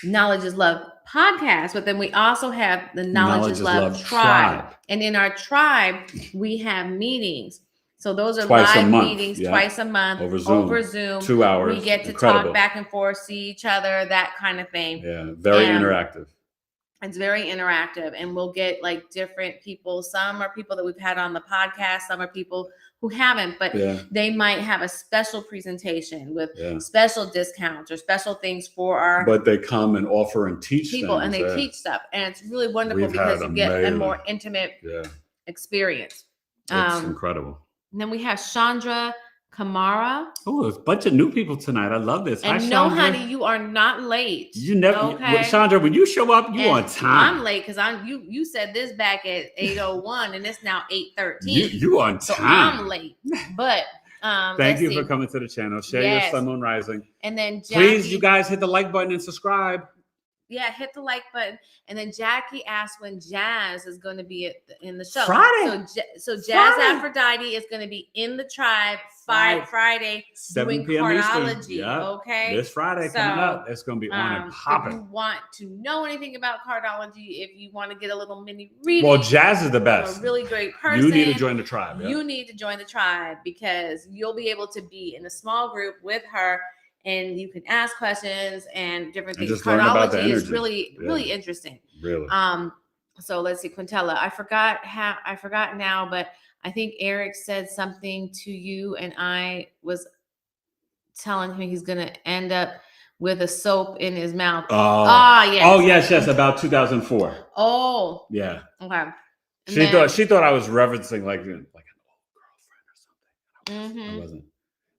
Knowledge is Love podcast, but then we also have the Knowledge is Love tribe. And in our tribe, we have meetings. So those are live meetings twice a month over Zoom. 2 hours. We get to talk back and forth, see each other, that kind of thing. Yeah, very interactive. It's very interactive, and we'll get like different people. Some are people that we've had on the podcast. Some are people who haven't, but they might have a special presentation with special discounts or special things for our. But they come and offer and teach people, things, and they teach stuff, and it's really wonderful because you get a more intimate experience. It's incredible. And then we have Chandra Kamara. Oh, there's a bunch of new people tonight. I love this. And Hi, no, Chandra. honey, you are not late. You never, okay? Chandra. When you show up, you on time. I'm late because you said this back at 8:01, and it's now 8:13. You on time. So I'm late, but thank you for coming to the channel. Share your Sun Moon Rising. And then Jackie, please, you guys hit the like button and subscribe. Yeah, hit the like button. And then Jackie asked when Jazz is going to be in the show. Friday. So Jazz Aphrodite is going to be in the tribe Friday 7 doing p.m. cardiology. Eastern. Yep. Okay. This Friday coming up. It's going to be on and popping. If you want to know anything about cardiology, if you want to get a little mini reading. Well, Jazz is the best. A really great person. You need to join the tribe. You need to join the tribe because you'll be able to be in a small group with her. And you can ask questions and different things. Just learn about the energy. Is really interesting. Really. So let's see, Quintella. I forgot now, but I think Eric said something to you, and I was telling him he's gonna end up with a soap in his mouth. Yes. Oh yes, about 2004. Oh. Yeah. Okay. She thought I was referencing like an old girlfriend or something. I wasn't.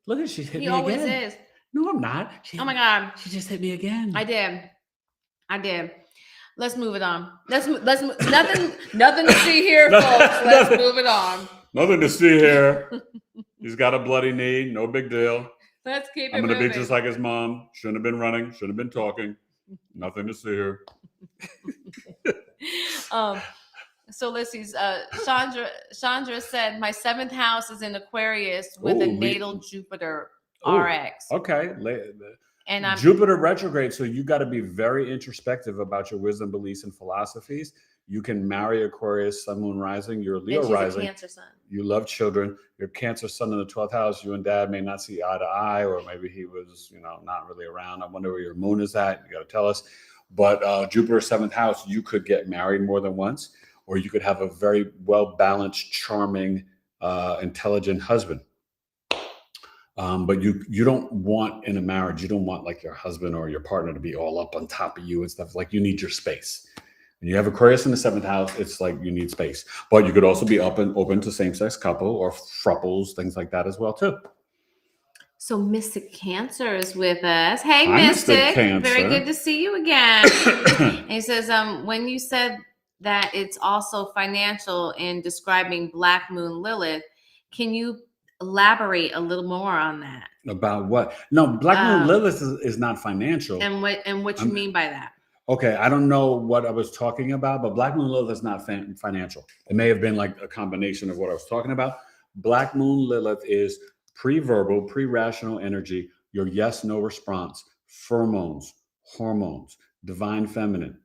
Look at she's hit me again. He always is. No, I'm not. Oh my God. She just hit me again. I did. Let's move it on. Nothing to see here, folks. Let's move it on. Nothing to see here. He's got a bloody knee. No big deal. Let's keep it I'm going to moving. be just like his mom. Shouldn't have been running. Shouldn't have been talking. Nothing to see here. So let's see. Chandra said, my 7th house is in Aquarius with a natal Jupiter RX. Okay. And I'm Jupiter retrograde. So you got to be very introspective about your wisdom, beliefs, and philosophies. You can marry Aquarius, Sun, Moon, Rising. You're Leo And she's rising. a Cancer sun. You love children. Your Cancer Sun in the 12th house. You and Dad may not see eye to eye, or maybe he was, not really around. I wonder where your moon is at. You got to tell us. But Jupiter, 7th house, you could get married more than once, or you could have a very well-balanced, charming, intelligent husband. But you don't want in a marriage, you don't want like your husband or your partner to be all up on top of you and stuff. Like, you need your space. When you have Aquarius in the 7th house, it's like you need space. But you could also be open to same-sex couple or thruples, things like that as well too. So Mystic Cancer is with us. Hey, Hi, Mystic. Cancer. Very good to see you again. And he says, when you said that it's also financial in describing Black Moon Lilith, can you elaborate a little more on that? About what? No, Black Moon Lilith is not financial. And what you mean by that? Okay, I don't know what I was talking about, but Black Moon Lilith is not financial. It may have been like a combination of what I was talking about. Black Moon Lilith is pre-verbal, pre-rational energy, your yes, no response, pheromones, hormones, divine feminine,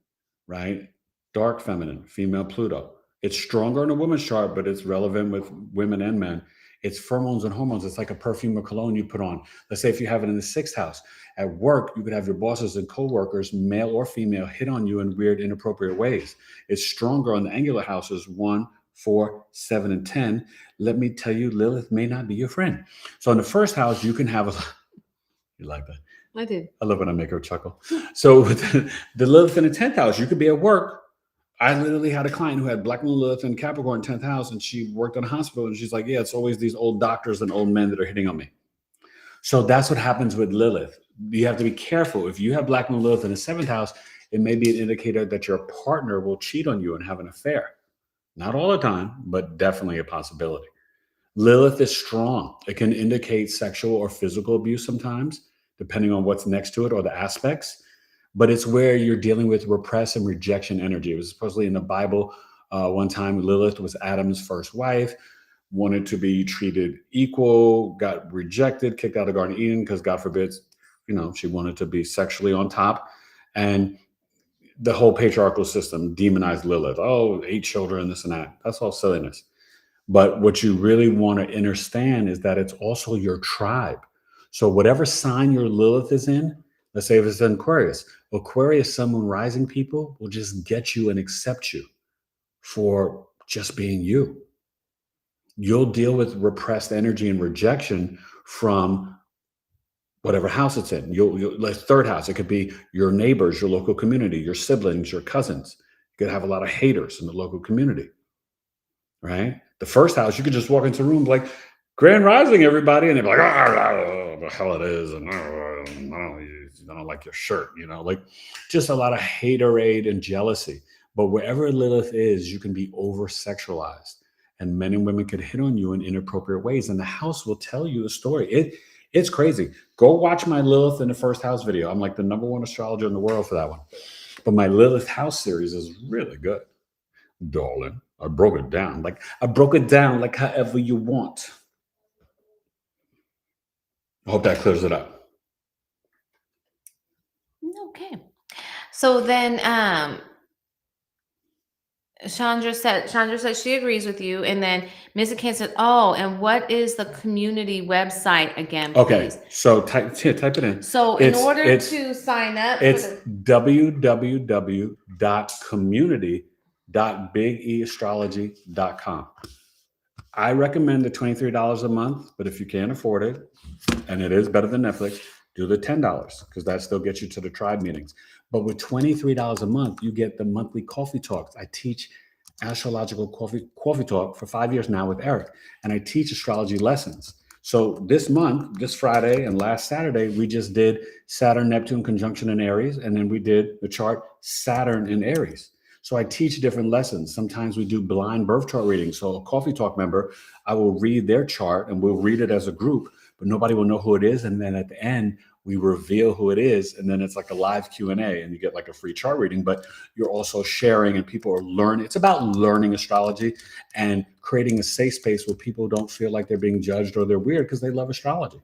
right? Dark feminine, female Pluto. It's stronger in a woman's chart, but it's relevant with women and men. It's pheromones and hormones. It's like a perfume or cologne you put on. Let's say if you have it in the 6th house. At work, you could have your bosses and coworkers, male or female, hit on you in weird, inappropriate ways. It's stronger on the angular houses 1, 4, 7, and 10. Let me tell you, Lilith may not be your friend. So in the 1st house, you can have you like that? I did. I love when I make her chuckle. So with the Lilith in the 10th house, you could be at work. I literally had a client who had Black Moon Lilith in Capricorn 10th house, and she worked in a hospital, and she's like, yeah, it's always these old doctors and old men that are hitting on me. So that's what happens with Lilith. You have to be careful. If you have Black Moon Lilith in the 7th house, it may be an indicator that your partner will cheat on you and have an affair. Not all the time, but definitely a possibility. Lilith is strong. It can indicate sexual or physical abuse sometimes, depending on what's next to it or the aspects. But it's where you're dealing with repress and rejection energy. It was supposedly in the Bible one time. Lilith was Adam's first wife, wanted to be treated equal, got rejected, kicked out of Garden of Eden because, God forbid, she wanted to be sexually on top. And the whole patriarchal system demonized Lilith. Oh, 8 children, this and that. That's all silliness. But what you really want to understand is that it's also your tribe. So whatever sign your Lilith is in, let's say if it's in Aquarius, Sun, Moon, Rising people will just get you and accept you for just being you. You'll deal with repressed energy and rejection from whatever house it's in. You'll like 3rd house, it could be your neighbors, your local community, your siblings, your cousins. You could have a lot of haters in the local community, right? The 1st house, you could just walk into a room like, Grand Rising, everybody, and they'd be like, oh, the hell it is, and I don't like your shirt, like just a lot of haterade and jealousy. But wherever Lilith is, you can be over-sexualized, and men and women could hit on you in inappropriate ways, and the house will tell you a story. It's crazy. Go watch my Lilith in the 1st house video. I'm like the #1 astrologer in the world for that one. But my Lilith house series is really good, darling. I broke it down like however you want. I hope that clears it up. Okay. So then Chandra said she agrees with you. And then Mr. Ken said, oh, and what is the community website again, please? Okay, so type it in. So in order to sign up, it's www.community.BigEAstrology.com. I recommend the $23 a month, but if you can't afford it, and it is better than Netflix, do the $10 because that still gets you to the tribe meetings. But with $23 a month, you get the monthly coffee talks. I teach astrological coffee talk for 5 years now with Eric, and I teach astrology lessons. So this month, this Friday and last Saturday, we just did Saturn, Neptune conjunction in Aries, and then we did the chart Saturn in Aries. So I teach different lessons. Sometimes we do blind birth chart readings. So a coffee talk member, I will read their chart and we'll read it as a group, but nobody will know who it is. And then at the end, we reveal who it is. And then it's like a live Q&A and you get like a free chart reading, but you're also sharing and people are learning. It's about learning astrology and creating a safe space where people don't feel like they're being judged or they're weird because they love astrology.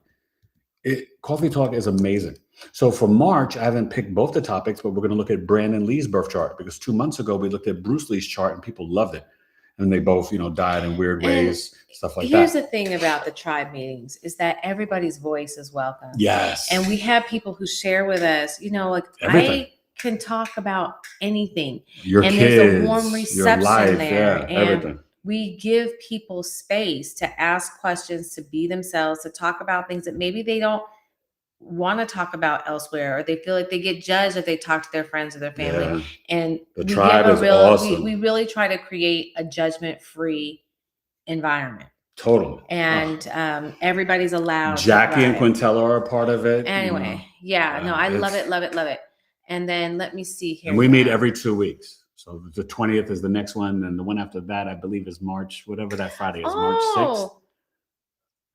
Coffee Talk is amazing. So for March, I haven't picked both the topics, but we're going to look at Brandon Lee's birth chart because 2 months ago we looked at Bruce Lee's chart and people loved it. And they both, died in weird ways, stuff like that. Here's the thing about the tribe meetings is that everybody's voice is welcome. Yes. And we have people who share with us, like Everything. I can talk about anything. Your and kids, there's a warm reception your life, there. yeah, and everything. we give people space to ask questions, to be themselves, to talk about things that maybe they don't want to talk about elsewhere, or they feel like they get judged if they talk to their friends or their family. Yeah. And the tribe is awesome. We really try to create a judgment-free environment. Totally. And everybody's allowed. Jackie and Quintella are a part of it. Anyway, I love it. And then let me see here. And we meet every 2 weeks. So the 20th is the next one, and the one after that, I believe, is March, whatever that Friday is, March 6th.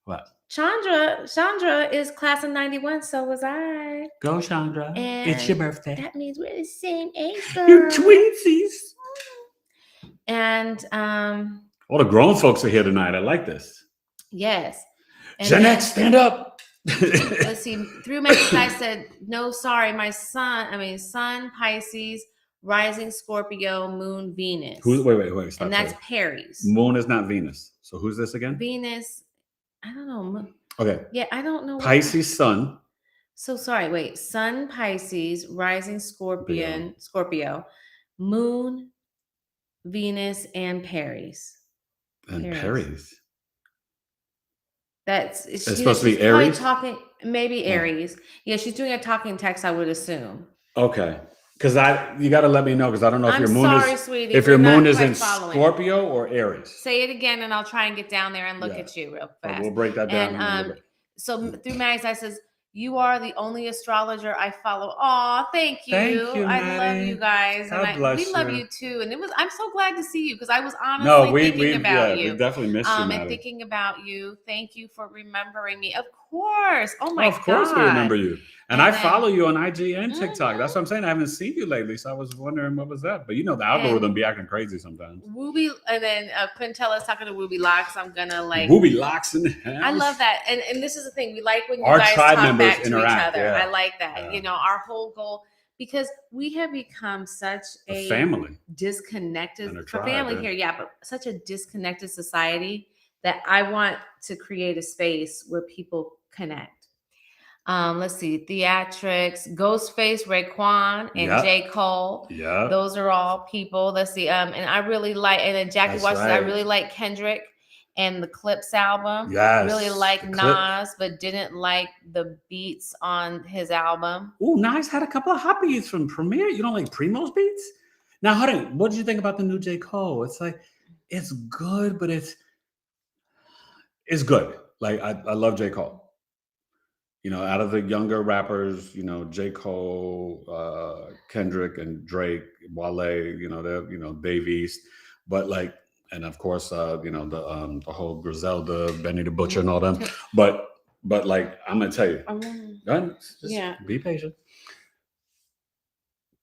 What? Chandra is class of 91, so was I. Go, Chandra. And it's your birthday. That means we're the same age, girl. You're twinsies. And all the grown folks are here tonight. I like this. Yes. Jeanette, stand up. Let's see. Through message, I said, no, sorry, my sun, Pisces, rising Scorpio, moon, Venus. Wait. Stop, and that's Perry's. Moon is not Venus. So who's this again? Venus. I don't know. Okay. Yeah, I don't know. Pisces sun. So sorry, wait. Sun, Pisces, rising Scorpio, moon, Venus, and Perry's. And Perry's. It's supposed to be Aries? Maybe Aries. Yeah, she's doing a talking text, I would assume. Okay. Because you got to let me know, because I don't know if your moon sweetie, if your moon is in Scorpio or Aries. Say it again, and I'll try and get down there and look at you real fast. We'll break that down. And so through Mags, I says, you are the only astrologer I follow. Aw, thank you. I love you guys. And we love you too. And I'm so glad to see you, because I was honestly thinking about you. We definitely missed you, and thinking about you. Thank you for remembering me. Of course. Oh my God. Of course we remember you. And I follow you on IG and TikTok. That's what I'm saying. I haven't seen you lately, so I was wondering what was that. But the algorithm be acting crazy sometimes. Wooby, and then Quintella's talking to Wooby Locks. I'm gonna Wooby Locks in the house. I love that, and this is the thing, we like when you our guys tribe talk members back to interact, each other. Yeah. I like that. Yeah. Our whole goal, because we have become such a family, disconnected tribe, here, but such a disconnected society that I want to create a space where people connect. Let's see, Theatrics, Ghostface, Raekwon, and J. Cole. Yeah. Those are all people. Let's see. And I really like, and then Jackie watches, I really like Kendrick and the Clips album. Yes. Really like Nas, but didn't like the beats on his album. Oh, Nas had a couple of hot beats from Premier. You don't like Primo's beats? Now, hold on. What did you think about the new J. Cole? It's like, it's good, but it's good. Like, I love J. Cole. Out of the younger rappers, J. Cole, Kendrick, and Drake, Wale, they're, Dave East, but and of course, the whole Griselda, Benny the Butcher, and all them. But I'm gonna tell you, just be patient.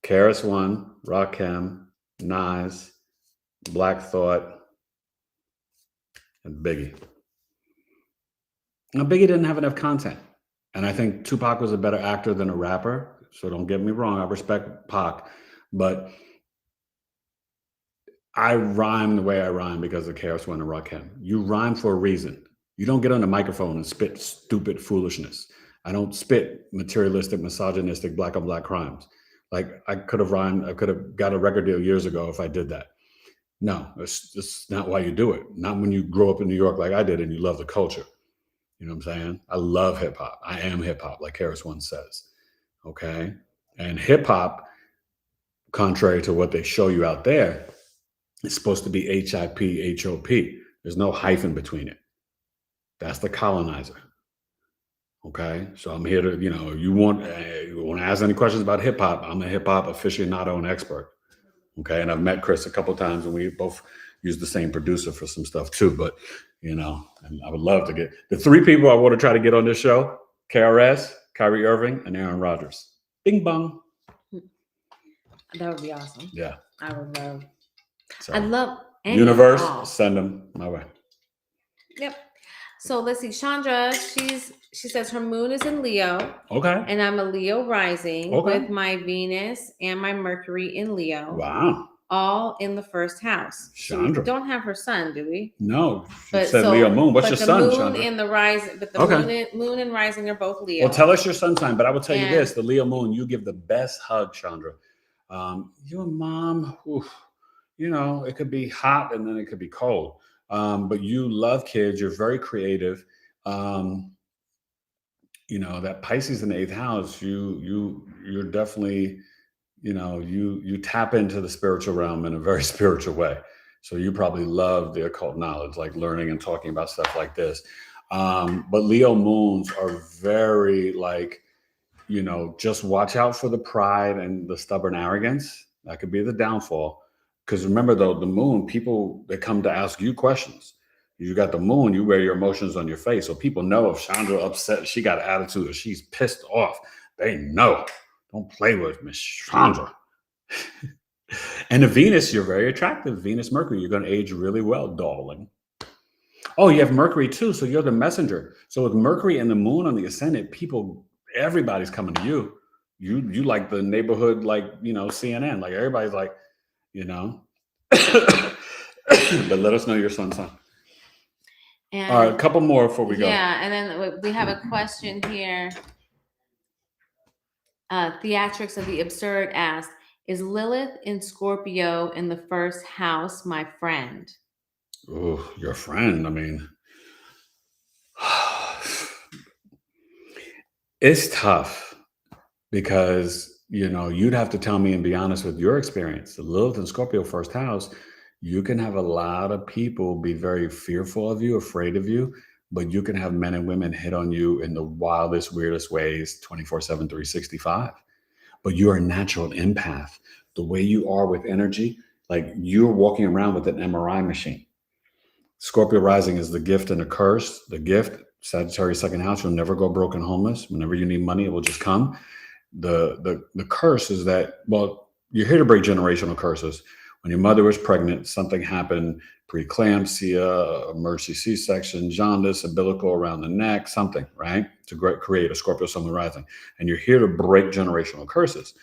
Karis One, Rakim, Nas, Black Thought, and Biggie. Now, Biggie didn't have enough content. And I think Tupac was a better actor than a rapper. So don't get me wrong. I respect Pac. But I rhyme the way I rhyme because of Karis One and Rakim. You rhyme for a reason. You don't get on the microphone and spit stupid foolishness. I don't spit materialistic, misogynistic, black on black crimes. Like, I could have rhymed. I could have got a record deal years ago if I did that. No, that's not why you do it. Not when you grow up in New York like I did and you love the culture. You know what I'm saying? I love hip hop. I am hip hop, like Karis One says. Okay. And hip hop, contrary to what they show you out there, is supposed to be HIP, HOP. There's no hyphen between it. That's the colonizer. Okay. So I'm here to, you want to ask any questions about hip hop? I'm a hip hop aficionado and expert. Okay. And I've met Chris a couple of times and we both use the same producer for some stuff too. But, and I would love to get the 3 people I want to try to get on this show: KRS, Kyrie Irving, and Aaron Rodgers. Bing bong. That would be awesome. Yeah. I would love. So, I love Universe, send them my way. Yep. So let's see. Chandra, she says her moon is in Leo. Okay. And I'm a Leo rising Okay. with my Venus and my Mercury in Leo. Wow. All in the first house. Chandra. So we don't have her sun, do we? No. She said Leo moon. What's your sun, Chandra? Chandra? And the rising, but the moon and rising are both Leo. Well, tell us your sun sign, but I will tell you this: the Leo moon, you give the best hug, Chandra. You and mom, you know, it could be hot and then it could be cold. But you love kids. You're very creative. You know, that Pisces in the 8th house, you're definitely, you know, you tap into the spiritual realm in a very spiritual way. So you probably love the occult knowledge, like learning and talking about stuff like this. But Leo moons are very like, you know, just watch out for the pride and the stubborn arrogance. That could be the downfall. Because remember, though, the moon, people, they come to ask you questions. You got the moon, you wear your emotions on your face. So people know if Chandra upset, she got attitude, or she's pissed off. They know. Don't play with Miss Chandra. And the Venus, you're very attractive. Venus, Mercury, you're going to age really well, darling. Oh, you have Mercury too. So you're the messenger. So with Mercury and the moon on the ascendant, people, everybody's coming to you. You like the neighborhood, like, you know, CNN. Like everybody's like, you know. But let us know your sun sign. And, all right, a couple more before we go. Yeah, and then we have a question here. Theatrics of the Absurd asked, is Lilith in Scorpio in the first house my friend? Oh, your friend. I mean, it's tough because, you know, you'd have to tell me and be honest with your experience. The Lilith in Scorpio first house, you can have a lot of people be very fearful of you, afraid of you, but you can have men and women hit on you in the wildest, weirdest ways, 24/7, 365. But you're a natural empath. The way you are with energy, like you're walking around with an MRI machine. Scorpio rising is the gift and the curse. The gift, Sagittarius second house, you'll never go broke and homeless. Whenever you need money, it will just come. The curse is that, well, you're here to break generational curses. When your mother was pregnant, something happened, preeclampsia, emergency C-section, jaundice, umbilical around the neck, something, right? To create a Scorpio sun rising. And you're here to break generational curses.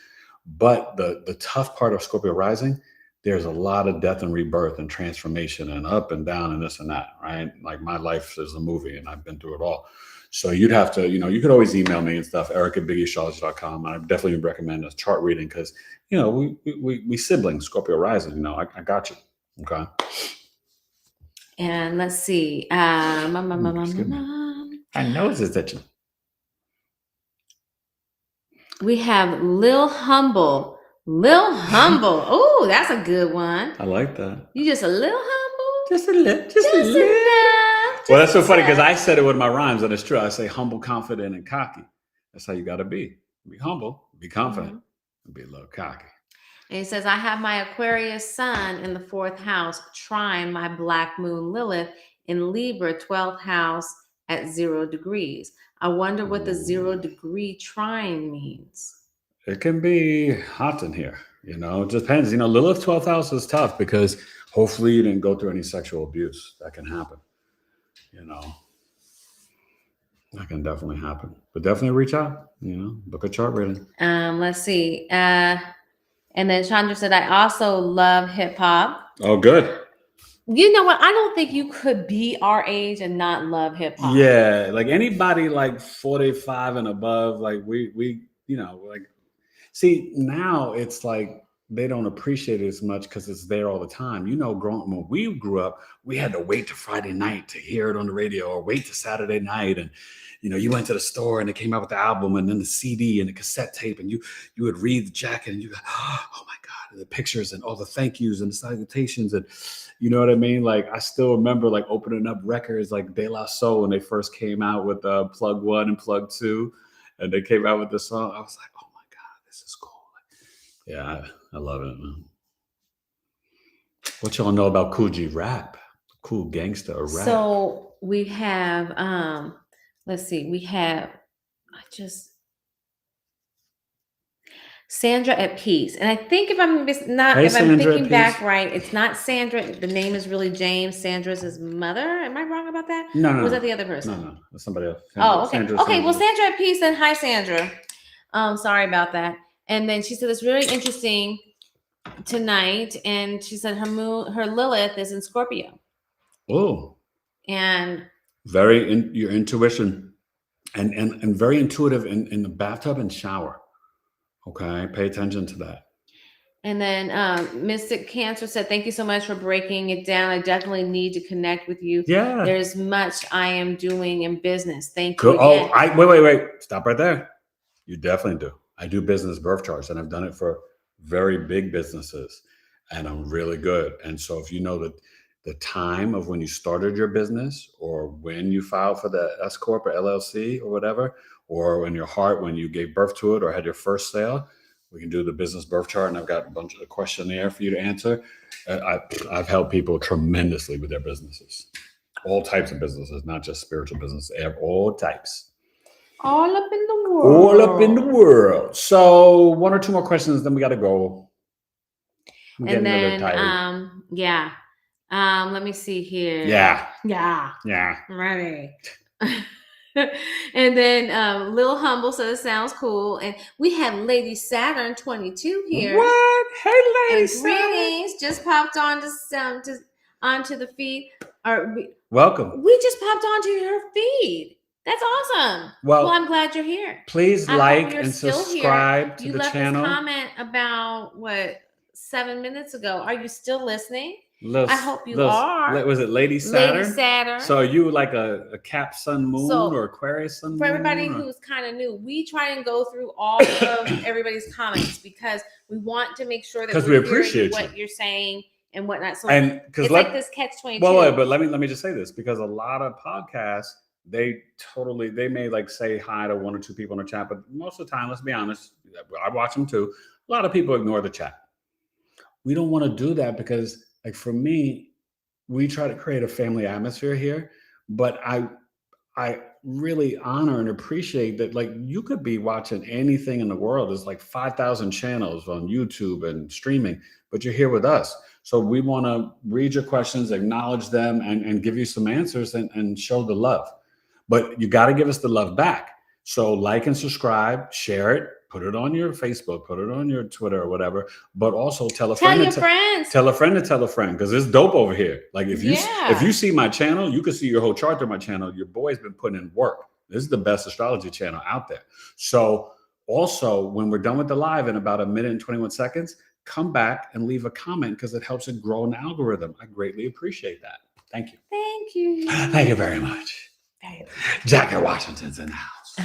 But the tough part of Scorpio rising, there's a lot of death and rebirth and transformation and up and down and this and that, right? Like my life is a movie and I've been through it all. So you'd have to, you know, you could always email me and stuff, eric@BigEAstrology.com. I definitely recommend a chart reading because, you know, we siblings, Scorpio rising, you know, I got you. Okay. And let's see. My nose is itching. We have Lil Humble. Oh, that's a good one. I like that. You just a little humble? Just a little. Well, that's so funny because I said it with my rhymes, and it's true. I say humble, confident, and cocky. That's how you got to be. Be humble, be confident, and be a little cocky. And he says, I have my Aquarius sun in the 4th house, trine my black moon Lilith in Libra 12th house at 0 degrees. I wonder what the 0 degree trine means. It can be hot in here. You know, it depends. You know, Lilith 12th house is tough because hopefully you didn't go through any sexual abuse. That can happen. You know, that can definitely happen. But definitely reach out, you know, book a chart reading. Let's see. And then Chandra said, I also love hip hop. Oh, good. You know what? I don't think you could be our age and not love hip hop. Yeah, like anybody like 45 and above, like we, you know, like, see, now it's like they don't appreciate it as much because it's there all the time. You know, when we grew up, we had to wait to Friday night to hear it on the radio or wait to Saturday night. And, you know, you went to the store and it came out with the album and then the CD and the cassette tape and you would read the jacket and you go, oh my God, and the pictures and all the thank yous and the salutations. And you know what I mean? Like, I still remember like opening up records like De La Soul when they first came out with Plug 1 and Plug 2. And they came out with the song. I was like, oh my God, this is cool. Yeah, I love it, man. What y'all know about Coogee rap? Cool gangster rap. So we have, let's see, Sandra at Peace. And I think if I'm Hey, if Sandra I'm at thinking back Peace. right, it's not Sandra. The name is really James. Sandra's his mother. Am I wrong about that? No, Or no, was no. that the other person? No, that's somebody else. Oh, okay. Sandra. Okay, well, Sandra at Peace, then hi, Sandra. Sorry about that. And then she said it's really interesting tonight, and she said her Lilith is in Scorpio. Oh, And your intuition and very intuitive in the bathtub and shower. Okay, pay attention to that. And then Mystic Cancer said, thank you so much for breaking it down. I definitely need to connect with you. Yeah. There's much I am doing in business. Thank Cool. you again. Wait. Stop right there. You definitely do. I do business birth charts, and I've done it for very big businesses, and I'm really good. And so if you know that the time of when you started your business or when you filed for the S Corp or LLC or whatever, or in your heart when you gave birth to it or had your first sale, we can do the business birth chart, and I've got a bunch of questionnaire for you to answer. I've helped people tremendously with their businesses, all types of businesses, not just spiritual business, all types. All up in the world. All up in the world. So one or two more questions, then we got to go. I'm getting a little tired. Yeah. Let me see here. Yeah. I'm ready. And then Lil Humble says it sounds cool. And we have Lady Saturn 22 here. What? Hey, Lady Saturn. Greetings. Just popped on onto the feed. Welcome. We just popped onto your feed. That's awesome. Well, I'm glad you're here. Please like and subscribe to the channel. You left this comment about 7 minutes ago. Are you still listening? I hope you are. Was it Lady Saturn? Lady Saturn. So are you like a Cap Sun Moon or Aquarius Sun Moon? For everybody who's kind of new, we try and go through all of everybody's comments because we want to make sure that we appreciate what you're saying and whatnot. So it's like this catch-22. Well, but let me just say this, because a lot of podcasts, they may like say hi to one or two people in the chat, but most of the time, let's be honest, I watch them too. A lot of people ignore the chat. We don't want to do that because, like, for me, we try to create a family atmosphere here, but I really honor and appreciate that, like, you could be watching anything in the world. There's like 5,000 channels on YouTube and streaming, but you're here with us. So we want to read your questions, acknowledge them, and give you some answers and show the love. But you got to give us the love back. So like and subscribe, share it, put it on your Facebook, put it on your Twitter or whatever, but also tell a friend. Tell a friend to tell a friend, because it's dope over here. Like if you see my channel, you can see your whole chart through my channel. Your boy's been putting in work. This is the best astrology channel out there. So also, when we're done with the live in about 1 minute and 21 seconds, come back and leave a comment because it helps it grow an algorithm. I greatly appreciate that. Thank you. Thank you. Thank you very much. Jackie Washington's in the house.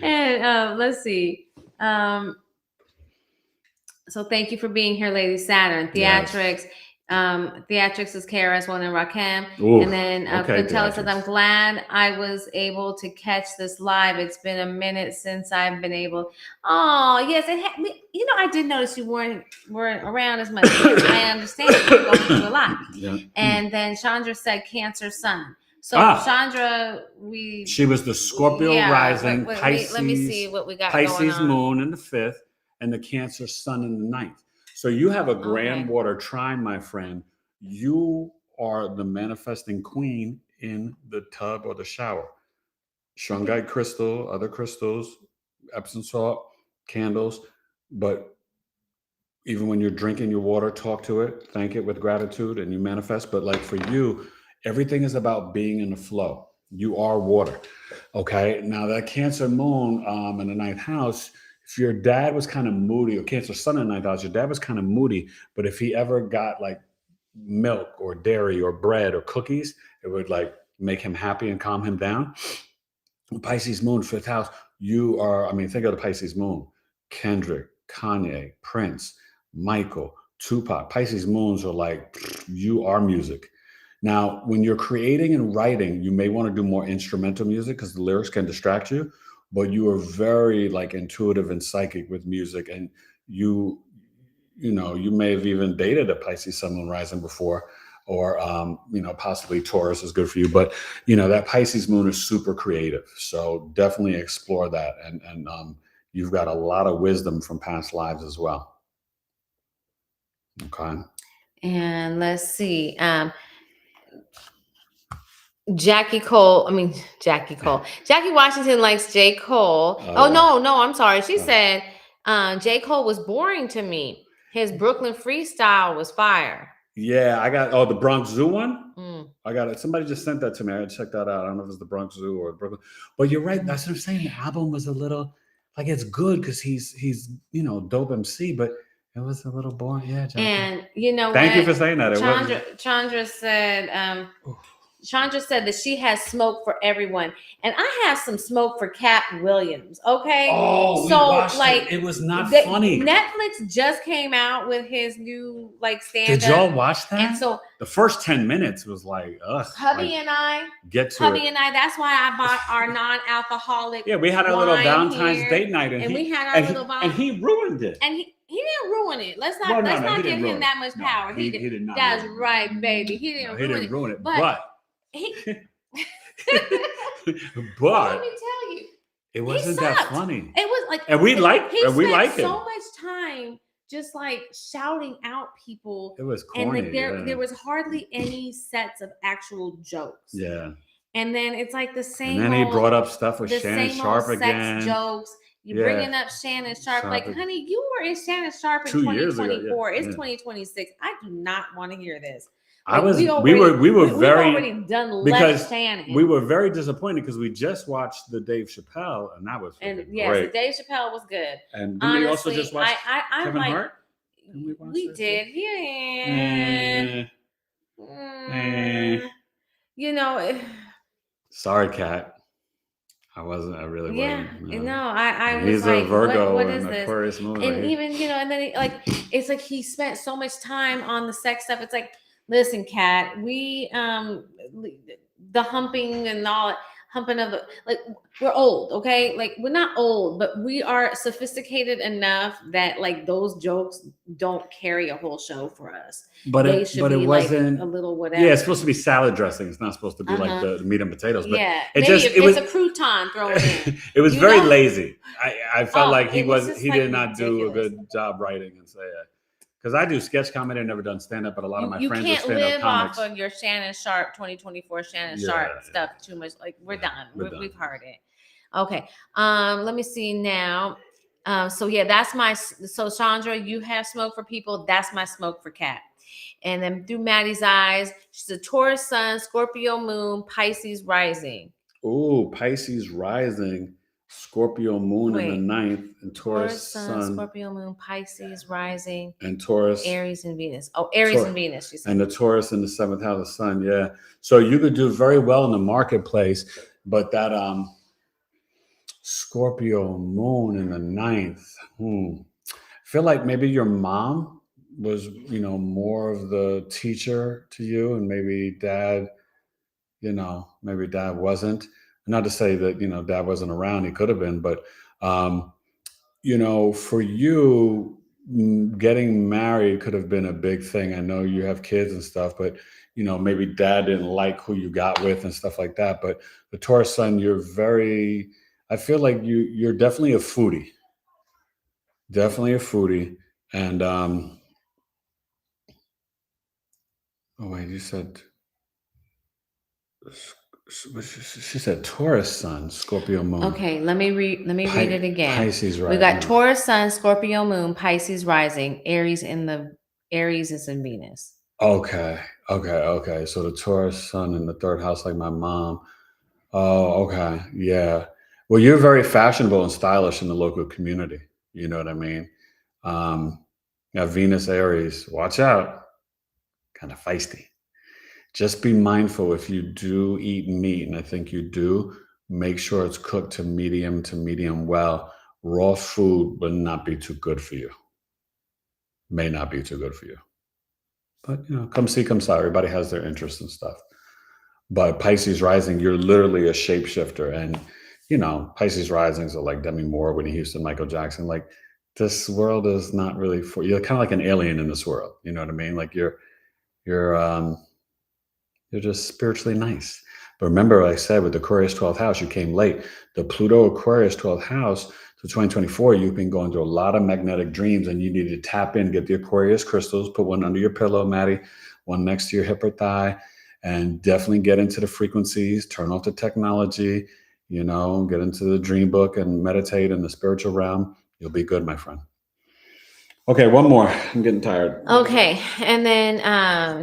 And let's see. So thank you for being here, Lady Saturn. Theatrics. Yes. Theatrics is KRS-One and Rakim. And then Quintella says, I'm glad I was able to catch this live. It's been a minute since I've been able. Oh, yes. I did notice you weren't around as much. I understand you're going through a lot. Yeah. And then Chandra said Cancer Sun. So Chandra, she was the Scorpio rising, Pisces. Let me see what we got. Pisces moon in the 5th and the Cancer Sun in the 9th. So you have a grand water trine, my friend. You are the manifesting queen in the tub or the shower. Shungite crystal, other crystals, Epsom salt, candles. But even when you're drinking your water, talk to it, thank it with gratitude, and you manifest. But like for you, everything is about being in the flow. You are water. Okay. Now that Cancer moon in the 9th house, if your dad was kind of moody, or Cancer Sun in the 9th house, your dad was kind of moody, but if he ever got like milk or dairy or bread or cookies, it would like make him happy and calm him down. Pisces moon, 5th house, you are, think of the Pisces moon, Kendrick, Kanye, Prince, Michael, Tupac. Pisces moons are like, you are music. Now, when you're creating and writing, you may want to do more instrumental music because the lyrics can distract you, but you are very like intuitive and psychic with music. And you may have even dated a Pisces Sun Moon rising before, or, possibly Taurus is good for you. But, that Pisces moon is super creative. So definitely explore that. And you've got a lot of wisdom from past lives as well. Okay. And let's see. Jackie Washington likes J. Cole. Oh, no, I'm sorry. She said J. Cole was boring to me. His Brooklyn freestyle was fire. Yeah, I got the Bronx Zoo one. Mm. I got it. Somebody just sent that to me. I had to check that out. I don't know if it's the Bronx Zoo or Brooklyn. But you're right. That's what I'm saying. The album was a little like it's good because he's dope MC, but it was a little boring. Yeah, Jackie. And you know Thank you for saying that. Chandra said that she has smoke for everyone, and I have some smoke for Cat Williams. Okay, we watched it. It was not funny. Netflix just came out with his new stand-up. Did y'all watch that? And so the first 10 minutes was like, ugh. Hubby and I. That's why I bought our non-alcoholic. Yeah, we had our little Valentine's date night, and he ruined it. And he didn't ruin it. Let's not give him that much power. He did not. That's right, baby. He didn't ruin it. But let me tell you, it wasn't that funny. It was like, and we like it. So much time just like shouting out people. It was corny. And there was hardly any sets of actual jokes. Yeah. And then it's like the same. And then he brought up stuff with Shannon Sharp again. Sex jokes. You're bringing up Shannon Sharp. Like, honey, you were in Shannon Sharp in 2024. It's 2026. I do not want to hear this. Like, we were very done because Shannon. We were very disappointed because we just watched the Dave Chappelle and that was great. The Dave Chappelle was good. And did we also just watch Kevin Hart? We did. Yeah. Sorry, Kat. I really wasn't. I was he's like, a Virgo what is this? Aquarius moon. And even, and then it's like he spent so much time on the sex stuff. It's like, listen, Kat, we the humping and all that, humping of we're old, okay? Like, we're not old, but we are sophisticated enough that like those jokes don't carry a whole show for us. But it wasn't like a little whatever. Yeah, it's supposed to be salad dressing. It's not supposed to be like the meat and potatoes. But it was a crouton thrown in. It was very lazy. I felt like he did not do a good job writing and say it. Because I do sketch comedy. I've never done stand up, but a lot of my friends are stand up comics. You can't live off of your Shannon Sharp 2024 Sharp stuff too much. Like, we're done. We've heard it. Okay. Let me see now. So Chandra, you have smoke for people. That's my smoke for Kat. And then through Maddie's eyes, she's a Taurus sun, Scorpio moon, Pisces rising. Ooh, Pisces rising. Scorpio moon in the 9th and Taurus sun, Scorpio moon, Pisces rising, and Taurus, Aries and Venus. Oh, Aries and Venus. She said. And the Taurus in the 7th house of sun. Yeah. So you could do very well in the marketplace, but that Scorpio moon in the 9th. I feel like maybe your mom was, more of the teacher to you, and maybe dad, maybe dad wasn't. Not to say that, dad wasn't around, he could have been, but, for you, getting married could have been a big thing. I know you have kids and stuff, but, maybe dad didn't like who you got with and stuff like that. But the Taurus sun, I feel like you're definitely a foodie. And, you said... She said Taurus sun, Scorpio moon. Okay, let me read it again. Pisces rising. We got Taurus sun, Scorpio moon, Pisces rising, Aries is in Venus. Okay. So the Taurus sun in the 3rd house, like my mom. Oh, okay. Yeah. Well, you're very fashionable and stylish in the local community. You know what I mean? Now Venus, Aries, watch out. Kind of feisty. Just be mindful if you do eat meat, and I think you do, make sure it's cooked to medium well. Raw food will not be too good for you. May not be too good for you. But, come see, come saw. Everybody has their interests and stuff. But Pisces rising, you're literally a shapeshifter. And, Pisces risings are like Demi Moore, Whitney Houston, Michael Jackson. Like, this world is not really for you. You're kind of like an alien in this world. You know what I mean? Like, you're just spiritually nice. But remember, like I said, with the Aquarius 12th house, you came late. The Pluto Aquarius 12th house, So 2024, you've been going through a lot of magnetic dreams, and you need to tap in, get the Aquarius crystals, put one under your pillow, Maddie, one next to your hip or thigh, and definitely get into the frequencies, turn off the technology, get into the dream book and meditate in the spiritual realm. You'll be good, my friend. Okay, one more. I'm getting tired. Okay, and then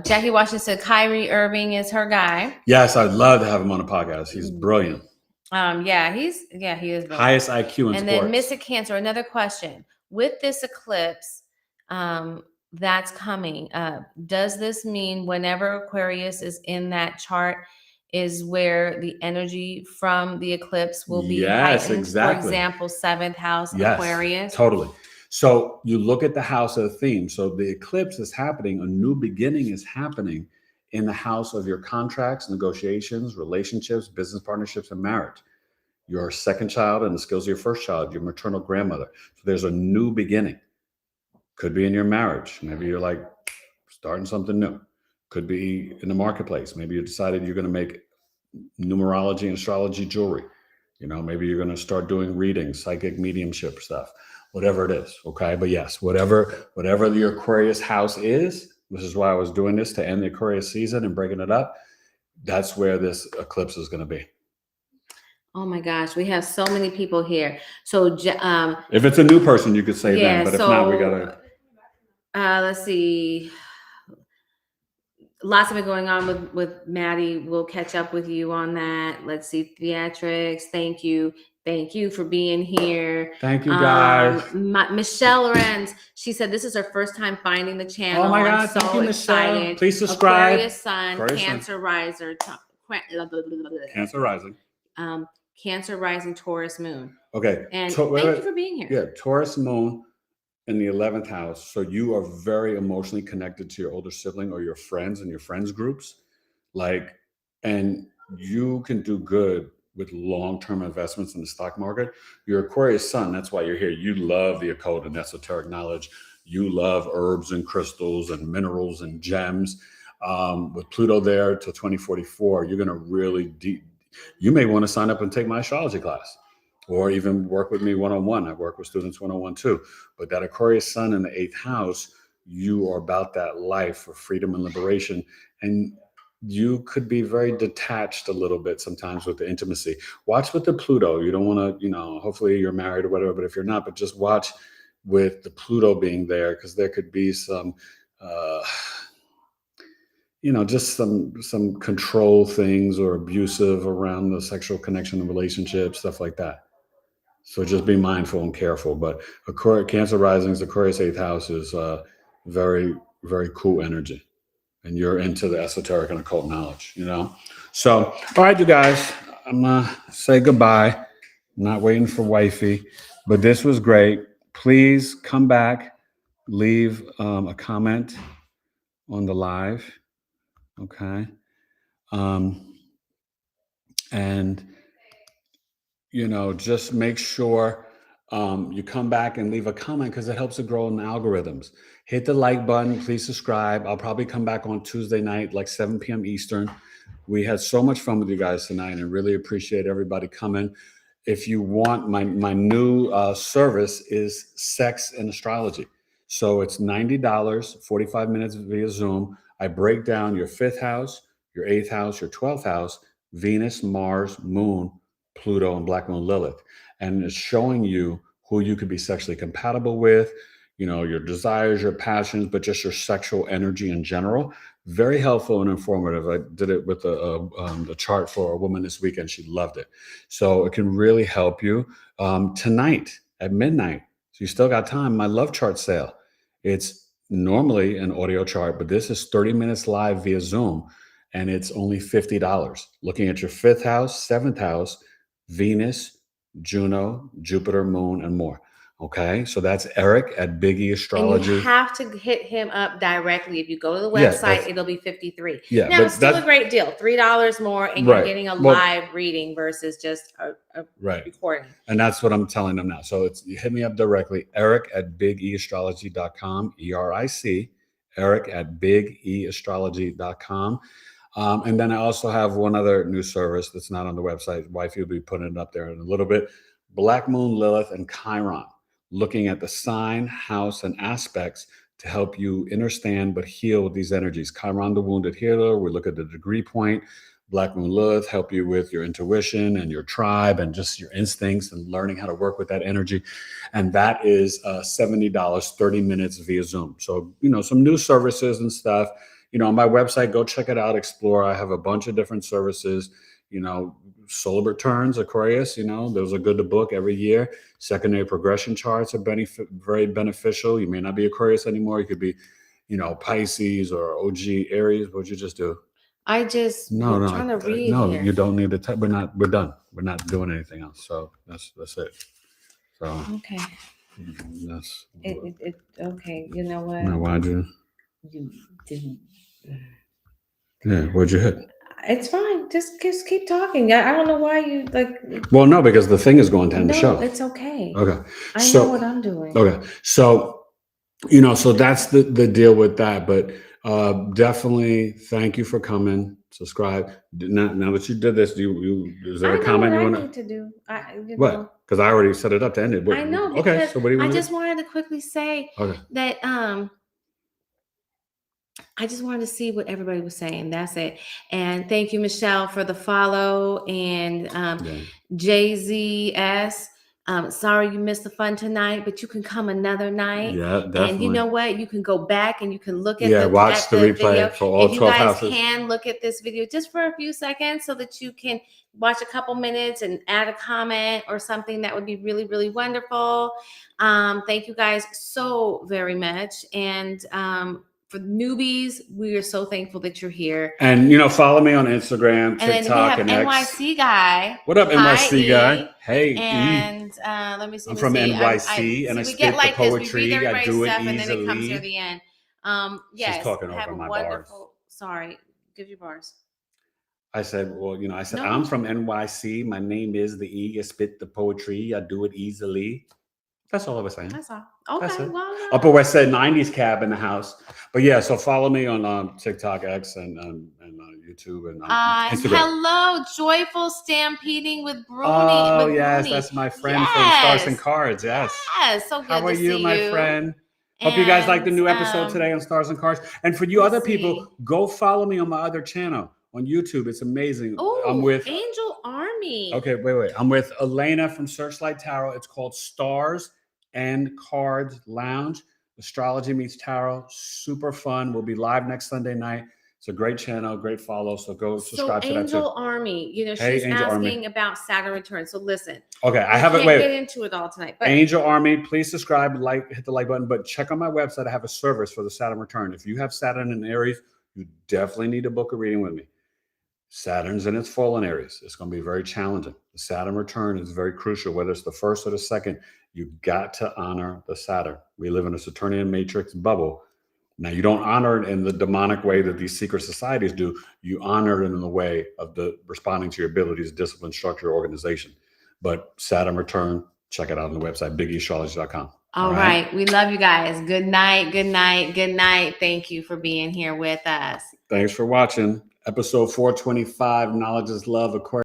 Jackie Washington said Kyrie Irving is her guy. Yes, I'd love to have him on a podcast. He's brilliant. He is brilliant. Highest IQ in sports. And then Mr. Cancer, another question. With this eclipse that's coming, does this mean whenever Aquarius is in that chart is where the energy from the eclipse will be heightened? Exactly. For example, 7th house Aquarius. Totally. So you look at the house of the theme. So the eclipse is happening. A new beginning is happening in the house of your contracts, negotiations, relationships, business partnerships, and marriage. Your second child and the skills of your first child, your maternal grandmother. So there's a new beginning. Could be in your marriage. Maybe you're like starting something new. Could be in the marketplace. Maybe you decided you're going to make numerology and astrology jewelry. Maybe you're going to start doing readings, psychic mediumship stuff, whatever it is. Okay. But yes, whatever your Aquarius house is, this is why I was doing this to end the Aquarius season and breaking it up. That's where this eclipse is going to be. Oh my gosh, we have so many people here. So if it's a new person, you could say them, but if not, we gotta. Let's see. Lots of it going on with Maddie. We'll catch up with you on that. Let's see, theatrics. Thank you for being here. Thank you, guys. Michelle Lorenz, she said this is her first time finding the channel. Oh my God, thank you, excited. Michelle. Please subscribe. Aquarius Sun, Cancer Riser, Cancer Rising. Cancer Rising, Taurus Moon. Okay. And thank you for being here. Yeah, Taurus Moon in the 11th house. So you are very emotionally connected to your older sibling or your friends and your friends groups. And you can do good with long-term investments in the stock market. Your Aquarius Sun, that's why you're here. You love the occult and esoteric knowledge. You love herbs and crystals and minerals and gems. With Pluto there till 2044, you're going to really you may want to sign up and take my astrology class or even work with me one-on-one. I work with students one-on-one too. But that Aquarius Sun in the 8th house, you are about that life of freedom and liberation. And you could be very detached a little bit sometimes with the intimacy. Watch with the Pluto. You don't want to, hopefully you're married or whatever, but if you're not, but just watch with the Pluto being there, because there could be some, just some control things or abusive around the sexual connection and relationship, stuff like that. So just be mindful and careful. But Cancer Rising's Aquarius 8th house is very, very cool energy. And you're into the esoteric and occult knowledge, So, all right, you guys, I'm going to say goodbye. I'm not waiting for wifey, but this was great. Please come back, leave a comment on the live. Okay. And, just make sure you come back and leave a comment, because it helps to grow in the algorithms. Hit the like button. Please subscribe. I'll probably come back on Tuesday night, like 7 p.m. Eastern. We had so much fun with you guys tonight and really appreciate everybody coming. If you want, my new service is Sex and Astrology. So it's $90, 45 minutes via Zoom. I break down your 5th house, your 8th house, your 12th house, Venus, Mars, Moon, Pluto, and Black Moon Lilith. And it's showing you who you could be sexually compatible with, your desires, your passions, but just your sexual energy in general. Very helpful and informative. I did it with the chart for a woman this weekend. She loved it. So it can really help you. Tonight at midnight, so you still got time, my love chart sale. It's normally an audio chart, but this is 30 minutes live via Zoom, and it's only $50. Looking at your 5th house, 7th house, Venus, Juno, Jupiter, Moon, and more. Okay, so that's Eric at BigEAstro. And you have to hit him up directly. If you go to the website, it'll be $53. Yeah, now it's still a great deal. $3 more, and you're getting a live reading versus just a recording. And that's what I'm telling them now. So you hit me up directly, Eric at BigEAstrology.com, ERIC, Eric at BigEAstrology.com. And then I also have one other new service that's not on the website. Wifey will be putting it up there in a little bit. Black Moon, Lilith, and Chiron, looking at the sign, house, and aspects to help you understand but heal with these energies. Chiron, the wounded healer, we look at the degree point. Black Moon, Lilith help you with your intuition and your tribe and just your instincts and learning how to work with that energy. And that is $70, 30 minutes via Zoom. So, some new services and stuff. On my website, go check it out, explore. I have a bunch of different services. Solar returns, Aquarius, those are good to book every year. Secondary progression charts are very beneficial. You may not be Aquarius anymore. You could be, Pisces or OG Aries. What'd you just do? I just trying to read. No, here. You don't need to. We're done. We're not doing anything else. So that's it. So okay. That's okay. You know what? No, why'd you? You didn't. Yeah, what'd you hit? It's fine. Just keep talking. I don't know why you like. Well, no, because the thing is going to end the show. It's okay. Okay. I know what I'm doing. Okay. So, so that's the deal with that. But definitely thank you for coming. Subscribe. Now that you did this, is there a comment you want need to do? What? Because I already set it up to end it. I know. Okay. So what do you want? I just wanted to quickly say that I just wanted to see what everybody was saying. That's it. And thank you, Michelle, for the follow. And JZS. Sorry you missed the fun tonight, but you can come another night. Yeah, definitely. And you know what? You can go back and you can look at watch the replay video. for all 12 houses. You guys can look at this video just for a few seconds so that you can watch a couple minutes and add a comment or something. That would be really, really wonderful. Thank you guys so very much. And for newbies, we are so thankful that you're here. And follow me on Instagram, TikTok, and then we have NYC guy. What up, NYC guy? Hey, and let me see. I'm from NYC, and I spit the poetry. I do it easily. And then it comes near the end. Yes. She's talking over my bars. Sorry, give your bars. I said, I'm from NYC. My name is the E. I spit the poetry. I do it easily. That's all I was saying. That's all. Okay. Well, Upper West Side 90s cab in the house. But yeah, so follow me on TikTok, X, and YouTube and Instagram. Hello, Joyful Stampeding with Bruni. Oh, yes, that's my friend from Stars and Cards. Yes. Yes, so good How are to see you, my friend? Hope you guys like the new episode today on Stars and Cards. And for you other people, go follow me on my other channel on YouTube. It's amazing. Oh, I'm with Angel Army. Okay, wait. I'm with Elena from Searchlight Tarot. It's called Stars and Cards Lounge. Astrology meets tarot. Super fun. We'll be live next Sunday night. It's a great channel, great follow. So go subscribe to that too. Angel Army, she's asking about Saturn return. So listen. Okay, I haven't get into it all tonight. But Angel Army, please subscribe, hit the like button. But check on my website. I have a service for the Saturn return. If you have Saturn in Aries, you definitely need to book a reading with me. Saturn's in its fallen Aries. It's going to be very challenging. The Saturn return is very crucial, whether it's the first or the second. You got to honor the Saturn. We live in a Saturnian matrix bubble. Now, you don't honor it in the demonic way that these secret societies do. You honor it in the way of the responding to your abilities, discipline, structure, organization. But Saturn return, check it out on the website, BigEAstrology.com. All right. We love you guys. Good night. Good night. Good night. Thank you for being here with us. Thanks for watching. Episode 425, Knowledge is Love, Aquarius.